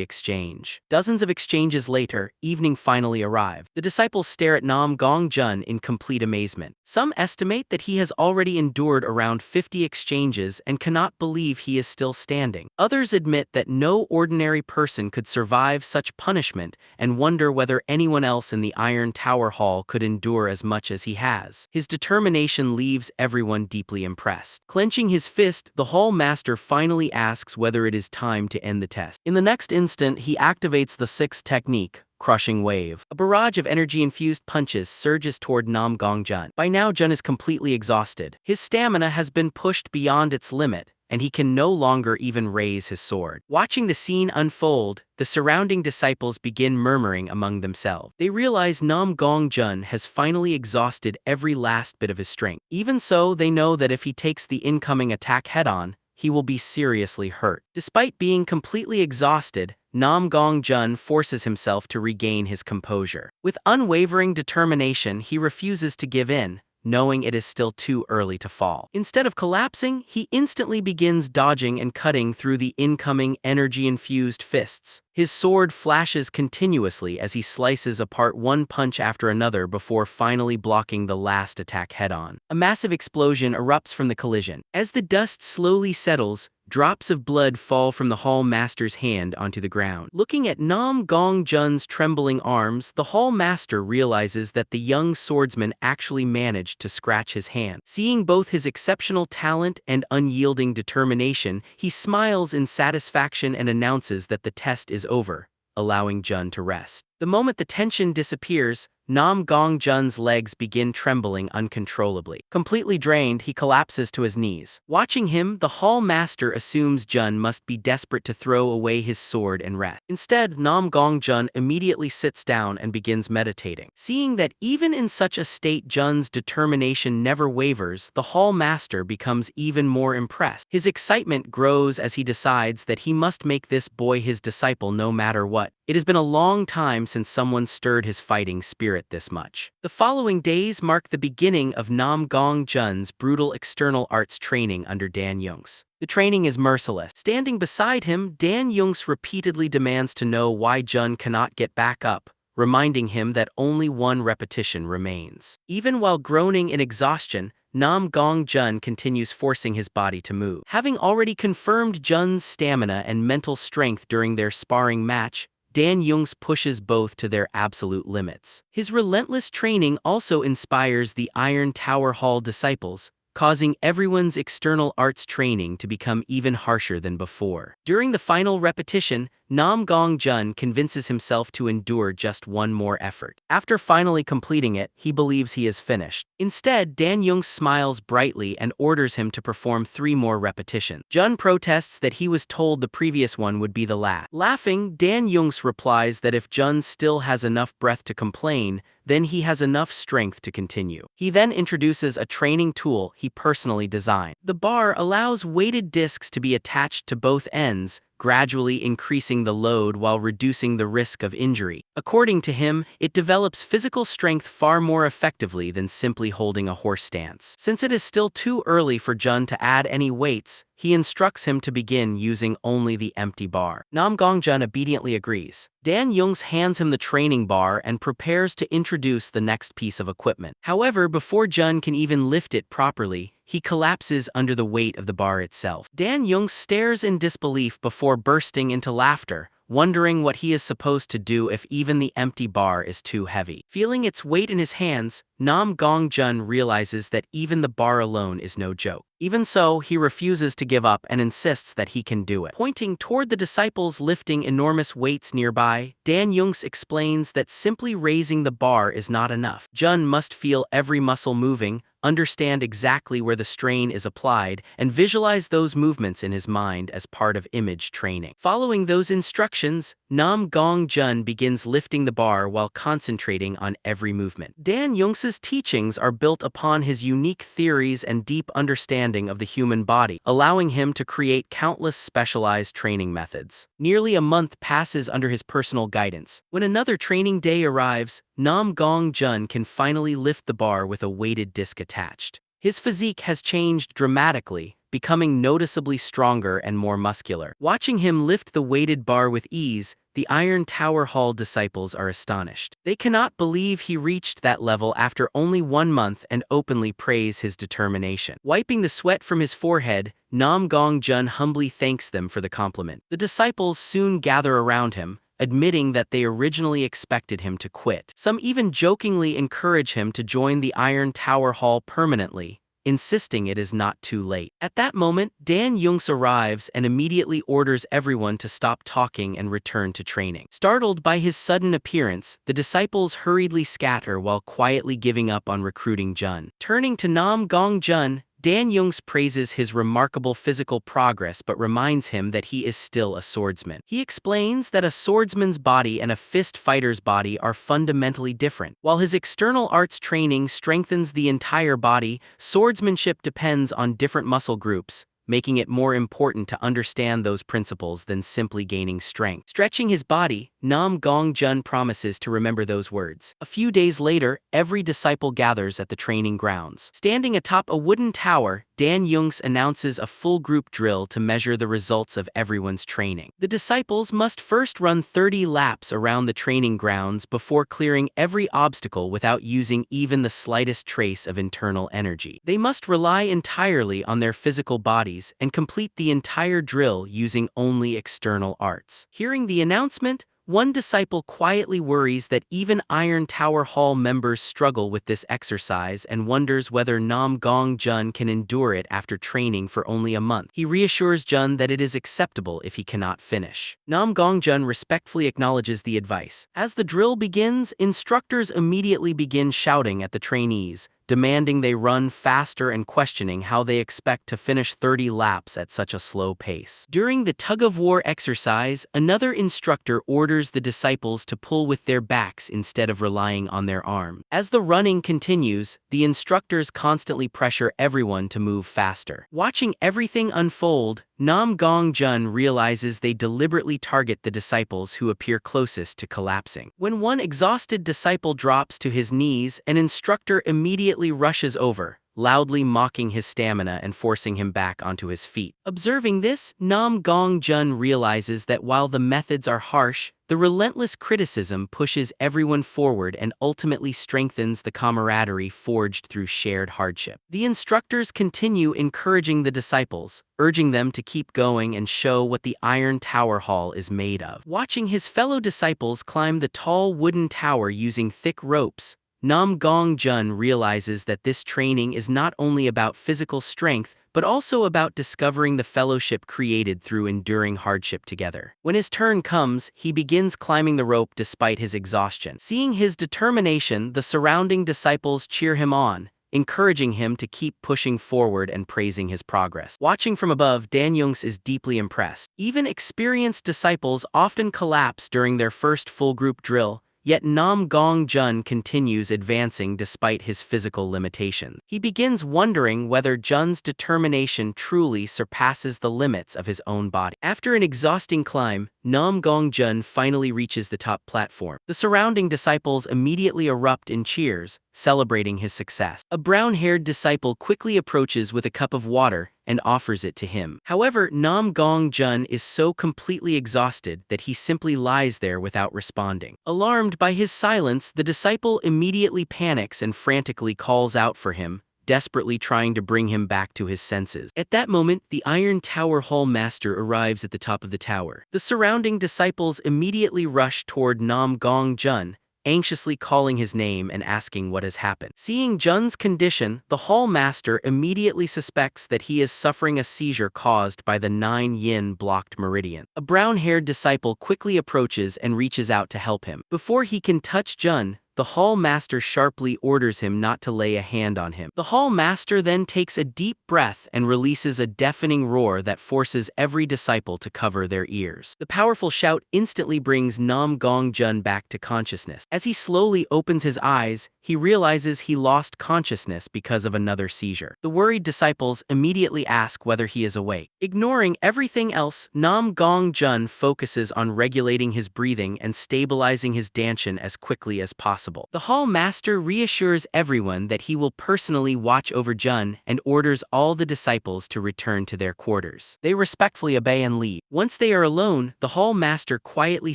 exchange. Dozens of exchanges later, evening finally arrived. The disciples stare at Namgung Jun in complete amazement. Some estimate that he has already endured around 50 exchanges and cannot believe he is still standing. Others admit that no ordinary person could survive such punishment and wonder whether anyone else in the Iron Tower Hall could endure as much as he has. His determination leaves everyone deeply impressed. Clenching his fist, the hall master finally asks whether it is time to end the test. In the next instant, he activates the sixth technique, crushing wave. A barrage of energy-infused punches surges toward Namgung Jun. By now Jun is completely exhausted. His stamina has been pushed beyond its limit, and he can no longer even raise his sword. Watching the scene unfold, the surrounding disciples begin murmuring among themselves. They realize Namgung Jun has finally exhausted every last bit of his strength. Even so, they know that if he takes the incoming attack head-on, he will be seriously hurt. Despite being completely exhausted, Namgung Jun forces himself to regain his composure. With unwavering determination, he refuses to give in, knowing it is still too early to fall. Instead of collapsing, he instantly begins dodging and cutting through the incoming energy-infused fists. His sword flashes continuously as he slices apart one punch after another before finally blocking the last attack head-on. A massive explosion erupts from the collision. As the dust slowly settles, drops of blood fall from the Hall Master's hand onto the ground. Looking at Namgung Jun's trembling arms, the Hall Master realizes that the young swordsman actually managed to scratch his hand. Seeing both his exceptional talent and unyielding determination, he smiles in satisfaction and announces that the test is over, allowing Jun to rest. The moment the tension disappears, Namgung Jun's legs begin trembling uncontrollably. Completely drained, he collapses to his knees. Watching him, the Hall Master assumes Jun must be desperate to throw away his sword and rest. Instead, Namgung Jun immediately sits down and begins meditating. Seeing that even in such a state Jun's determination never wavers, the Hall Master becomes even more impressed. His excitement grows as he decides that he must make this boy his disciple no matter what. It has been a long time since someone stirred his fighting spirit this much. The following days mark the beginning of Namgung Jun's brutal external arts training under Dan Yeongsin. The training is merciless. Standing beside him, Dan Yeongsin repeatedly demands to know why Jun cannot get back up, reminding him that only one repetition remains. Even while groaning in exhaustion, Namgung Jun continues forcing his body to move. Having already confirmed Jun's stamina and mental strength during their sparring match, Dan Yeongsin pushes both to their absolute limits. His relentless training also inspires the Iron Tower Hall disciples, causing everyone's external arts training to become even harsher than before. During the final repetition, Namgung Jun convinces himself to endure just one more effort. After finally completing it, he believes he is finished. Instead, Dan Yeongsin smiles brightly and orders him to perform 3 more repetitions. Jun protests that he was told the previous one would be the last. Laughing, Dan Yeongsin replies that if Jun still has enough breath to complain, then he has enough strength to continue. He then introduces a training tool he personally designed. The bar allows weighted discs to be attached to both ends, gradually increasing the load while reducing the risk of injury. According to him, it develops physical strength far more effectively than simply holding a horse stance. Since it is still too early for Jun to add any weights, he instructs him to begin using only the empty bar. Namgung Jun obediently agrees. Dan Yeongsin hands him the training bar and prepares to introduce the next piece of equipment. However, before Jun can even lift it properly, he collapses under the weight of the bar itself. Dan Yeongsin stares in disbelief before bursting into laughter, wondering what he is supposed to do if even the empty bar is too heavy. Feeling its weight in his hands, Namgung Jun realizes that even the bar alone is no joke. Even so, he refuses to give up and insists that he can do it. Pointing toward the disciples lifting enormous weights nearby, Dan Yeongsin explains that simply raising the bar is not enough. Jun must feel every muscle moving, understand exactly where the strain is applied, and visualize those movements in his mind as part of image training. Following those instructions, Namgung Jun begins lifting the bar while concentrating on every movement. Dan Yeongsin's teachings are built upon his unique theories and deep understanding of the human body, allowing him to create countless specialized training methods. Nearly a month passes under his personal guidance. When another training day arrives, Namgung Jun can finally lift the bar with a weighted disc attached. His physique has changed dramatically, becoming noticeably stronger and more muscular. Watching him lift the weighted bar with ease, the Iron Tower Hall disciples are astonished. They cannot believe he reached that level after only 1 month and openly praise his determination. Wiping the sweat from his forehead, Namgung Jun humbly thanks them for the compliment. The disciples soon gather around him, admitting that they originally expected him to quit. Some even jokingly encourage him to join the Iron Tower Hall permanently, insisting it is not too late. At that moment, Dan Young's arrives and immediately orders everyone to stop talking and return to training. Startled by his sudden appearance, the disciples hurriedly scatter while quietly giving up on recruiting Jun. Turning to Namgung Jun, Dan Young's praises his remarkable physical progress but reminds him that he is still a swordsman. He explains that a swordsman's body and a fist fighter's body are fundamentally different. While his external arts training strengthens the entire body, swordsmanship depends on different muscle groups, making it more important to understand those principles than simply gaining strength. Stretching his body, Namgung Jun promises to remember those words. A few days later, every disciple gathers at the training grounds. Standing atop a wooden tower, Dan Young's announces a full group drill to measure the results of everyone's training. The disciples must first run 30 laps around the training grounds before clearing every obstacle without using even the slightest trace of internal energy. They must rely entirely on their physical bodies and complete the entire drill using only external arts. Hearing the announcement, one disciple quietly worries that even Iron Tower Hall members struggle with this exercise and wonders whether Namgung Jun can endure it after training for only a month. He reassures Jun that it is acceptable if he cannot finish. Namgung Jun respectfully acknowledges the advice. As the drill begins, instructors immediately begin shouting at the trainees, demanding they run faster and questioning how they expect to finish 30 laps at such a slow pace. During the tug-of-war exercise, another instructor orders the disciples to pull with their backs instead of relying on their arms. As the running continues, the instructors constantly pressure everyone to move faster. Watching everything unfold, Namgung Jun realizes they deliberately target the disciples who appear closest to collapsing. When one exhausted disciple drops to his knees, an instructor immediately rushes over, loudly mocking his stamina and forcing him back onto his feet. Observing this, Namgung Jun realizes that while the methods are harsh, the relentless criticism pushes everyone forward and ultimately strengthens the camaraderie forged through shared hardship. The instructors continue encouraging the disciples, urging them to keep going and show what the Iron Tower Hall is made of. Watching his fellow disciples climb the tall wooden tower using thick ropes, Namgung Jun realizes that this training is not only about physical strength, but also about discovering the fellowship created through enduring hardship together. When his turn comes, he begins climbing the rope despite his exhaustion. Seeing his determination, the surrounding disciples cheer him on, encouraging him to keep pushing forward and praising his progress. Watching from above, Dan Young's is deeply impressed. Even experienced disciples often collapse during their first full group drill, yet Namgung Jun continues advancing despite his physical limitations. He begins wondering whether Jun's determination truly surpasses the limits of his own body. After an exhausting climb, Namgung Jun finally reaches the top platform. The surrounding disciples immediately erupt in cheers, celebrating his success. A brown-haired disciple quickly approaches with a cup of water and offers it to him. However, Namgung Jun is so completely exhausted that he simply lies there without responding. Alarmed by his silence, the disciple immediately panics and frantically calls out for him, desperately trying to bring him back to his senses. At that moment, the Iron Tower Hall master arrives at the top of the tower. The surrounding disciples immediately rush toward Namgung Jun, anxiously calling his name and asking what has happened. Seeing Jun's condition, the hall master immediately suspects that he is suffering a seizure caused by the 9 yin blocked meridian. A brown-haired disciple quickly approaches and reaches out to help him. Before he can touch Jun, the hall master sharply orders him not to lay a hand on him. The hall master then takes a deep breath and releases a deafening roar that forces every disciple to cover their ears. The powerful shout instantly brings Namgung Jun back to consciousness. As he slowly opens his eyes, he realizes he lost consciousness because of another seizure. The worried disciples immediately ask whether he is awake. Ignoring everything else, Namgung Jun focuses on regulating his breathing and stabilizing his dantian as quickly as possible. The hall master reassures everyone that he will personally watch over Jun and orders all the disciples to return to their quarters. They respectfully obey and leave. Once they are alone, the hall master quietly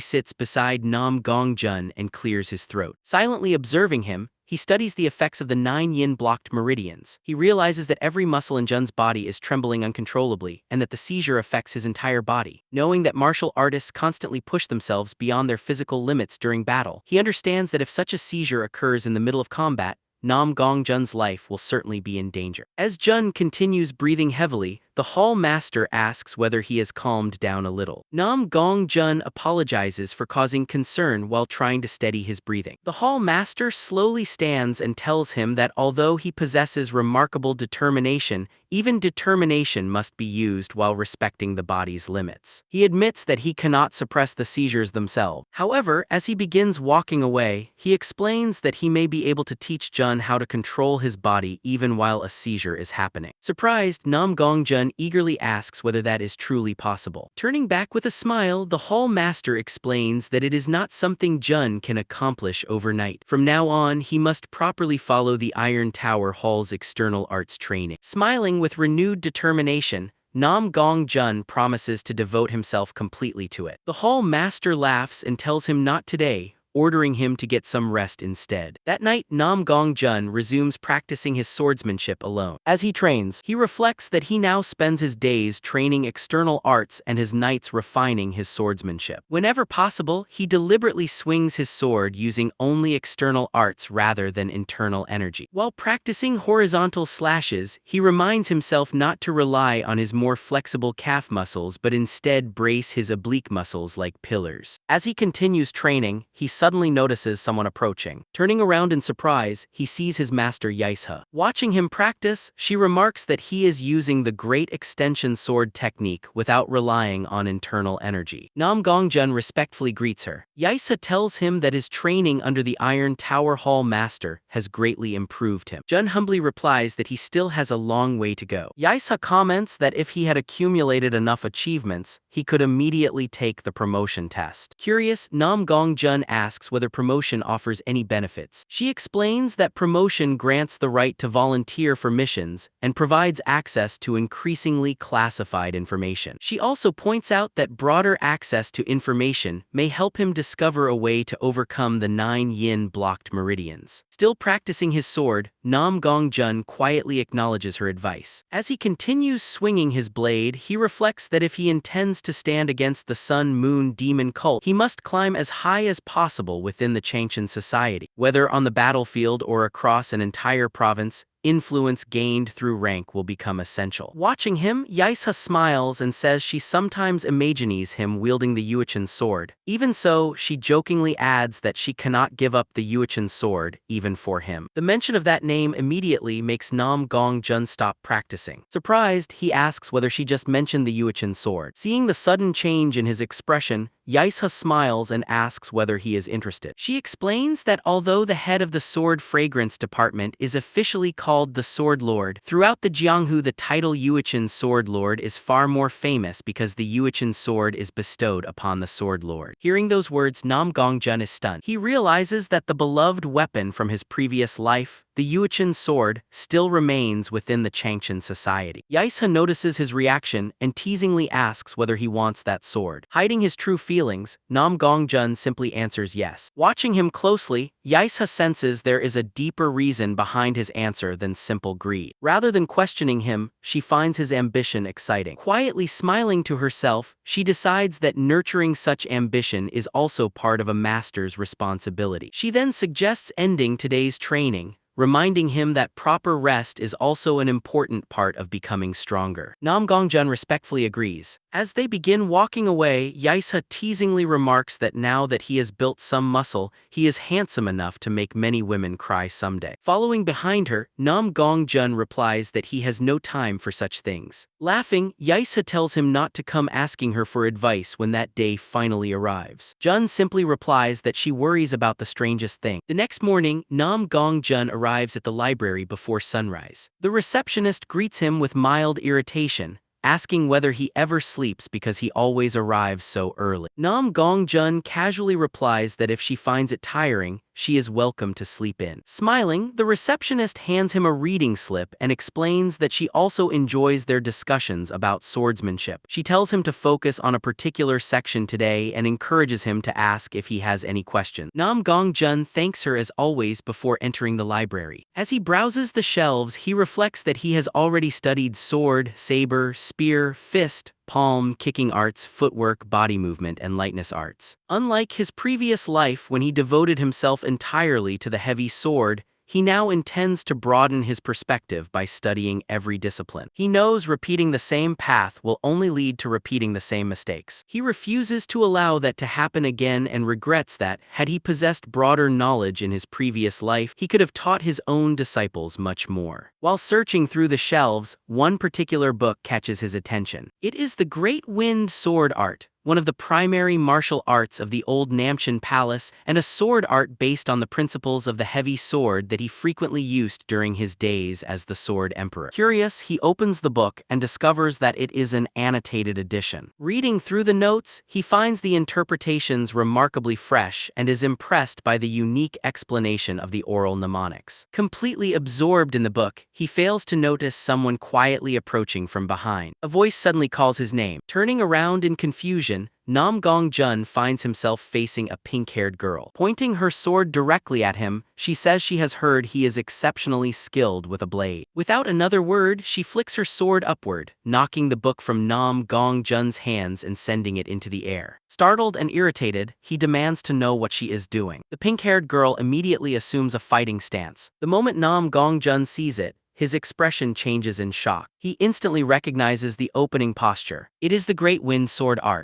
sits beside Namgung Jun and clears his throat. Silently observing him, he studies the effects of the 9 yin blocked meridians. He realizes that every muscle in Jun's body is trembling uncontrollably and that the seizure affects his entire body. Knowing that martial artists constantly push themselves beyond their physical limits during battle, he understands that if such a seizure occurs in the middle of combat, Namgung Jun's life will certainly be in danger. As Jun continues breathing heavily, the hall master asks whether he has calmed down a little. Namgung Jun apologizes for causing concern while trying to steady his breathing. The hall master slowly stands and tells him that although he possesses remarkable determination, even determination must be used while respecting the body's limits. He admits that he cannot suppress the seizures themselves. However, as he begins walking away, he explains that he may be able to teach Jun how to control his body even while a seizure is happening. Surprised, Namgung Jun eagerly asks whether that is truly possible. Turning back with a smile, the hall master explains that it is not something Jun can accomplish overnight. From now on, he must properly follow the Iron Tower Hall's external arts training. Smiling with renewed determination, Namgung Jun promises to devote himself completely to it. The hall master laughs and tells him not today, ordering him to get some rest instead. That night, Namgung Jun resumes practicing his swordsmanship alone. As he trains, he reflects that he now spends his days training external arts and his nights refining his swordsmanship. Whenever possible, he deliberately swings his sword using only external arts rather than internal energy. While practicing horizontal slashes, he reminds himself not to rely on his more flexible calf muscles but instead brace his oblique muscles like pillars. As he continues training, he suddenly notices someone approaching. Turning around in surprise, he sees his master Yaisha. Watching him practice, she remarks that he is using the Great Extension Sword technique without relying on internal energy. Namgung Jun respectfully greets her. Yaisha tells him that his training under the Iron Tower Hall master has greatly improved him. Jun humbly replies that he still has a long way to go. Yaisha comments that if he had accumulated enough achievements, he could immediately take the promotion test. Curious, Namgung Jun asks whether promotion offers any benefits. She explains that promotion grants the right to volunteer for missions and provides access to increasingly classified information. She also points out that broader access to information may help him discover a way to overcome the 9 yin blocked meridians. Still practicing his sword, Namgung Jun quietly acknowledges her advice. As he continues swinging his blade, he reflects that if he intends to stand against the Sun-Moon demon cult, he must climb as high as possible within the Changchen society. Whether on the battlefield or across an entire province, influence gained through rank will become essential. Watching him, Yaisha smiles and says she sometimes imagines him wielding the Yuechin sword. Even so, she jokingly adds that she cannot give up the Yuechin sword, even for him. The mention of that name immediately makes Namgung Jun stop practicing. Surprised, he asks whether she just mentioned the Yuechin sword. Seeing the sudden change in his expression, Yaisha smiles and asks whether he is interested. She explains that although the head of the sword fragrance department is officially called the Sword Lord, throughout the Jianghu the title Yuechin Sword Lord is far more famous because the Yuechin sword is bestowed upon the Sword Lord. Hearing those words, Namgung Jun is stunned. He realizes that the beloved weapon from his previous life, the Yuechin sword, still remains within the Changchen society. Yaisha notices his reaction and teasingly asks whether he wants that sword. Hiding his true feelings, Namgung Jun simply answers yes. Watching him closely, Yaisha senses there is a deeper reason behind his answer than simple greed. Rather than questioning him, she finds his ambition exciting. Quietly smiling to herself, she decides that nurturing such ambition is also part of a master's responsibility. She then suggests ending today's training, reminding him that proper rest is also an important part of becoming stronger. Namgung Jun respectfully agrees. As they begin walking away, Yaisha teasingly remarks that now that he has built some muscle, he is handsome enough to make many women cry someday. Following behind her, Namgung Jun replies that he has no time for such things. Laughing, Yaisha tells him not to come asking her for advice when that day finally arrives. Jun simply replies that she worries about the strangest thing. The next morning, Namgung Jun arrives at the library before sunrise. The receptionist greets him with mild irritation, asking whether he ever sleeps because he always arrives so early. Namgung Jun casually replies that if she finds it tiring, she is welcome to sleep in. Smiling, the receptionist hands him a reading slip and explains that she also enjoys their discussions about swordsmanship. She tells him to focus on a particular section today and encourages him to ask if he has any questions. Namgung Jun thanks her as always before entering the library. As he browses the shelves, he reflects that he has already studied sword, saber, spear, fist, palm, kicking arts, footwork, body movement, and lightness arts. Unlike his previous life when he devoted himself entirely to the heavy sword, he now intends to broaden his perspective by studying every discipline. He knows repeating the same path will only lead to repeating the same mistakes. He refuses to allow that to happen again and regrets that, had he possessed broader knowledge in his previous life, he could have taught his own disciples much more. While searching through the shelves, one particular book catches his attention. It is the Great Wind Sword Art, one of the primary martial arts of the old Namchen Palace, and a sword art based on the principles of the heavy sword that he frequently used during his days as the Sword Emperor. Curious, he opens the book and discovers that it is an annotated edition. Reading through the notes, he finds the interpretations remarkably fresh and is impressed by the unique explanation of the oral mnemonics. Completely absorbed in the book, he fails to notice someone quietly approaching from behind. A voice suddenly calls his name. Turning around in confusion, Namgung Jun finds himself facing a pink-haired girl. Pointing her sword directly at him, she says she has heard he is exceptionally skilled with a blade. Without another word, she flicks her sword upward, knocking the book from Namgung Jun's hands and sending it into the air. Startled and irritated, he demands to know what she is doing. The pink-haired girl immediately assumes a fighting stance. The moment Namgung Jun sees it, his expression changes in shock. He instantly recognizes the opening posture. It is the Great Wind Sword Art.